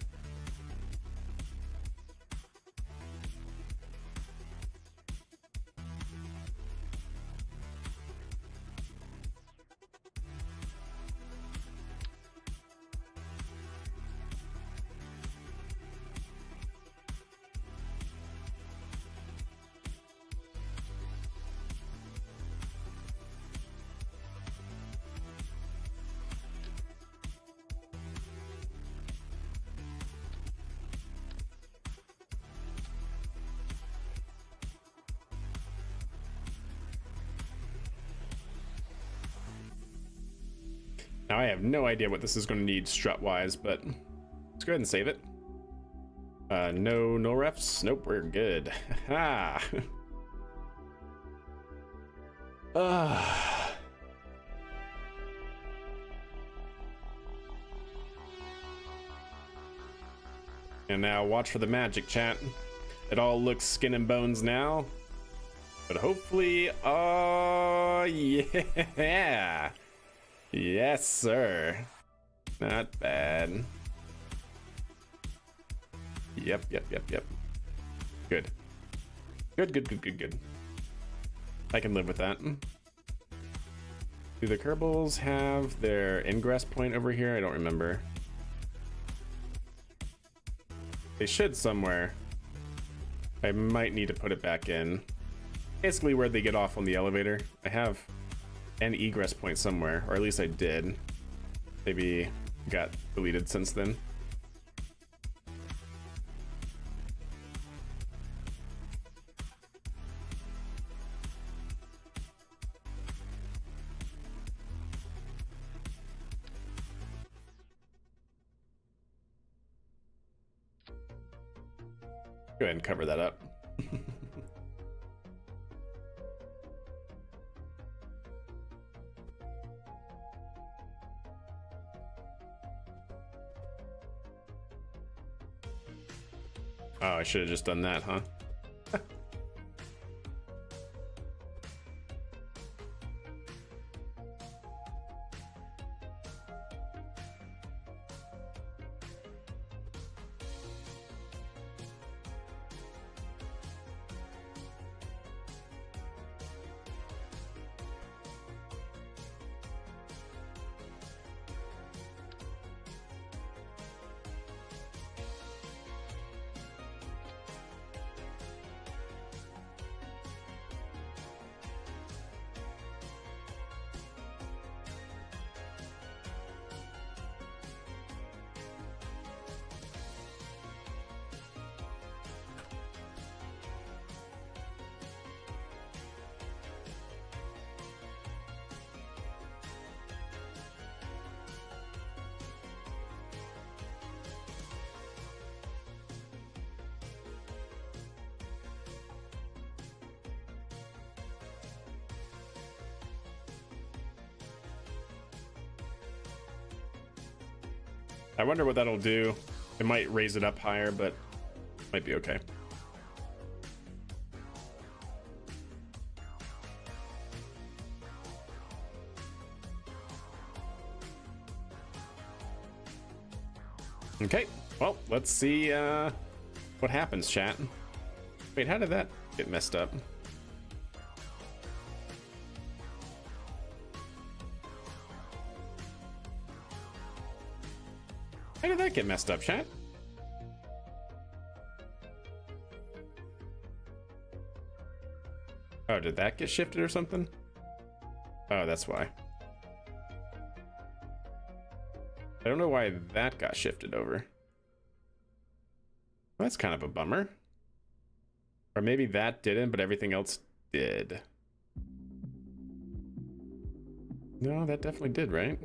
Now I have no idea what this is going to need strut-wise, but let's go ahead and save it. No refs? Nope, we're good. Ha! And now watch for the magic, chat. It all looks skin and bones now. But hopefully, oh yeah. Yes, sir. Not bad. Yep. Good. Good. I can live with that. Do the Kerbals have their ingress point over here? I don't remember. They should somewhere. I might need to put it back in. Basically where they get off on the elevator. I have an egress point somewhere, or at least I did. Maybe got deleted since then. Go ahead and cover that up. Oh, I should have just done that, huh? I wonder what that'll do. It might raise it up higher, but might be okay. Okay, well, let's see what happens, chat. Wait, how did that get messed up? How did that get messed up, chat? did that get shifted or something? Oh, that's why. I don't know why that got shifted over. That's kind of a bummer. Or maybe that didn't, but everything else did. No, that definitely did, right?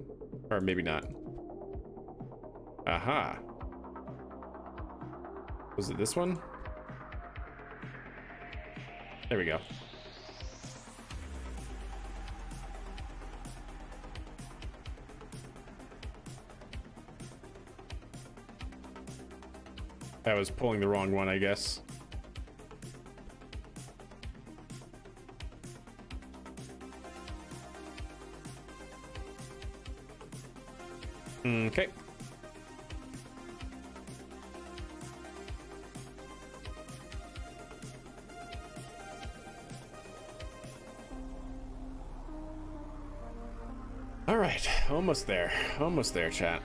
Or maybe not. Aha. Was it this one? There we go. I was pulling the wrong one, I guess. Okay. All right, almost there. Almost there, chat.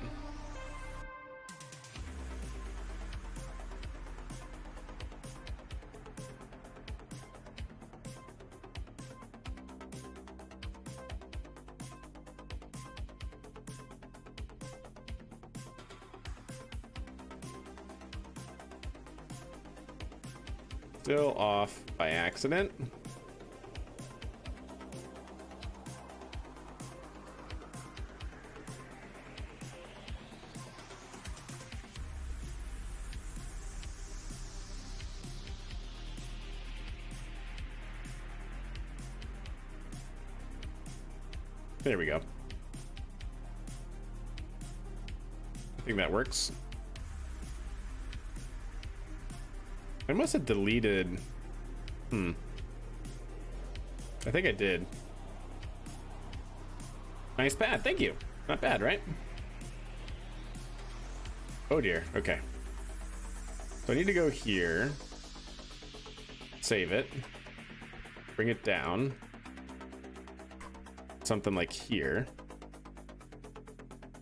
Still off by accident. There we go. I think that works. I must have deleted. I think I did. Nice pad, thank you. Not bad, right? Oh dear, okay. So I need to go here. Save it. Bring it down. Something like here.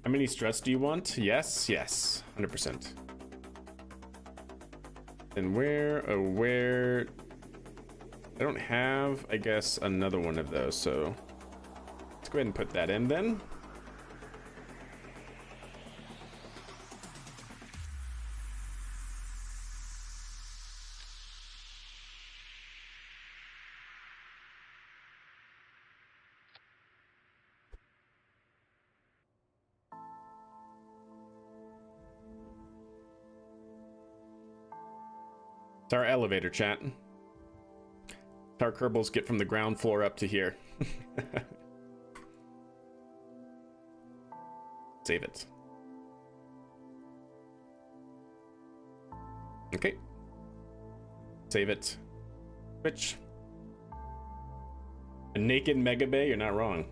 How many struts do you want? Yes, yes, 100%. And where, oh, where? I don't have, I guess, another one of those, so let's go ahead and put that in then. It's our elevator, chat. Our Kerbals get from the ground floor up to here. Save it. Okay. Save it. Switch. A naked Mega Bay, you're not wrong.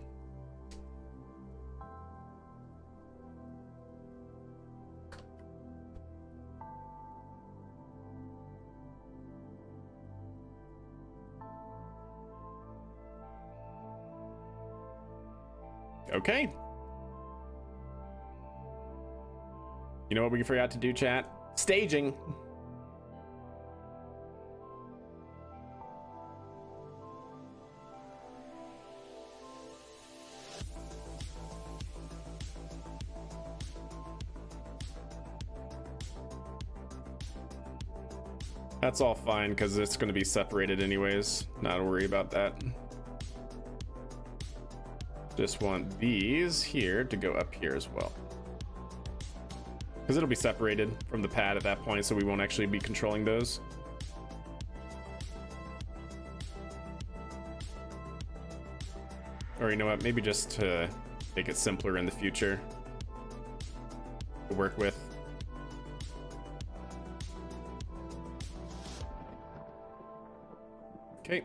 Okay. You know what we forgot to do, chat? Staging. That's all fine because it's going to be separated anyways. Not to worry about that. Just want these here to go up here as well. Because it'll be separated from the pad at that point, so we won't actually be controlling those. Or you know what, maybe just to make it simpler in the future to work with. Okay.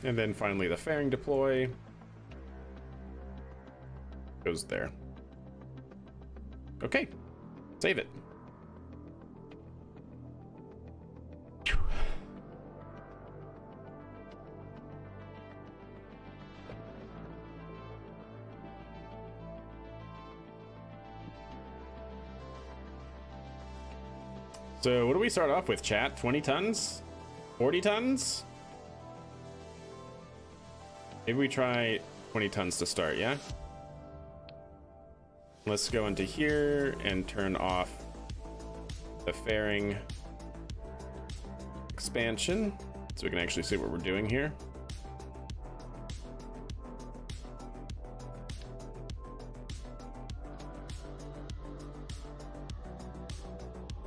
And then finally the fairing deploy goes there. Okay, save it. So what do we start off with, chat? 20 tons? 40 tons? Maybe we try 20 tons to start, yeah? Let's go into here and turn off the fairing expansion so we can actually see what we're doing here.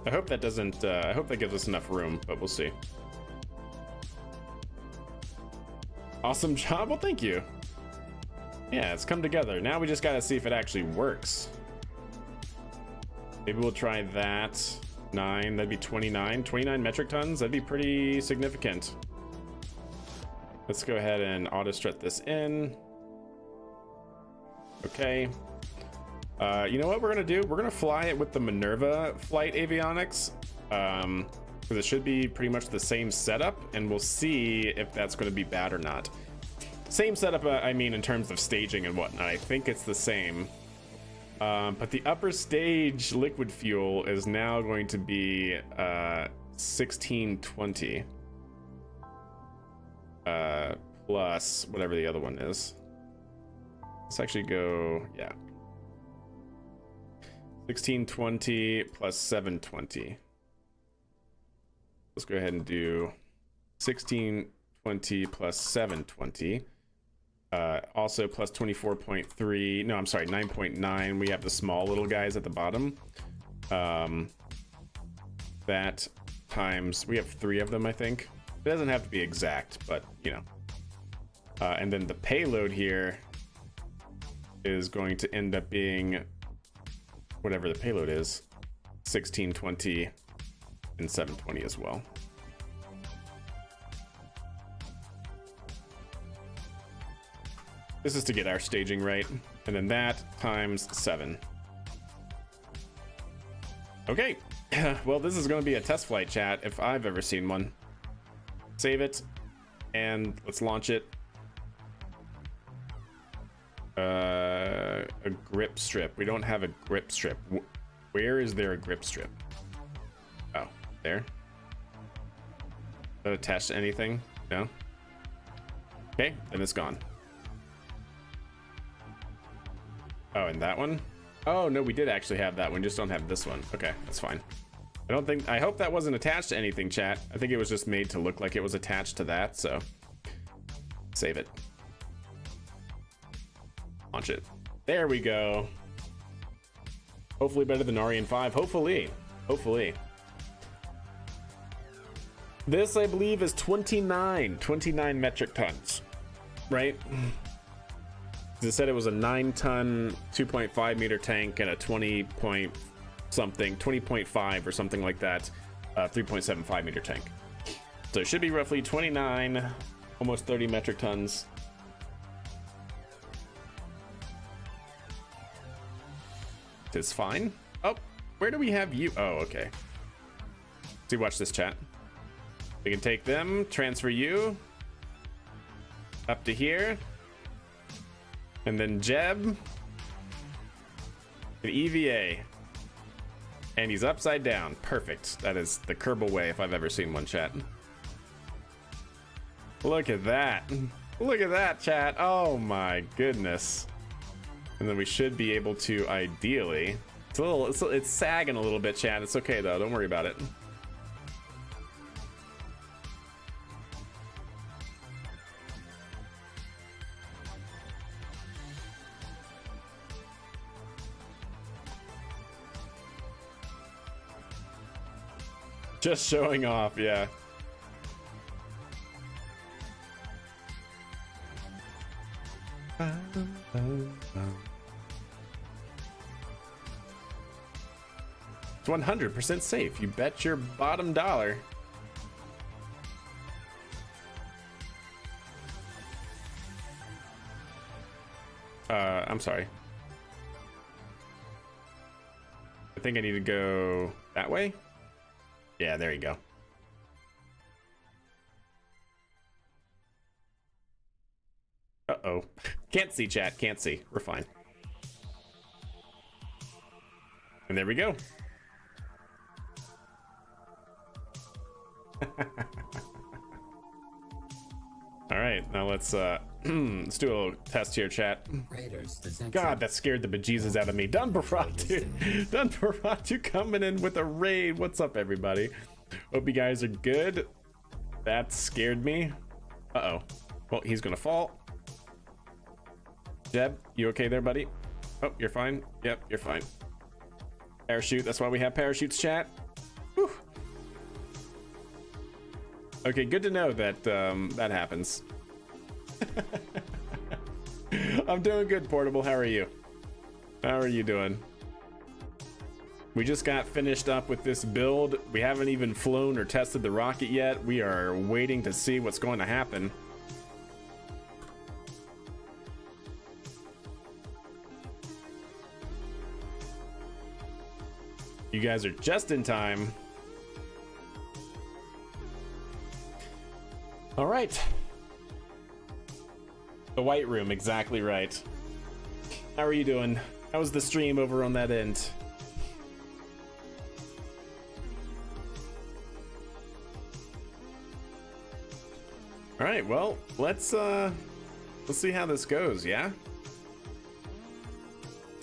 I hope that doesn't, I hope that gives us enough room, but we'll see. Awesome job, well thank you. Yeah, it's come together. Now we just gotta see if it actually works. Maybe we'll try that. 9, that'd be 29. 29 metric tons, that'd be pretty significant. Let's go ahead and auto strut this in. Okay. You know what we're gonna do? We're gonna fly it with the Minerva flight avionics. Because it should be pretty much the same setup, and we'll see if that's gonna be bad or not. Same setup, I mean, in terms of staging and whatnot. I think it's the same. But the upper stage liquid fuel is now going to be 1620. Plus whatever the other one is. Let's actually go, yeah. 1620 plus 720. Let's go ahead and do 1620 plus 720. Also plus 24.3. No, I'm sorry, 9.9. We have the small little guys at the bottom. That times, we have 3 of them, I think. It doesn't have to be exact, but you know. And then the payload here is going to end up being whatever the payload is, 1620 and 720 as well. This is to get our staging right, and then that times 7. Okay, well this is going to be a test flight, chat, if I've ever seen one. Save it, and let's launch it. A grip strip. We don't have a grip strip. Where is there a grip strip? Oh, there. Is that attached to anything? No? Okay, then it's gone. Oh, and that one? Oh, no, we did actually have that one, just don't have this one. Okay, that's fine. I hope that wasn't attached to anything, chat. I think it was just made to look like it was attached to that, so. Save it. Launch it. There we go. Hopefully better than Ariane 5. Hopefully. Hopefully. This, I believe, is 29 metric tons. Right? It said it was a 9-ton, 2.5 meter tank and a 20.5 or something like that, 3.75 meter tank. So it should be roughly 29, almost 30 metric tons. It's fine. Oh, where do we have you? Oh, okay. See, watch this, chat. We can take them, transfer you up to here, and then Jeb and EVA, and he's upside down. Perfect. That is the Kerbal way if I've ever seen one, chat. Look at that. Look at that, chat. Oh my goodness. And then we should be able to, ideally, it's sagging a little bit, chat. It's okay though, don't worry about it. Just showing off, yeah. It's 100% safe. You bet your bottom dollar. I'm sorry. I think I need to go that way. Yeah, there you go. Uh-oh. Can't see, chat. Can't see. We're fine. And there we go. All right, now let's let's do a little test here, chat. God, that scared the bejesus out of me. Dunbaratu, Dunbaratu coming in with a raid. What's up, everybody? Hope you guys are good. That scared me. Uh-oh. Well, he's gonna fall. Jeb, you okay there, buddy? Oh, you're fine. Yep, you're fine. Parachute. That's why we have parachutes, chat. Whew. Okay, good to know that that happens. I'm doing good, Portable. How are you? How are you doing? We just got finished up with this build. We haven't even flown or tested the rocket yet. We are waiting to see what's going to happen. You guys are just in time. All right. The White Room, exactly right. How are you doing? How was the stream over on that end? All right, well, let's see how this goes, yeah?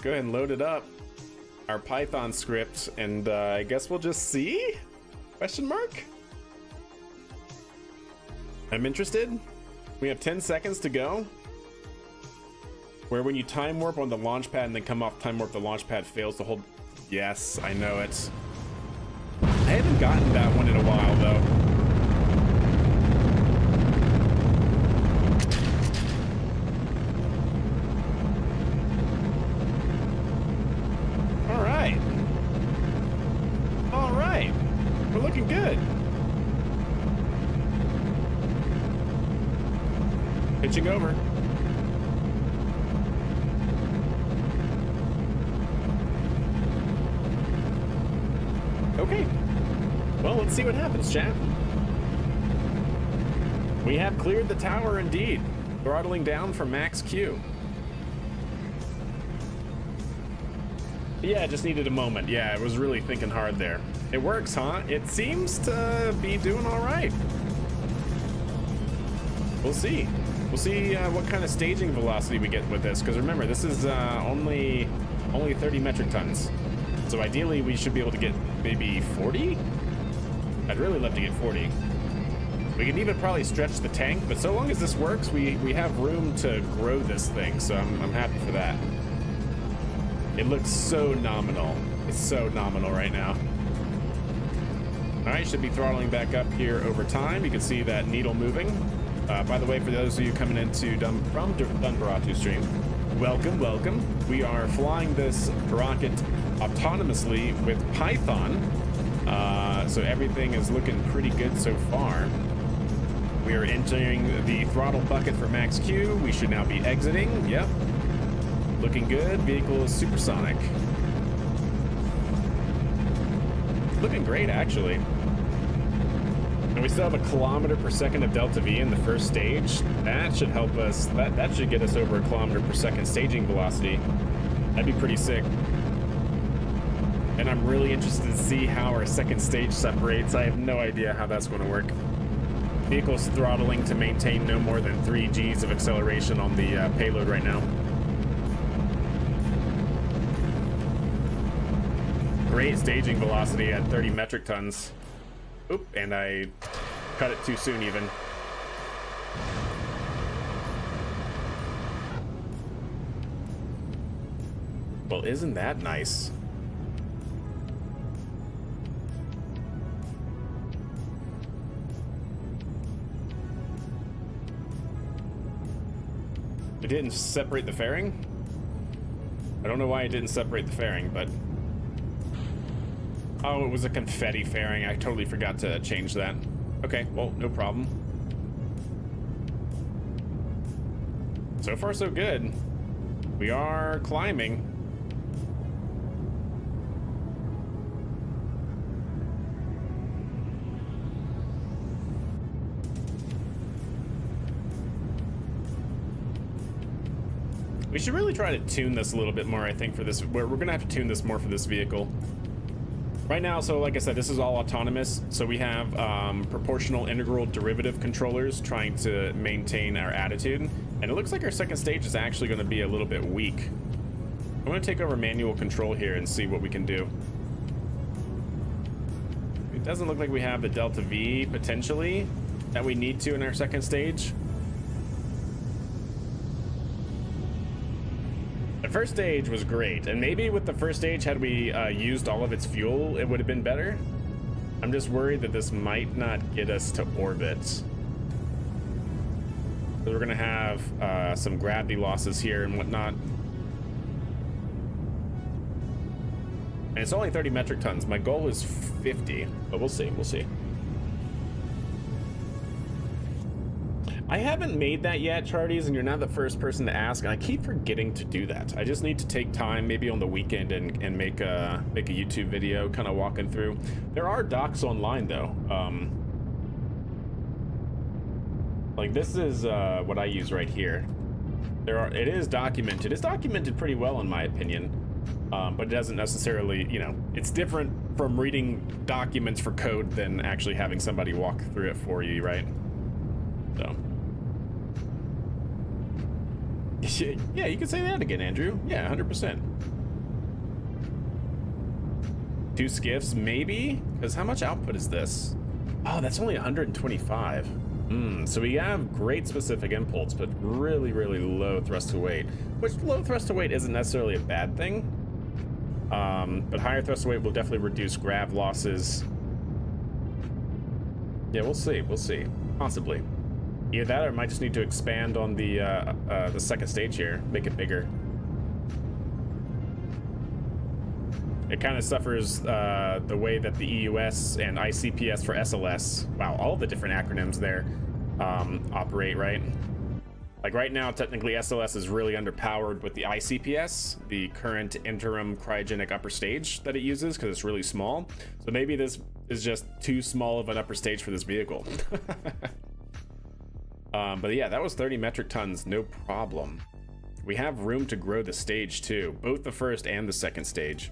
Go ahead and load it up. Our Python script, and I guess we'll just see? Question mark? I'm interested. We have 10 seconds to go. Where when you time warp on the launch pad and then come off time warp, the launch pad fails to hold. Yes, I know it. I haven't gotten that one in a while, though. All right. All right. We're looking good. Pitching over. Okay. Well, let's see what happens, chat. We have cleared the tower indeed. Throttling down for max Q. Yeah, just needed a moment. Yeah, I was really thinking hard there. It works, huh? It seems to be doing all right. We'll see. We'll see what kind of staging velocity we get with this, because remember, this is only 30 metric tons. So ideally, we should be able to get maybe 40? I'd really love to get 40. We can even probably stretch the tank, but so long as this works, we have room to grow this thing, so I'm happy for that. It looks so nominal. It's so nominal right now. All right, should be throttling back up here over time. You can see that needle moving. By the way, for those of you coming into from Dunbaratu stream, welcome, welcome. We are flying this rocket autonomously with Python, so everything is looking pretty good so far. We are entering the throttle bucket for max Q. We should now be exiting. Yep, looking good. Vehicle is supersonic. Looking great, actually. And we still have a kilometer per second of delta V in the first stage. That should help us. That should get us over a kilometer per second staging velocity. That'd be pretty sick. And I'm really interested to see how our second stage separates. I have no idea how that's going to work. Vehicle's throttling to maintain no more than 3 Gs of acceleration on the payload right now. Great staging velocity at 30 metric tons. Oop, and I cut it too soon even. Well, isn't that nice? It didn't separate the fairing? I don't know why it didn't separate the fairing, but... Oh, it was a confetti fairing. I totally forgot to change that. Okay, well, no problem. So far, so good. We are climbing. We should really try to tune this a little bit more, I think, for this. We're gonna have to tune this more for this vehicle. Right now, so like I said, this is all autonomous. So we have proportional integral derivative controllers trying to maintain our attitude. And it looks like our second stage is actually going to be a little bit weak. I'm going to take over manual control here and see what we can do. It doesn't look like we have the Delta V potentially that we need to in our second stage. The first stage was great, and maybe with the first stage, had we used all of its fuel, it would have been better. I'm just worried that this might not get us to orbit. So we're gonna have some gravity losses here and whatnot. And it's only 30 metric tons. My goal is 50, but we'll see, we'll see. I haven't made that yet, Charties, and you're not the first person to ask, and I keep forgetting to do that. I just need to take time, maybe on the weekend, and make a YouTube video kind of walking through. There are docs online, though. Like, this is what I use right here. It is documented. It's documented pretty well, in my opinion, but it doesn't necessarily, you know, it's different from reading documents for code than actually having somebody walk through it for you, right? So... yeah, you can say that again, Andrew. Yeah, 100%. 2 skiffs, maybe? Because how much output is this? Oh, that's only 125. So we have great specific impulse, but really, really low thrust to weight. Which low thrust to weight isn't necessarily a bad thing. But higher thrust to weight will definitely reduce grav losses. Yeah, we'll see. We'll see. Possibly. Either that, or it might just need to expand on the second stage here, make it bigger. It kind of suffers the way that the EUS and ICPS for SLS, wow, all the different acronyms there, operate, right? Like right now, technically SLS is really underpowered with the ICPS, the current interim cryogenic upper stage that it uses, because it's really small. So maybe this is just too small of an upper stage for this vehicle. But yeah, that was 30 metric tons, no problem. We have room to grow the stage too, both the first and the second stage.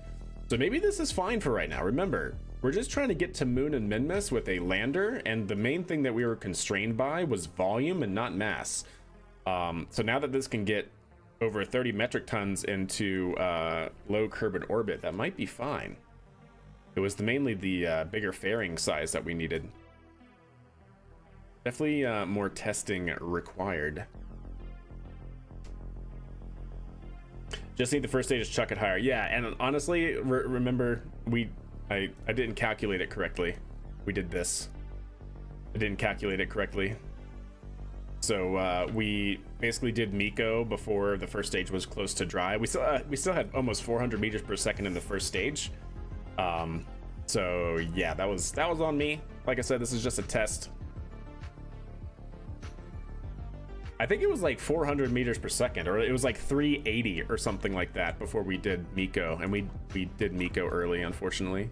So maybe this is fine for right now. Remember, we're just trying to get to Moon and Minmus with a lander, and the main thing that we were constrained by was volume and not mass. So now that this can get over 30 metric tons into low Kerbin orbit, that might be fine. It was mainly the bigger fairing size that we needed. Definitely more testing required. Just need the first stage to chuck it higher. Yeah, and honestly, remember, I didn't calculate it correctly. We did this. I didn't calculate it correctly. So we basically did MECO before the first stage was close to dry. We still had almost 400 meters per second in the first stage. So yeah, that was on me. Like I said, this is just a test. I think it was like 400 meters per second, or it was like 380 or something like that before we did MECO, and we did MECO early, unfortunately.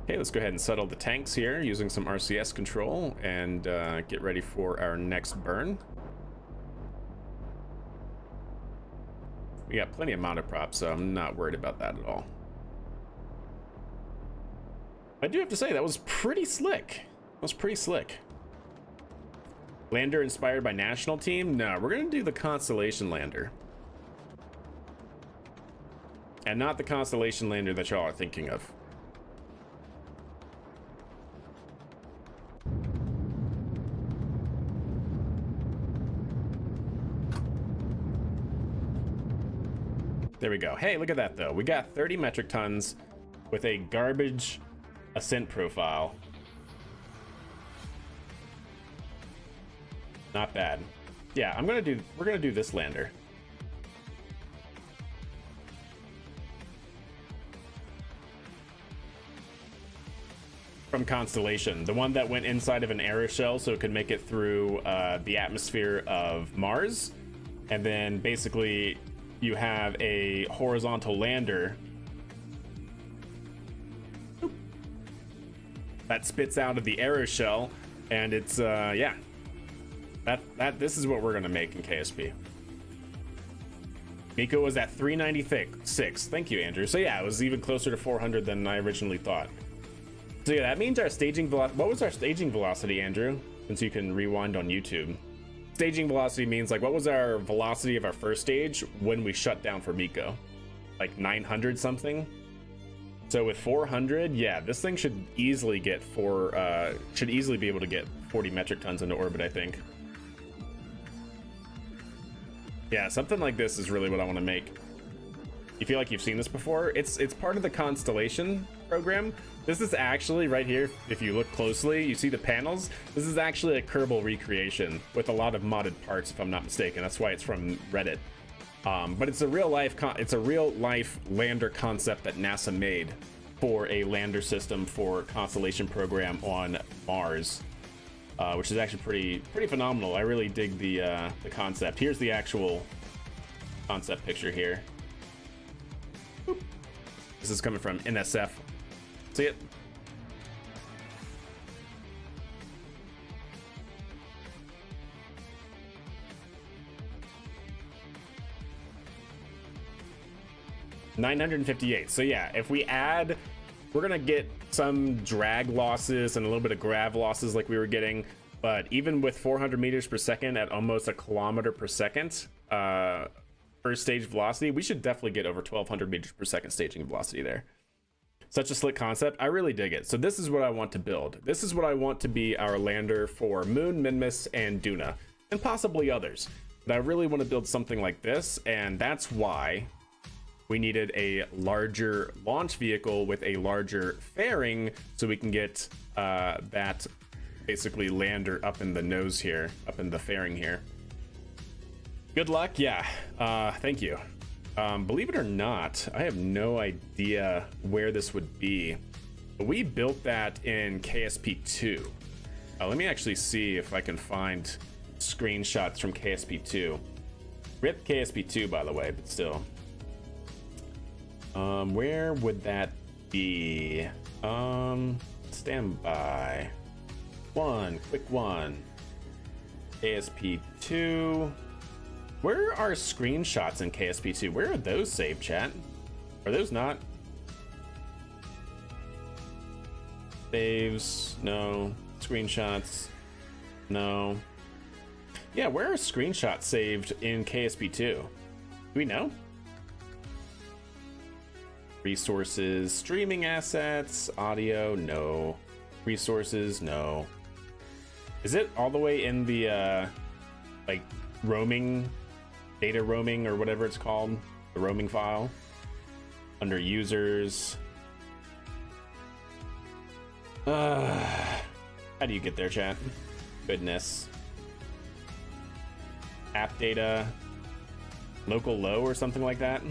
Okay, let's go ahead and settle the tanks here using some RCS control and get ready for our next burn. We got plenty of mounted props, so I'm not worried about that at all. I do have to say, that was pretty slick. That was pretty slick. Lander inspired by National Team? No, we're gonna do the Constellation Lander. And not the Constellation Lander that y'all are thinking of. There we go. Hey, look at that though. We got 30 metric tons with a garbage ascent profile. Not bad. Yeah, we're gonna do this lander. From Constellation, the one that went inside of an aeroshell so it could make it through the atmosphere of Mars, and then basically you have a horizontal lander that spits out of the aeroshell, and it's yeah, this is what we're gonna make in KSP. Miko was at 396. Thank you, Andrew. So yeah, it was even closer to 400 than I originally thought. So yeah, that means our staging velocity. What was our staging velocity, Andrew? Since you can rewind on YouTube. Staging velocity means like, what was our velocity of our first stage when we shut down for Miko? Like 900 something. So with 400, yeah, this thing should easily get should easily be able to get 40 metric tons into orbit, I think. Yeah, something like this is really what I want to make. You feel like you've seen this before? It's part of the Constellation program. This is actually right here, if you look closely, you see the panels. This is actually a Kerbal recreation with a lot of modded parts, if I'm not mistaken. That's why it's from Reddit. But it's a real life lander concept that NASA made for a lander system for Constellation program on Mars, which is actually pretty phenomenal. I really dig the concept. Here's the actual concept picture here. Boop. This is coming from NSF. See it? $958. So yeah, if we add, we're gonna get some drag losses and a little bit of grav losses like we were getting, but even with 400 meters per second at almost a kilometer per second first stage velocity, we should definitely get over 1200 meters per second staging velocity there. Such a slick concept. I really dig it. So this is what I want to build. This is what I want to be our lander for Moon, Minmus, and Duna, and possibly others. But I really want to build something like this, and that's why we needed a larger launch vehicle with a larger fairing so we can get that basically lander up in the nose here, up in the fairing here. Good luck. Yeah, thank you. Believe it or not, I have no idea where this would be. But we built that in KSP 2. Let me actually see if I can find screenshots from KSP 2. Rip KSP 2, by the way, but still. Where would that be? Stand by. Quick one. KSP 2. Where are screenshots in KSP 2? Where are those saved, chat? Are those not? Saves, no. Screenshots, no. Yeah, where are screenshots saved in KSP 2? Do we know? Resources, streaming assets, audio, no. Resources, no. Is it all the way in the like roaming, data roaming, or whatever it's called, the roaming file under users? How do you get there, chat? Goodness. App data, local low or something like that.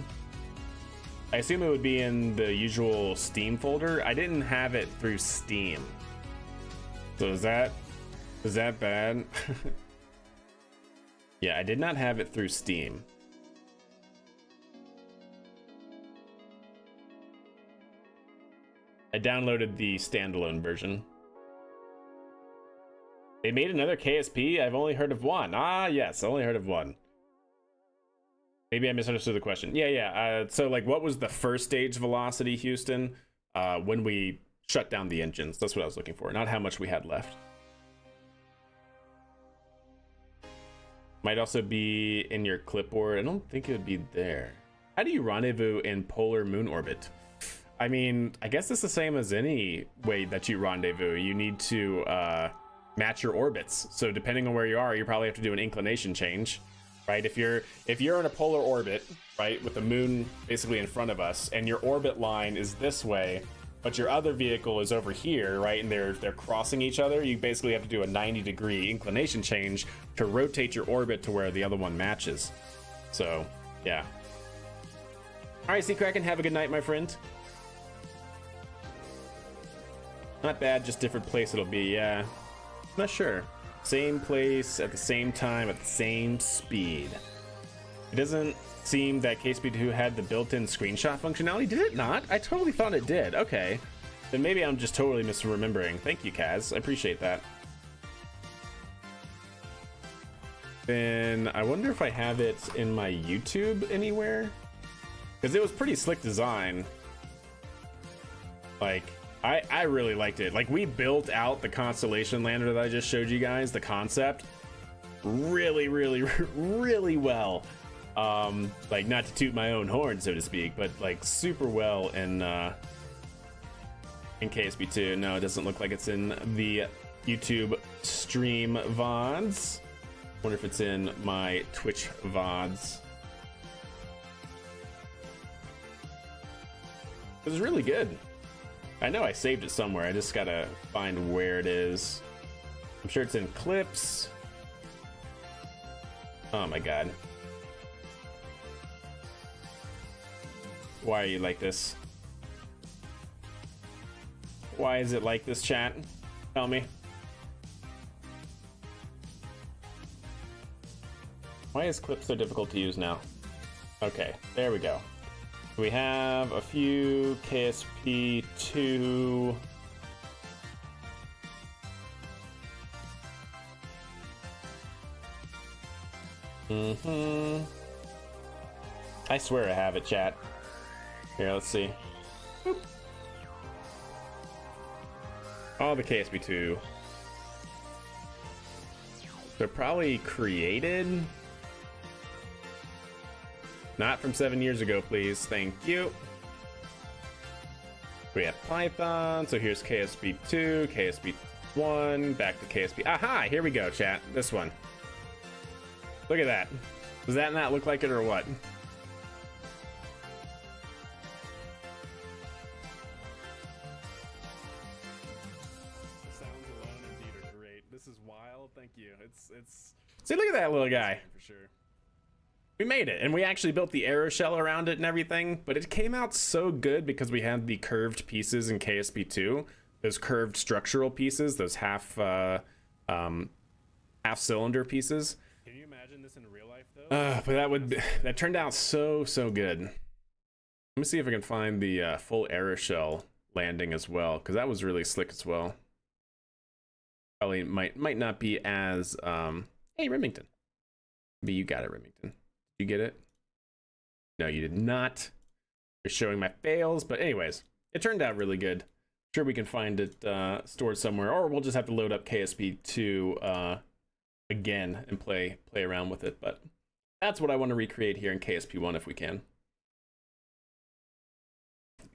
I assume it would be in the usual Steam folder. I didn't have it through Steam. So is that bad? Yeah, I did not have it through Steam. I downloaded the standalone version. They made another KSP? I've only heard of one. Ah, yes, I only heard of one. Maybe I misunderstood the question. Yeah. So, like, what was the first stage velocity, Houston, when we shut down the engines? That's what I was looking for, not how much we had left. Might also be in your clipboard. I don't think it would be there. How do you rendezvous in polar moon orbit? I mean, I guess it's the same as any way that you rendezvous. You need to match your orbits. So depending on where you are, you probably have to do an inclination change. Right, if you're in a polar orbit, right, with the moon basically in front of us, and your orbit line is this way, but your other vehicle is over here, right, and they're crossing each other, you basically have to do a 90-degree inclination change to rotate your orbit to where the other one matches. So, yeah. All right, Sea Kraken, have a good night, my friend. Not bad, just different place it'll be. Yeah, not sure. Same place at the same time at the same speed. It doesn't seem that KSP2 had the built-in screenshot functionality. Did it not? I totally thought it did. Okay, then maybe I'm just totally misremembering. Thank you, Kaz. I appreciate that. then I wonder if I have it in my YouTube anywhere, because it was pretty slick design. Like, I really liked it. Like, we built out the constellation lander that I just showed you guys, the concept, really well. Like, not to toot my own horn, so to speak, but like super well in KSP2. No, it doesn't look like it's in the YouTube stream VODs. Wonder if it's in my Twitch VODs. It was really good. I know I saved it somewhere. I just gotta find where it is. I'm sure it's in clips. Oh my god. Why are you like this? Why is it like this, chat? Tell me. Why is clip so difficult to use now? Okay, there we go. We have a few KSP2. I swear I have it, chat. Here, let's see. Boop. Oh, the KSP2. They're probably created. Not from 7 years ago, please. Thank you. We have Python. So here's KSP2, KSP1, back to KSP. Aha! Here we go, chat. This one. Look at that. Does that not look like it or what? Sounds alone indeed are great. This is wild. Thank you. It's. See, look at that little guy. For sure. We made it, and we actually built the arrow shell around it and everything, but it came out so good because we had the curved pieces in KSP2, those curved structural pieces, those half cylinder pieces. Can you imagine this in real life though? But that turned out so good. Let me see if I can find the full arrow shell landing as well, because that was really slick as well. Probably might not be as hey, Remington. Maybe you got it, Remington. You get it? No, you did not. You're showing my fails, but anyways, it turned out really good. Sure, we can find it stored somewhere, or we'll just have to load up KSP2 again and play around with it. But that's what I want to recreate here in KSP1 if we can.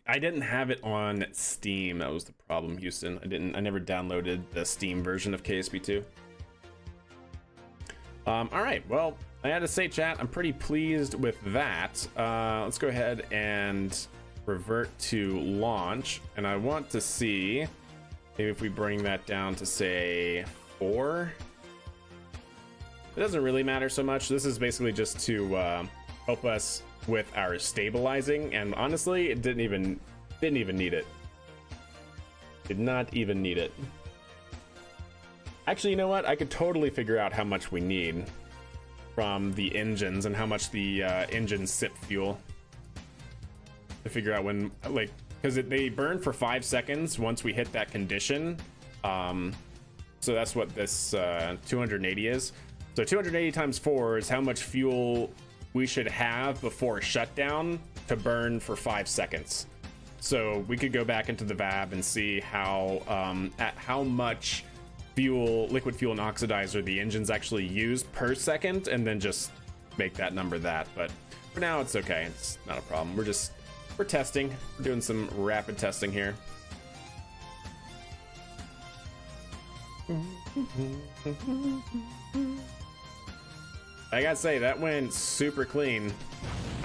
I didn't have it on Steam. That was the problem, Houston. I never downloaded the Steam version of KSP2. All right, well, I had to say, chat, I'm pretty pleased with that. Let's go ahead and revert to launch, and I want to see maybe if we bring that down to say 4. It doesn't really matter so much. This is basically just to help us with our stabilizing, and honestly, it didn't even need it. Did not even need it. Actually, you know what? I could totally figure out how much we need from the engines and how much the engines sip fuel to figure out when, like, because they burn for 5 seconds once we hit that condition. So that's what this 280 is. So 280 times 4 is how much fuel we should have before shutdown to burn for 5 seconds. So we could go back into the VAB and see how at how much fuel, liquid fuel and oxidizer the engines actually use per second, and then just make that number that. But for now, it's okay. It's not a problem. We're testing. We're doing some rapid testing here. I gotta say, that went super clean.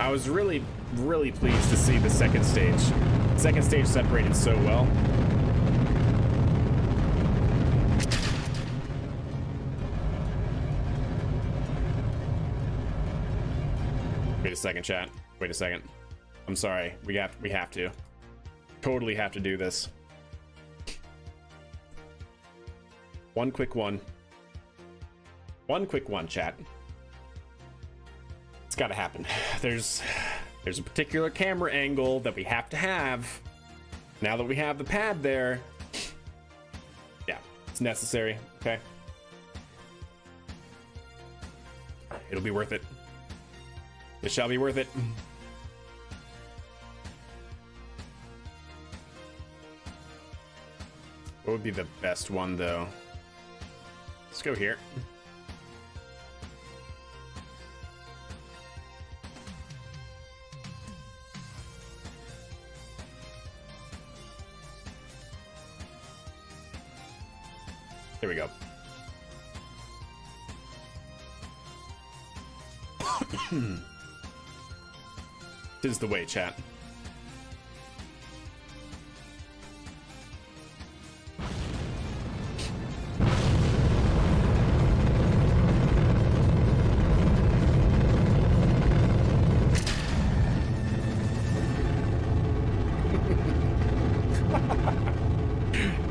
I was really pleased to see the second stage. Second stage separated so well. Wait a second, chat. Wait a second. I'm sorry. We have to. Totally have to do this. One quick one. One quick one, chat. It's gotta happen. There's a particular camera angle that we have to have. Now that we have the pad there. Yeah, it's necessary. Okay. It'll be worth it. It shall be worth it. What would be the best one, though? Let's go here. There we go. Tis the way, chat.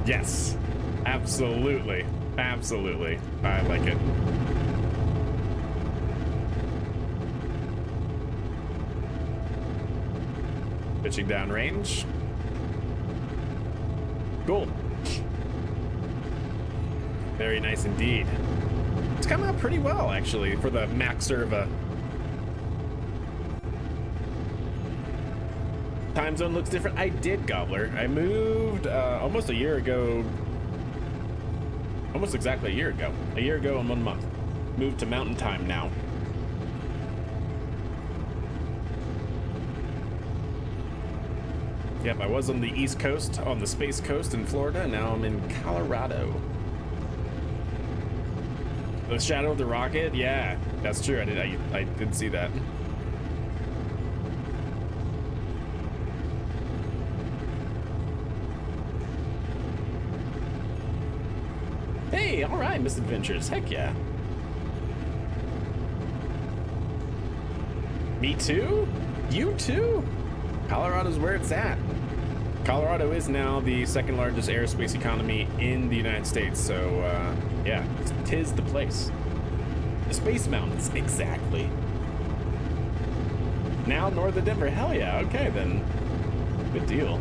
Yes, absolutely. Absolutely. I like it. Pitching down range. Cool. Very nice indeed. It's come out pretty well, actually, for the max serva. Time zone looks different. I did, Gobbler. I moved almost a year ago. Almost exactly a year ago. A year ago and 1 month. Moved to Mountain Time now. Yep, I was on the East Coast, on the Space Coast in Florida, and now I'm in Colorado. The Shadow of the Rocket? Yeah, that's true. I did see that. Hey, all right, misadventures. Heck yeah. Me too? You too? Colorado's where it's at. Colorado is now the second largest aerospace economy in the United States, so yeah, tis the place. The Space Mountains, exactly. Now north of Denver, hell yeah, okay then. Good deal.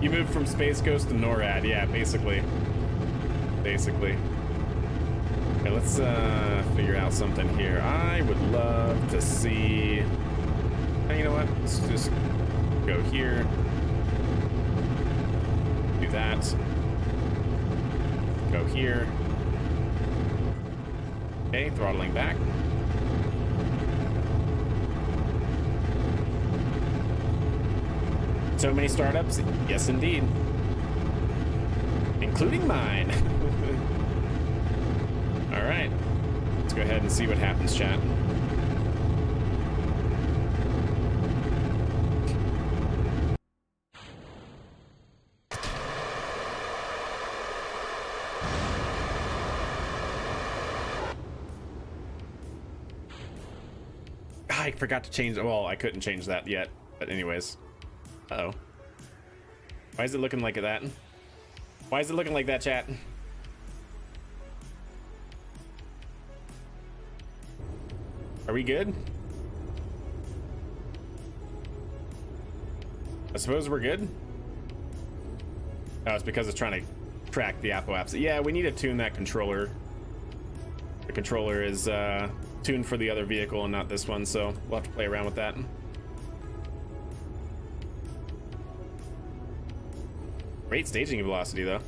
You moved from Space Coast to NORAD, yeah, basically. Basically. Okay, let's figure out something here. I would love to see... You know what? Let's just go here. Do that. Go here. Okay, throttling back. So many startups? Yes, indeed. Including mine. All right. Let's go ahead and see what happens, chat. I forgot to change. Well, I couldn't change that yet. But anyways. Uh-oh. Why is it looking like that? Why is it looking like that, chat? Are we good? I suppose we're good. Oh, it's because it's trying to track the Apple apps. Yeah, we need to tune that controller. The controller is tuned for the other vehicle and not this one, so we'll have to play around with that. Great staging velocity, though.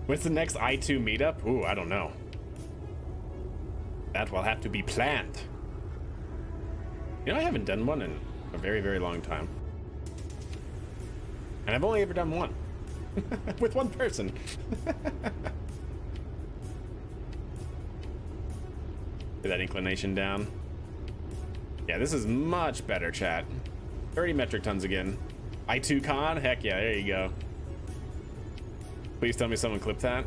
When's the next I2 meetup? Ooh, I don't know. That will have to be planned. You know, I haven't done one in a very, very long time. And I've only ever done one. With one person. Get that inclination down. Yeah, this is much better, chat. 30 metric tons again. I2 con? Heck yeah, there you go. Please tell me someone clipped that.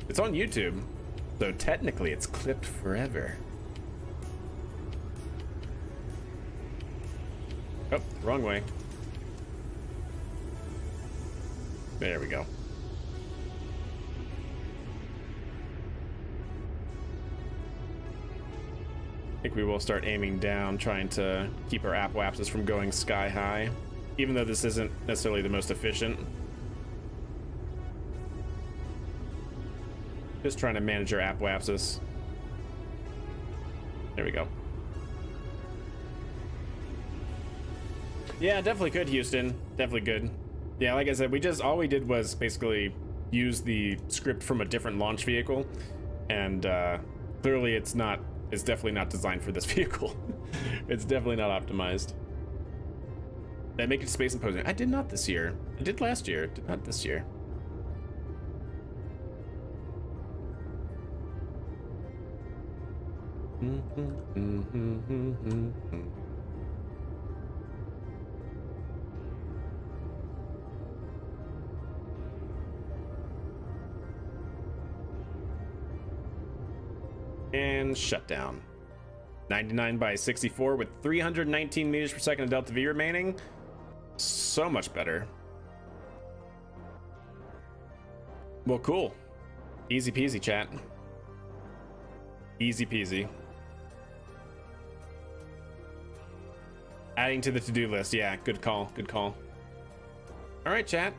It's on YouTube, so technically it's clipped forever. Oh, wrong way. There we go. I think we will start aiming down, trying to keep our apoapsis from going sky high, even though this isn't necessarily the most efficient. Just trying to manage our apoapsis. There we go. Yeah, definitely could, Houston. Definitely good. Yeah, like I said, all we did was basically use the script from a different launch vehicle, and clearly it's definitely not designed for this vehicle. It's definitely not optimized. Did I make it space imposing? I did not this year. I did last year, did not this year. And shutdown. 99 by 64 with 319 meters per second of delta V remaining. So much better. Well, cool. Easy peasy, chat. Easy peasy. Adding to the to-do list. Yeah, good call. Good call. All right, chat.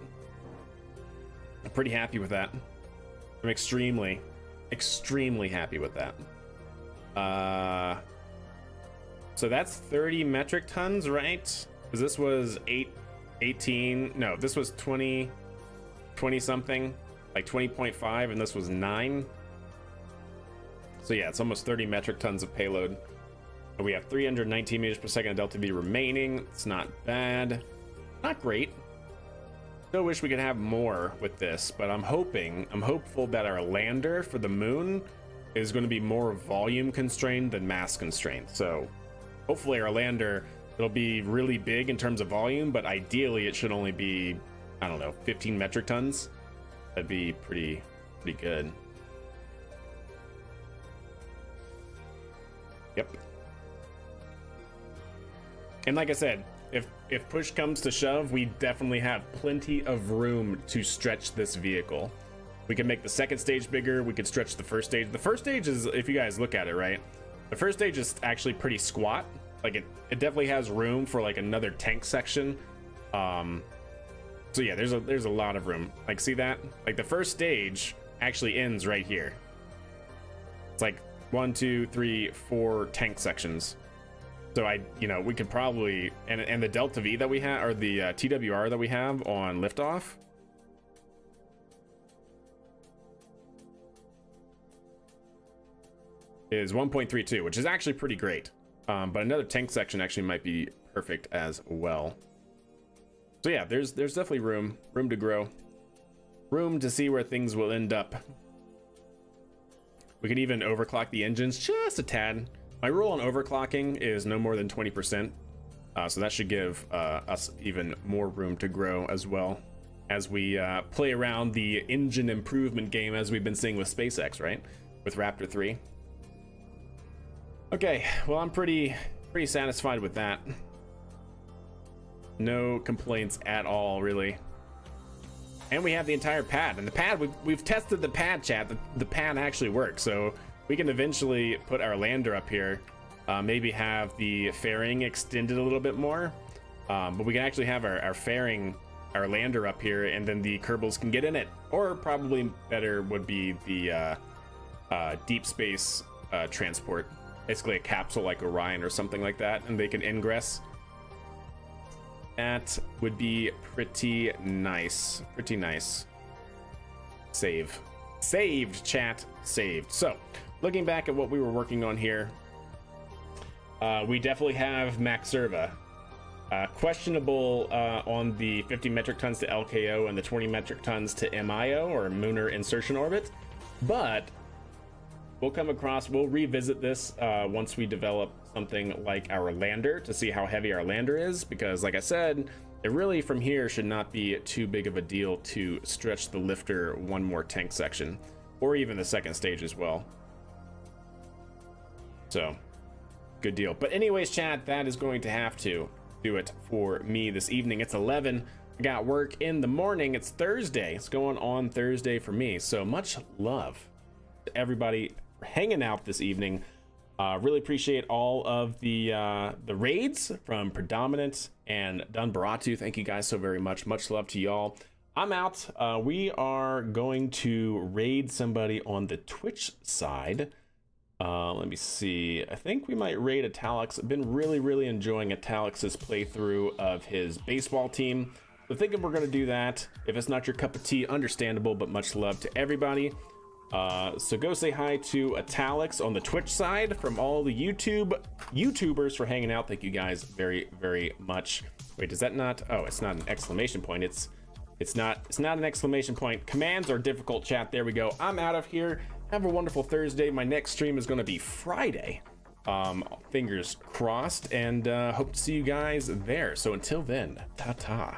I'm pretty happy with that. I'm extremely happy with that. So that's 30 metric tons, right? Because this was 18. No, this was 20 something, like 20.5, and this was 9. So yeah, it's almost 30 metric tons of payload. And we have 319 meters per second of delta V remaining. It's not bad, not great. Still wish we could have more with this, but I'm hopeful that our lander for the moon is going to be more volume constrained than mass constrained. So hopefully our lander, it'll be really big in terms of volume, but ideally it should only be, I don't know, 15 metric tons. That'd be pretty good. Yep. And like I said, if push comes to shove, we definitely have plenty of room to stretch this vehicle. We can make the second stage bigger. We could stretch the first stage. The first stage is, if you guys look at it, right? The first stage is actually pretty squat. Like it definitely has room for like another tank section. So yeah, there's a lot of room. Like, see that? Like the first stage actually ends right here. It's like 1, 2, 3, 4 tank sections. So we could probably, and the Delta V that we have, or the TWR that we have on liftoff, is 1.32, which is actually pretty great. But another tank section actually might be perfect as well. So yeah, there's definitely room to grow, room to see where things will end up. We could even overclock the engines just a tad. My rule on overclocking is no more than 20%, so that should give us even more room to grow as well as we play around the engine improvement game, as we've been seeing with SpaceX, right? With Raptor 3. Okay, well, I'm pretty satisfied with that. No complaints at all, really. And we have the entire pad, and the pad, we've tested the pad, chat. The pad actually works, so we can eventually put our lander up here, maybe have the fairing extended a little bit more, but we can actually have our fairing, our lander up here, and then the Kerbals can get in it. Or probably better would be the deep space transport, basically a capsule like Orion or something like that, and they can ingress. That would be pretty nice. Pretty nice. Saved, chat. Saved. So, looking back at what we were working on here, we definitely have Max Serva. Questionable on the 50 metric tons to LKO and the 20 metric tons to MIO, or Lunar Insertion Orbit. But we'll revisit this once we develop something like our lander to see how heavy our lander is, because like I said, it really from here should not be too big of a deal to stretch the lifter one more tank section, or even the second stage as well. So good deal. But anyways, chat, that is going to have to do it for me this evening. It's 11. I got work in the morning. It's Thursday. It's going on Thursday for me. So much love to everybody hanging out this evening. Really appreciate all of the raids from Predominant and Dunbaratu. Thank you guys so very much. Much love to y'all. I'm out. We are going to raid somebody on the Twitch side. Let me see. I think we might raid Italix. I've been really enjoying Italix's playthrough of his baseball team. So thinking we're going to do that. If it's not your cup of tea, understandable, but much love to everybody. So go say hi to Italix on the Twitch side. From all the YouTubers for hanging out. Thank you guys very much. Wait, does that not? Oh, it's not an exclamation point. It's not an exclamation point. Commands are difficult, chat. There we go. I'm out of here. Have a wonderful Thursday. My next stream is going to be Friday. Fingers crossed, and hope to see you guys there. So until then, ta-ta.